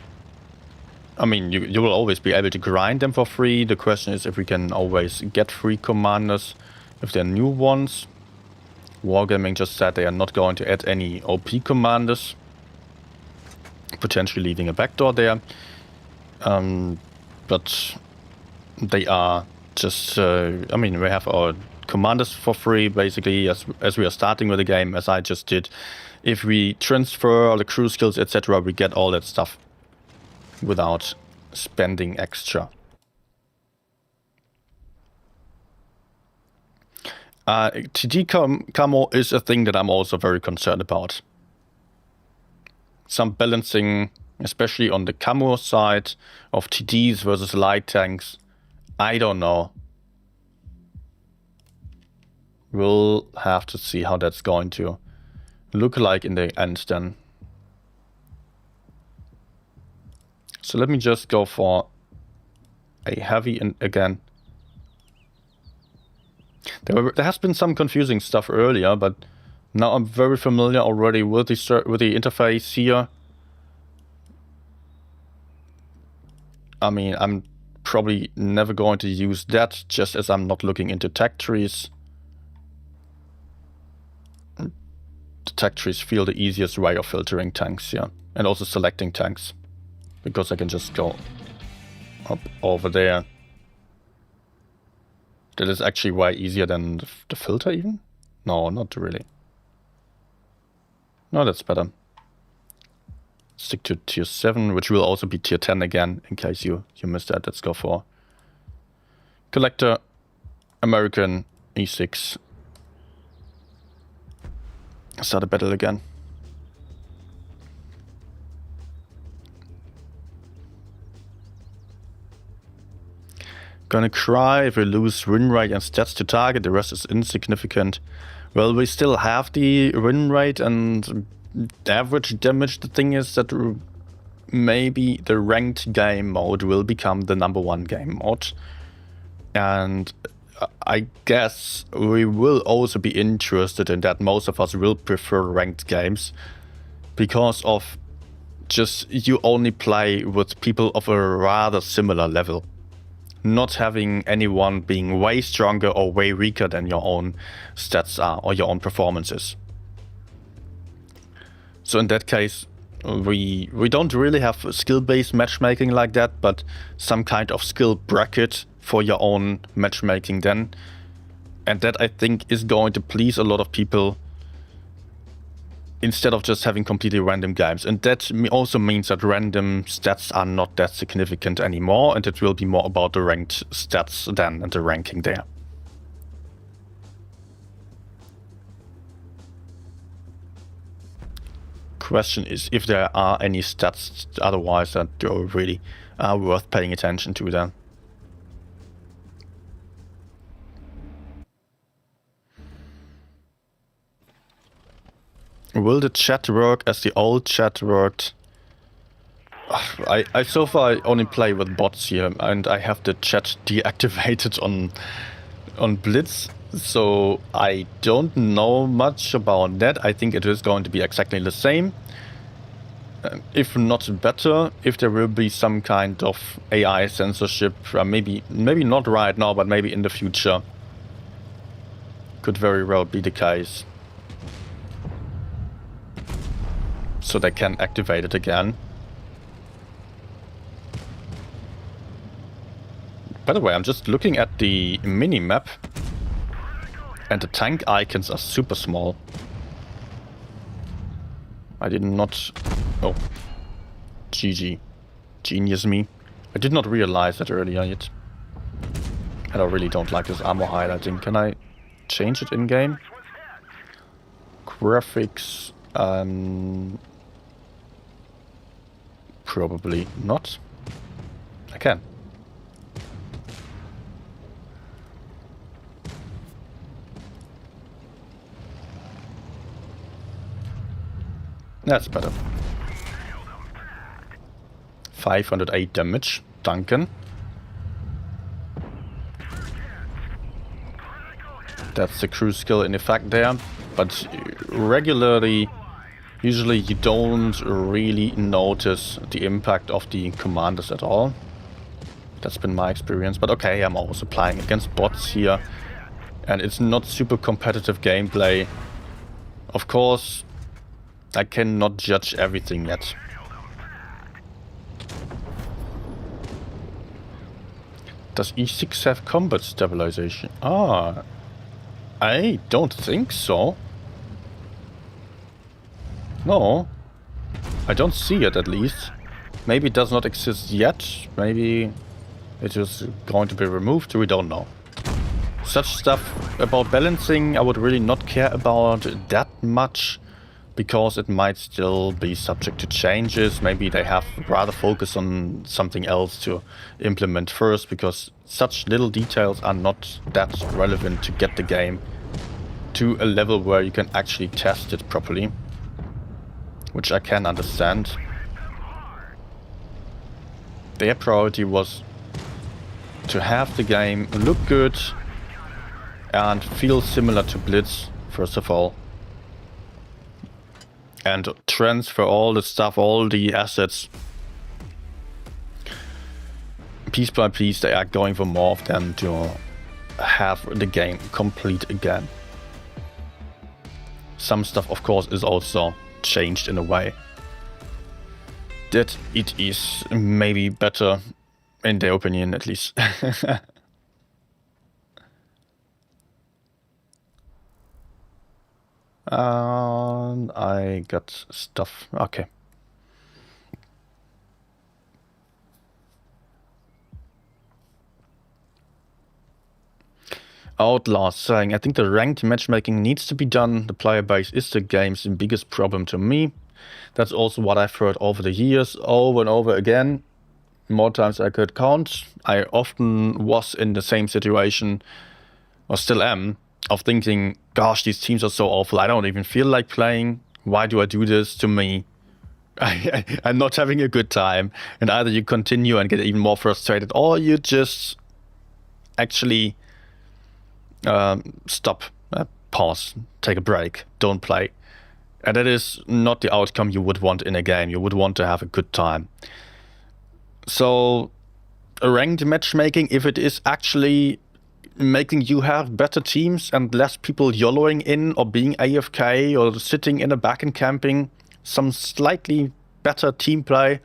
Speaker 1: I mean, you will always be able to grind them for free. The question is if we can always get free commanders, if they're new ones. Wargaming just said they are not going to add any OP commanders, potentially leaving a backdoor there. But they are just, I mean, we have our commanders for free, basically, as we are starting with the game, as I just did. If we transfer all the crew skills, etc., we get all that stuff without spending extra. TD camo is a thing that I'm also very concerned about. Some balancing, especially on the camo side of TDs versus light tanks. I don't know. We'll have to see how that's going to look like in the end then. So let me just go for a heavy again. There has been some confusing stuff earlier, but now I'm very familiar already with the interface here. I mean, I'm probably never going to use that, just as I'm not looking into tech trees. The tech trees feel the easiest way of filtering tanks here, and also selecting tanks, because I can just go up over there. That is actually way easier than the filter even? No, not really. No, that's better. Stick to tier 7, which will also be tier 10 again, in case you missed that. Let's go for Collector, American, E6. Start a battle again. Gonna cry if we lose win rate and stats to target, the rest is insignificant. Well, we still have the win rate and average damage. The thing is that maybe the ranked game mode will become the #1 game mode. And I guess we will also be interested in that. Most of us will prefer ranked games because of just you only play with people of a rather similar level. Not having anyone being way stronger or way weaker than your own stats are or your own performances. So in that case, we don't really have skill-based matchmaking like that, but some kind of skill bracket for your own matchmaking then. And that, I think, is going to please a lot of people instead of just having completely random games. And that also means that random stats are not that significant anymore, and it will be more about the ranked stats then and the ranking there. Question is if there are any stats otherwise that really are worth paying attention to then. Will the chat work as the old chat worked? I so far only play with bots here, and I have the chat deactivated on Blitz, so I don't know much about that. I think it is going to be exactly the same, if not better, if there will be some kind of AI censorship, maybe not right now, but maybe in the future. Could very well be the case. So they can activate it again. By the way, I'm just looking at the mini-map, and the tank icons are super small. I did not... Oh. GG. Genius me. I did not realize that earlier yet. And I really don't like this armor highlighting. Can I change it in-game? Graphics... probably not. I can. That's better. 508 damage. Duncan. That's the crew skill in effect there. But regularly, usually you don't really notice the impact of the commanders at all. That's been my experience. But okay, I'm also playing against bots here. And it's not super competitive gameplay. Of course, I cannot judge everything yet. Does E6 have combat stabilization? Ah, I don't think so. No, I don't see it at least. Maybe it does not exist yet. Maybe it is going to be removed. We don't know. Such stuff about balancing I would really not care about that much, because it might still be subject to changes. Maybe they have rather focus on something else to implement first, because such little details are not that relevant to get the game to a level where you can actually test it properly. Which I can understand. Their priority was to have the game look good and feel similar to Blitz, first of all. And transfer all the stuff, all the assets. Piece by piece, they are going for more of them to have the game complete again. Some stuff, of course, is also changed in a way that it is maybe better, in their opinion at least. I got stuff. Okay. Outlaw saying, I think the ranked matchmaking needs to be done. The player base is the game's biggest problem to me. That's also what I've heard over the years, over and over again. More times I could count. I often was in the same situation, or still am, of thinking, gosh, these teams are so awful. I don't even feel like playing. Why do I do this to me? I'm not having a good time. And either you continue and get even more frustrated, or you just actually stop, pause, take a break, don't play. And that is not the outcome you would want in a game. You would want to have a good time. So ranked matchmaking, if it is actually making you have better teams and less people YOLOing in or being AFK or sitting in the back and camping, some slightly better team play,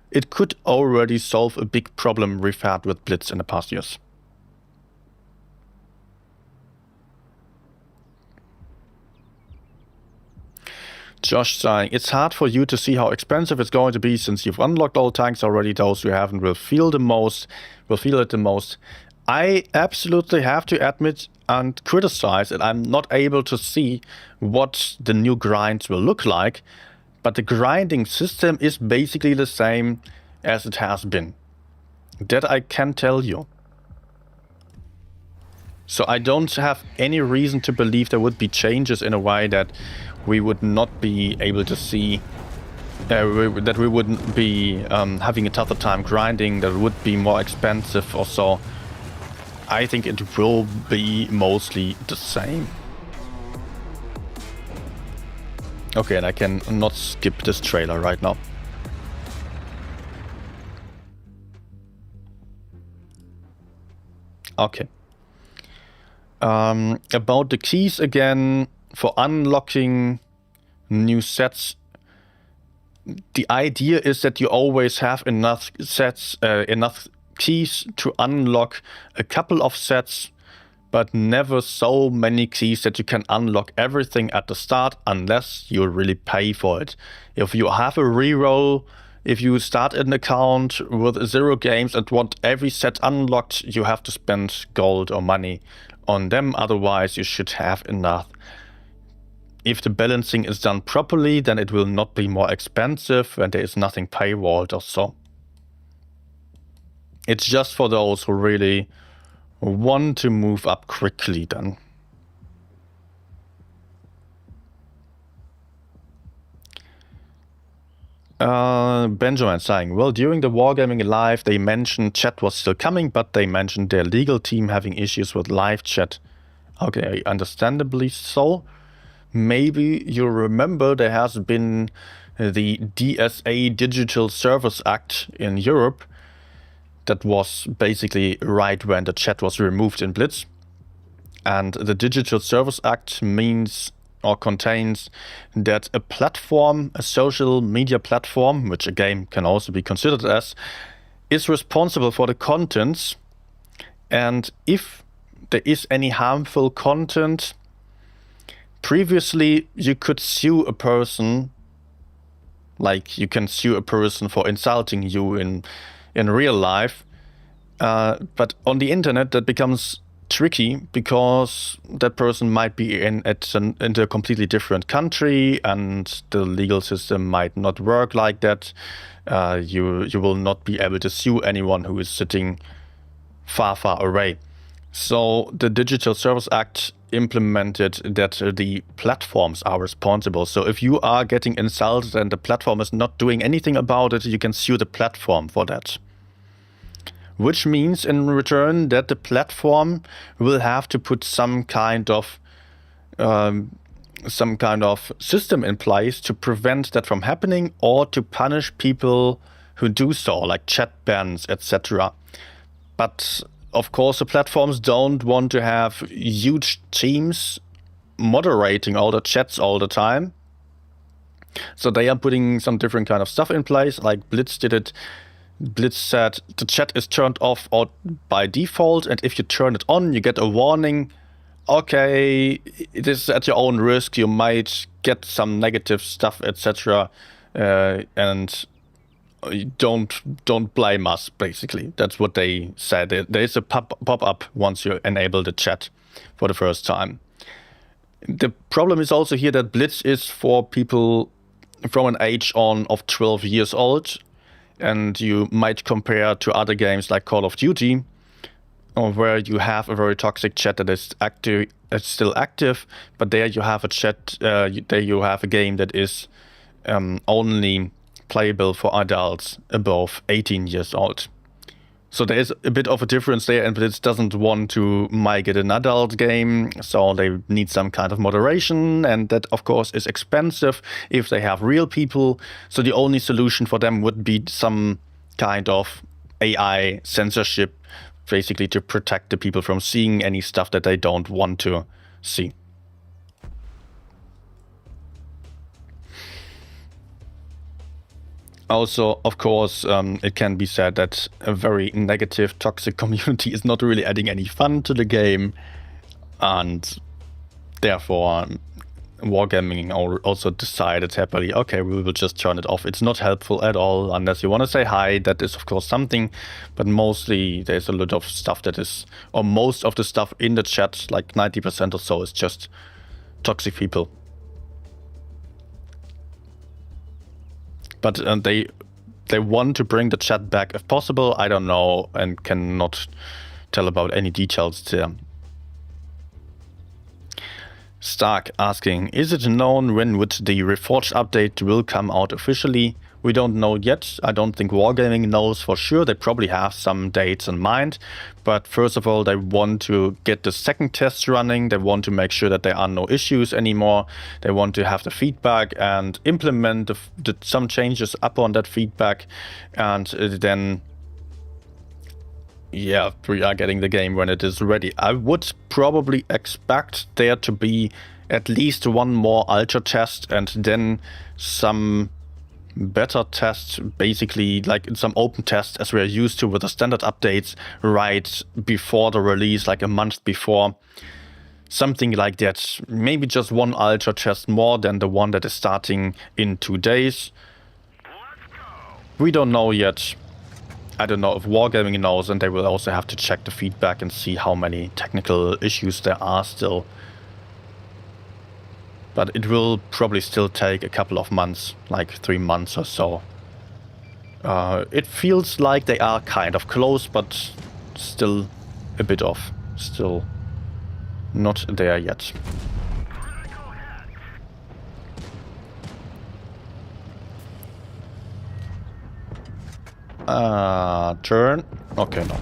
Speaker 1: it could already solve a big problem we've had with Blitz in the past years. Josh saying, it's hard for you to see how expensive it's going to be since you've unlocked all tanks already. Those who haven't will feel it the most. I absolutely have to admit and criticize that I'm not able to see what the new grinds will look like, but the grinding system is basically the same as it has been. That I can tell you. So I don't have any reason to believe there would be changes in a way that we would not be able to see, that we wouldn't be having a tougher time grinding, that it would be more expensive or so. I think it will be mostly the same. Okay, and I can not skip this trailer right now. Okay. About the keys again, for unlocking new sets, the idea is that you always have enough sets, enough keys to unlock a couple of sets, but never so many keys that you can unlock everything at the start unless you really pay for it. If you have a reroll, if you start an account with 0 games and want every set unlocked, you have to spend gold or money on them, otherwise you should have enough. If the balancing is done properly, then it will not be more expensive and there is nothing paywalled or so. It's just for those who really want to move up quickly then. Benjamin saying, well, during the Wargaming Live, they mentioned chat was still coming, but they mentioned their legal team having issues with live chat. Okay, understandably so. Maybe you remember there has been the DSA Digital Service Act in Europe. That was basically right when the chat was removed in Blitz. And the Digital Service Act means or contains that a platform, a social media platform, which a game can also be considered as, is responsible for the contents. And if there is any harmful content, previously you could sue a person, like you can sue a person for insulting you in real life, but on the internet that becomes tricky because that person might be in a completely different country and the legal system might not work like that. You will not be able to sue anyone who is sitting far away. So the Digital Service Act implemented that the platforms are responsible. So if you are getting insulted and the platform is not doing anything about it, you can sue the platform for that. Which means in return that the platform will have to put some kind of system in place to prevent that from happening or to punish people who do so, like chat bans, etc. But of course, the platforms don't want to have huge teams moderating all the chats all the time. So they are putting some different kind of stuff in place, like Blitz did it. Blitz said the chat is turned off or by default, and if you turn it on, you get a warning. Okay, it is at your own risk. You might get some negative stuff, etc. And don't blame us. Basically, that's what they said. There is a pop-up once you enable the chat. for the first time. The problem is also here that Blitz is for people from an age on of 12 years old, and you might compare to other games like Call of Duty, where you have a very toxic chat that is active, still active, but there you have a chat, there you have a game that is only playable for adults above 18 years old. So there is a bit of a difference there, and Blitz doesn't want to make it an adult game, so they need some kind of moderation, and that of course is expensive if they have real people. So the only solution for them would be some kind of AI censorship, basically to protect the people from seeing any stuff that they don't want to see. Also, of course, it can be said that a very negative, toxic community is not really adding any fun to the game, and therefore Wargaming also decided happily, okay, we will just turn it off. It's not helpful at all unless you want to say hi. That is, of course, something, but mostly there's a lot of stuff that is, or most of the stuff in the chat, like 90% or so, is just toxic people. But they want to bring the chat back if possible. I don't know and cannot tell about any details there. Stark asking, is it known when would the Reforged update will come out officially? We don't know yet. I don't think Wargaming knows for sure. They probably have some dates in mind. But first of all, they want to get the second test running. They want to make sure that there are no issues anymore. They want to have the feedback and implement some changes upon that feedback. And then, yeah, we are getting the game when it is ready. I would probably expect there to be at least one more ultra test and then some beta tests, basically like some open tests as we are used to with the standard updates right before the release, like a month before. Something like that. Maybe just one ultra test more than the one that is starting in 2 days. We don't know yet. I don't know if Wargaming knows, and they will also have to check the feedback and see how many technical issues there are still. But it will probably still take a couple of months, like 3 months or so. It feels like they are kind of close, but still a bit off. Still not there yet. Turn. Okay, no.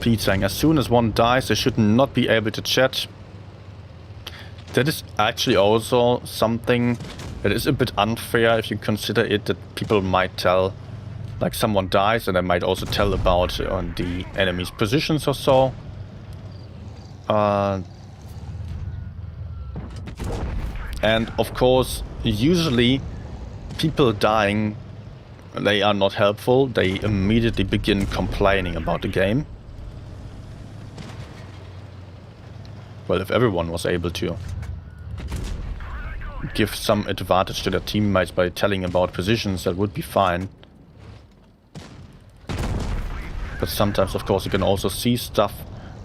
Speaker 1: Pete saying, as soon as one dies, they should not be able to chat. That is actually also something that is a bit unfair if you consider it, that people might tell, like someone dies, and they might also tell about the enemy's positions or so. And of course, usually people dying, they are not helpful. They immediately begin complaining about the game. Well, if everyone was able to give some advantage to their teammates by telling about positions, that would be fine. But sometimes, of course, you can also see stuff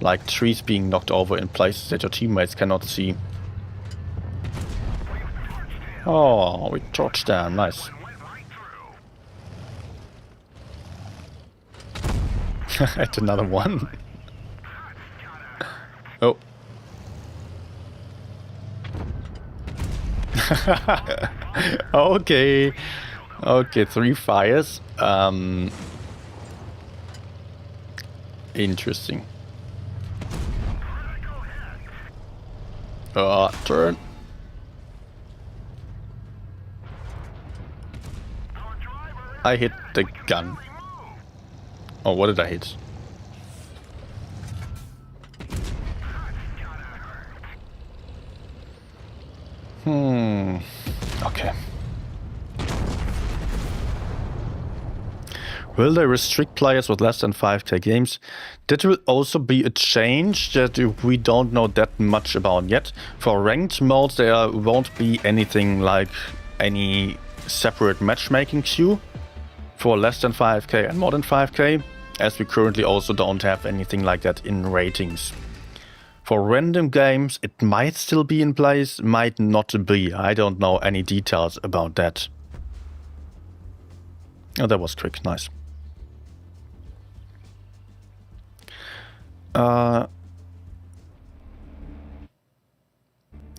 Speaker 1: like trees being knocked over in places that your teammates cannot see. Oh, we torched them. Nice. Hit another one. Oh. Okay. Okay, 3 fires. Interesting. Turn. I hit the gun. Oh, what did I hit? Okay. Will they restrict players with less than 5k games? That will also be a change that we don't know that much about yet. For ranked modes, there won't be anything like any separate matchmaking queue. for less than 5k and more than 5k, as we currently also don't have anything like that in ratings. For random games, it might still be in place, might not be. I don't know any details about that. Oh, that was quick. Nice.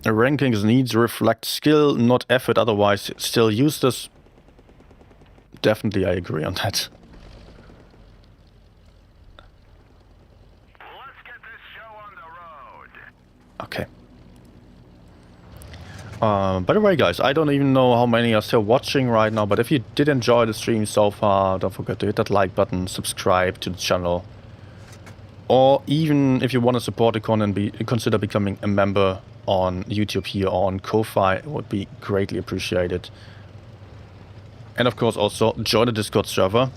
Speaker 1: Rankings needs reflect skill, not effort, otherwise still useless. Definitely, I agree on that.
Speaker 3: Let's get this show on the road.
Speaker 1: Okay. By the way, guys, I don't even know how many are still watching right now, but if you did enjoy the stream so far, don't forget to hit that like button, subscribe to the channel, or even if you want to support the content, consider becoming a member on YouTube here or on Ko-Fi. It would be greatly appreciated. And of course also join the Discord server.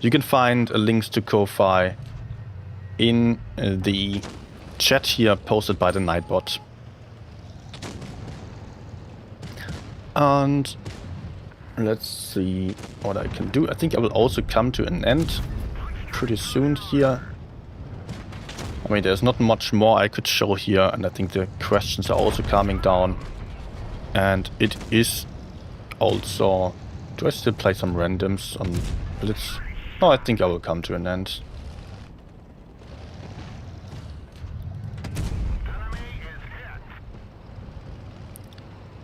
Speaker 1: You can find links to Ko-Fi in the chat here posted by the Nightbot. And let's see what I can do. I think I will also come to an end pretty soon here. I mean, there's not much more I could show here, and I think the questions are also calming down. And it is also... Do I still play some randoms on Blitz? Oh, I think I will come to an end.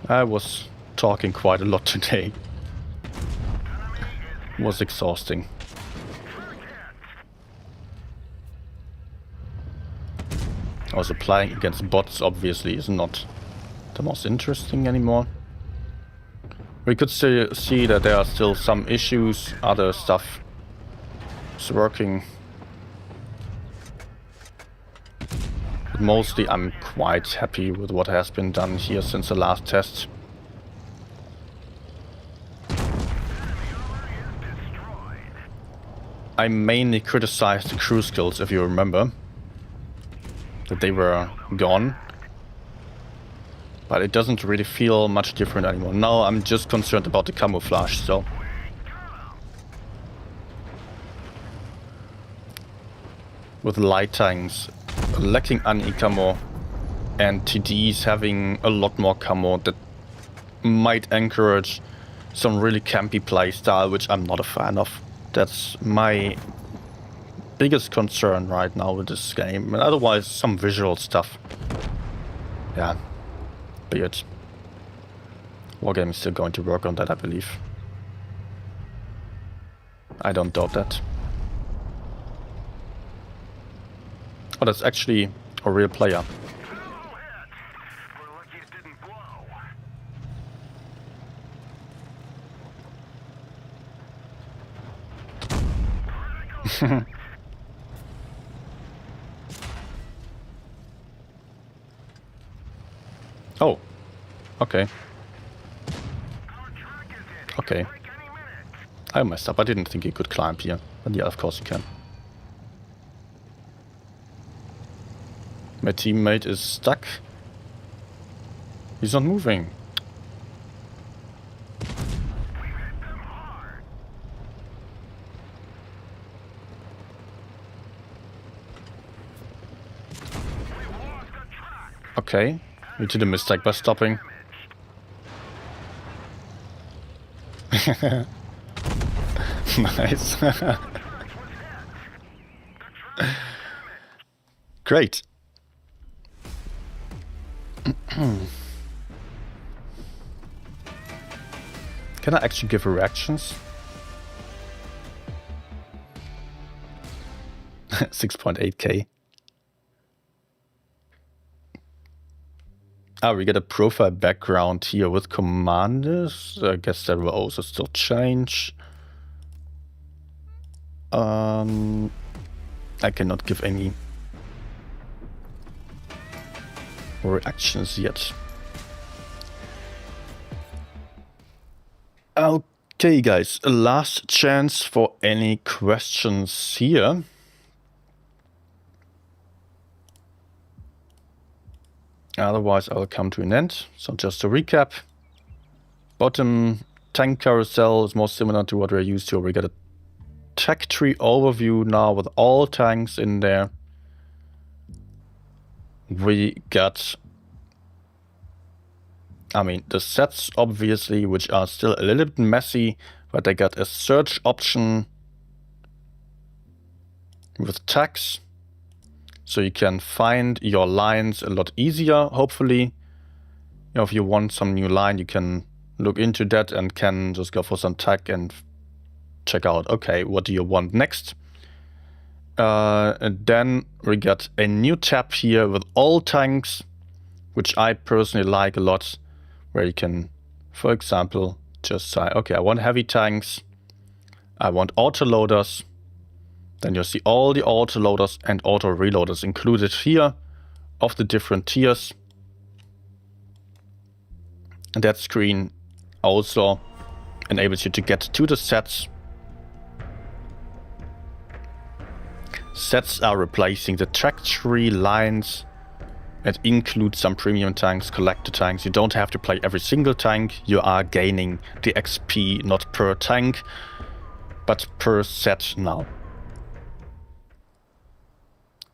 Speaker 1: I was talking quite a lot today. It was exhausting. Also, playing against bots obviously is not the most interesting anymore. We could still see that there are still some issues, other stuff is working. But mostly I'm quite happy with what has been done here since the last test. I mainly criticized the crew skills, if you remember. That they were gone. But it doesn't really feel much different anymore. Now I'm just concerned about the camouflage, so... With light tanks lacking any camo and TDs having a lot more camo, that might encourage some really campy playstyle, which I'm not a fan of. That's my biggest concern right now with this game. And otherwise, some visual stuff. Yeah. Be it. Wargame is still going to work on that, I believe. I don't doubt that. Oh, that's actually a real player. Oh, okay. Okay. I messed up. I didn't think you could climb here. But yeah, of course you can. My teammate is stuck. He's not moving. Okay. We did a mistake by stopping. Nice. Great. Can I actually give reactions? 6.8k. Ah, we get a profile background here with commanders. I guess that will also still change. I cannot give any reactions yet. Okay, guys, a last chance for any questions here. Otherwise, I'll come to an end. So just to recap, bottom tank carousel is more similar to what we're used to. We get a tech tree overview now with all tanks in there. We got, I mean, the sets obviously, which are still a little bit messy, but they got a search option with tags. So you can find your lines a lot easier, hopefully. You know, if you want some new line, you can look into that and can just go for some tag and check out, okay, what do you want next? And then we got a new tab here with all tanks, which I personally like a lot, where you can, for example, just say, okay, I want heavy tanks, I want autoloaders. Then you'll see all the autoloaders and auto reloaders included here of the different tiers. And that screen also enables you to get to the sets. Sets are replacing the track tree lines and include some premium tanks, collector tanks. You don't have to play every single tank. You are gaining the XP not per tank, but per set now.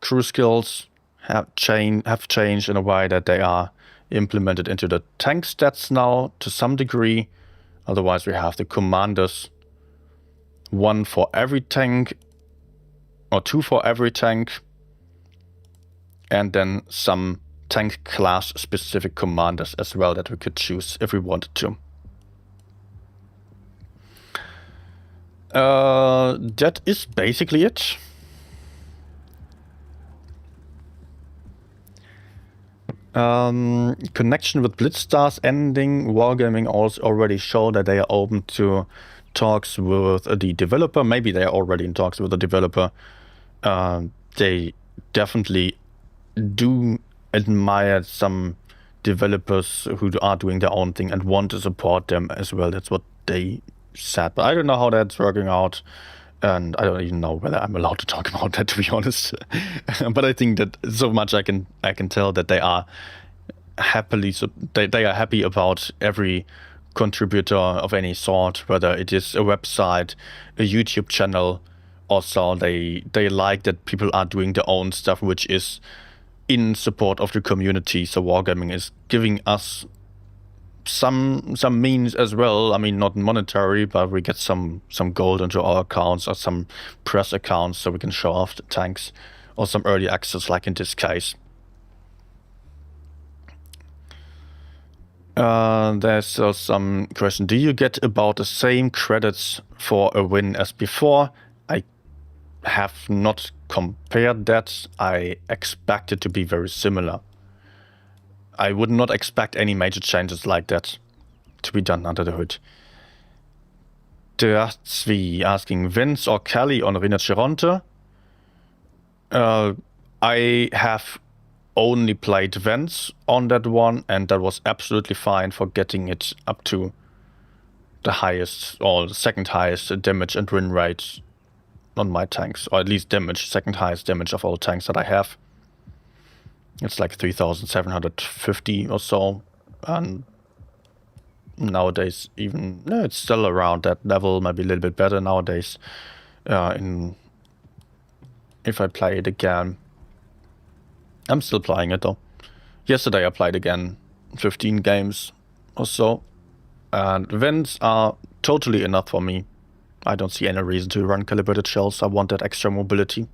Speaker 1: Crew skills have changed in a way that they are implemented into the tank stats now to some degree. Otherwise we have the commanders, one for every tank or two for every tank, and then some tank class specific commanders as well that we could choose if we wanted to. That is basically it. Connection with Blitz stars ending. Wargaming also already showed that they are open to talks with the developer. Maybe they are already in talks with the developer. They definitely do admire some developers who are doing their own thing and want to support them as well. That's what they said. But I don't know how that's working out. And I don't even know whether I'm allowed to talk about that, to be honest. But I think that so much I can tell that they are happily, they are happy about every contributor of any sort, whether it is a website, a YouTube channel. Also, they like that people are doing their own stuff, which is in support of the community. So Wargaming is giving us some means as well. I mean, not monetary, but we get some gold into our accounts or some press accounts so we can show off the tanks, or some early access like in this case. There's some question. Do you get about the same credits for a win as before? I have not compared that. I expect it to be very similar. I would not expect any major changes like that to be done under the hood. Tshirts asking, Vince or Kelly on Rhinoceronte? I have only played Vince on that one, and that was absolutely fine for getting it up to the highest, or the second highest damage and win rate on my tanks, or at least damage, second highest damage of all tanks that I have. It's like 3,750 or so, and nowadays even, no, it's still around that level, maybe a little bit better nowadays. If I play it again, I'm still playing it though. Yesterday I played again 15 games or so, and events are totally enough for me. I don't see any reason to run calibrated shells. I want that extra mobility.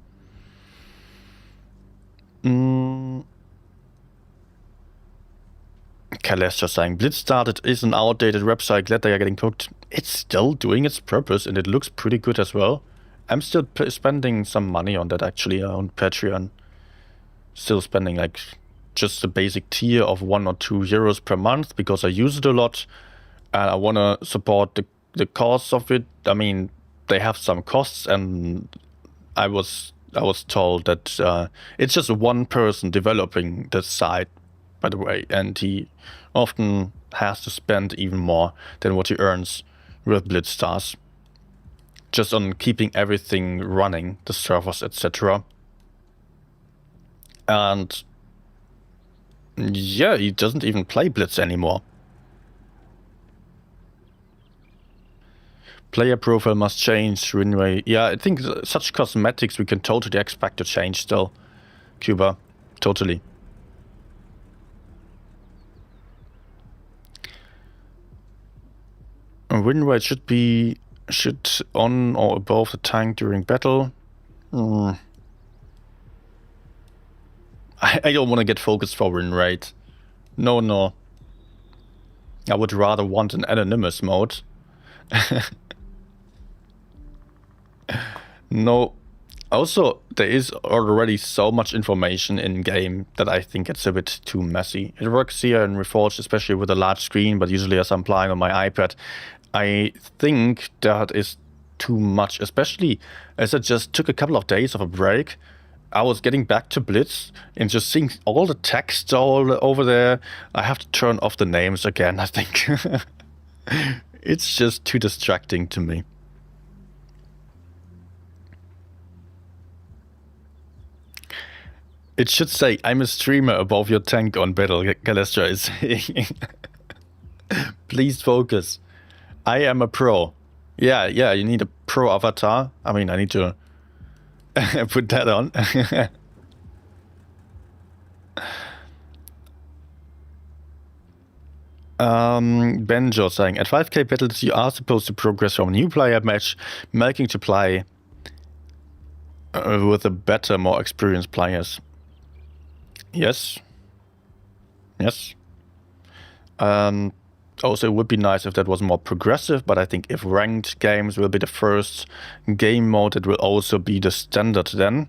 Speaker 1: Kale's just saying, Blitz started is an outdated website, glad they are getting cooked. It's still doing its purpose and it looks pretty good as well. I'm still spending some money on that actually, on Patreon. Still spending like just the basic tier of 1 or 2 euros per month because I use it a lot and I want to support the costs of it. I mean, they have some costs, and I was told that it's just one person developing the site, by the way, and he often has to spend even more than what he earns with Blitz stars just on keeping everything running, the servers, etc. And yeah, he doesn't even play Blitz anymore. Player profile must change, win rate. Yeah, I think such cosmetics we can totally expect to change still. Cuba, totally. Win rate should on or above the tank during battle. I don't want to get focused for win rate. No. I would rather want an anonymous mode. No. Also, there is already so much information in game that I think it's a bit too messy. It works here in Reforged, especially with a large screen, but usually as I'm playing on my iPad, I think that is too much, especially as I just took a couple of days of a break. I was getting back to Blitz and just seeing all the text all over there. I have to turn off the names again, I think. It's just too distracting to me. It should say, I'm a streamer above your tank on battle, Galestra is saying. Please focus. I am a pro. Yeah, you need a pro avatar. I mean, I need to put that on. Benjo saying, at 5k battles you are supposed to progress from a new player match, making to play with the better, more experienced players. Yes. Also, it would be nice if that was more progressive, but I think if ranked games will be the first game mode, it will also be the standard then.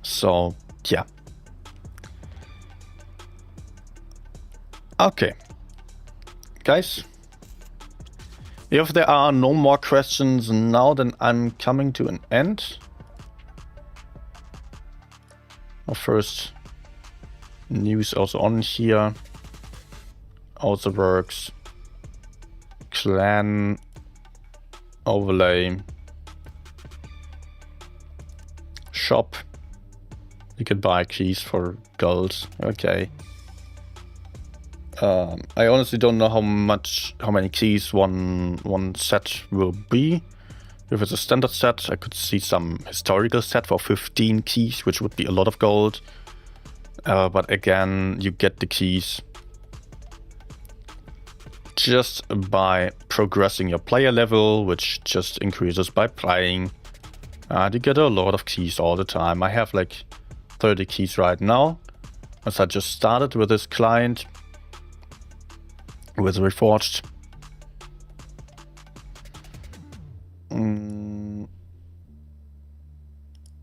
Speaker 1: So, yeah. Okay. Guys, if there are no more questions now, then I'm coming to an end. First news also on here. Also works. Clan overlay. Shop. You can buy keys for gold. Okay. I honestly don't know how many keys one set will be. If it's a standard set, I could see some historical set for 15 keys, which would be a lot of gold. But again, you get the keys just by progressing your player level, which just increases by playing. And you get a lot of keys all the time. I have like 30 keys right now, as I just started with this client, with Reforged.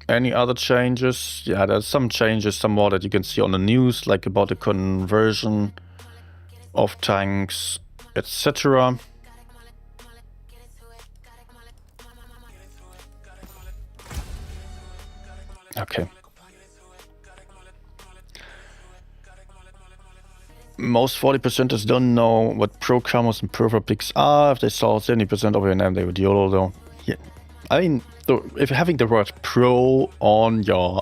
Speaker 1: Any other changes? Yeah, there's some changes, some more that you can see on the news, like about the conversion of tanks, etc. Okay. Most 40%ers don't know what pro combos and pro picks are. If they saw 70% of your name, they would YOLO though. Yeah. I mean, if having the word pro on your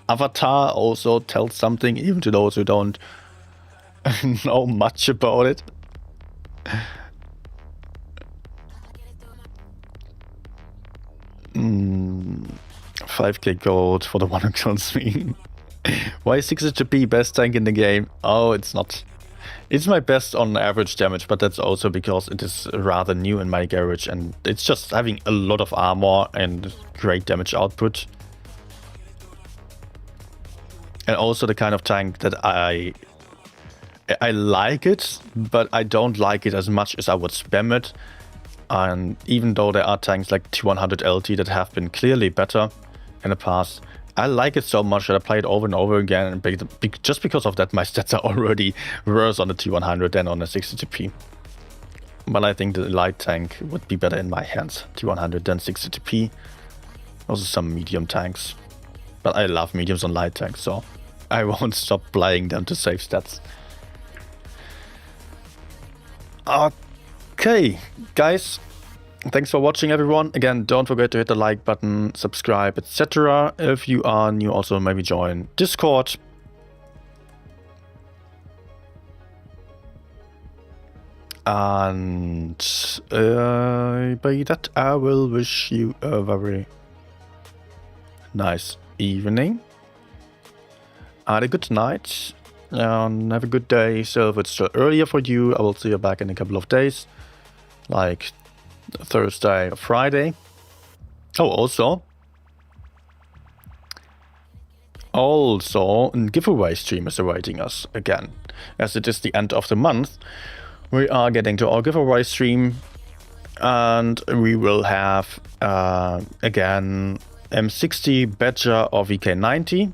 Speaker 1: avatar also tells something, even to those who don't know much about it. 5k gold for the one who kills me. Why is 6HP best tank in the game? Oh, it's not. It's my best on average damage, but that's also because it is rather new in my garage and it's just having a lot of armor and great damage output. And also the kind of tank that I like it, but I don't like it as much as I would spam it. And even though there are tanks like T100 LT that have been clearly better in the past, I like it so much that I play it over and over again, and just because of that my stats are already worse on the T100 than on the 60TP. But I think the light tank would be better in my hands, T100 than 60TP. Also some medium tanks. But I love mediums on light tanks, so I won't stop playing them to save stats. Okay, guys. Thanks for watching, everyone. Again, don't forget to hit the like button, subscribe, etc. If you are new, also maybe join Discord. And by that, I will wish you a very nice evening and a good night. And have a good day. So if it's still earlier for you, I will see you back in a couple of days, like Thursday or Friday. Oh, also, a giveaway stream is awaiting us again. As it is the end of the month, we are getting to our giveaway stream, and we will have again M60 Badger or VK90,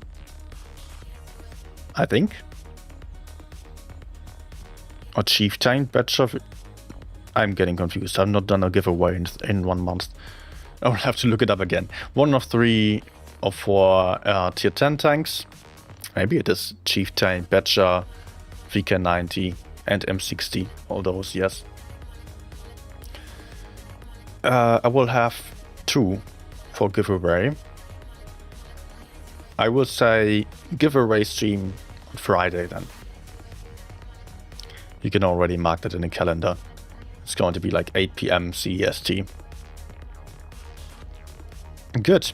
Speaker 1: I think. Or Chieftain Badger. I'm getting confused. I've not done a giveaway in 1 month. I will have to look it up again. 1 of 3 or 4 tier 10 tanks. Maybe it is Chieftain, Badger, VK90 and M60. All those, yes. I will have 2 for giveaway. I will say giveaway stream on Friday then. You can already mark that in the calendar. It's going to be like 8 PM CEST. Good.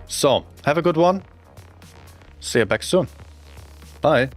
Speaker 1: So, have a good one. See you back soon. Bye.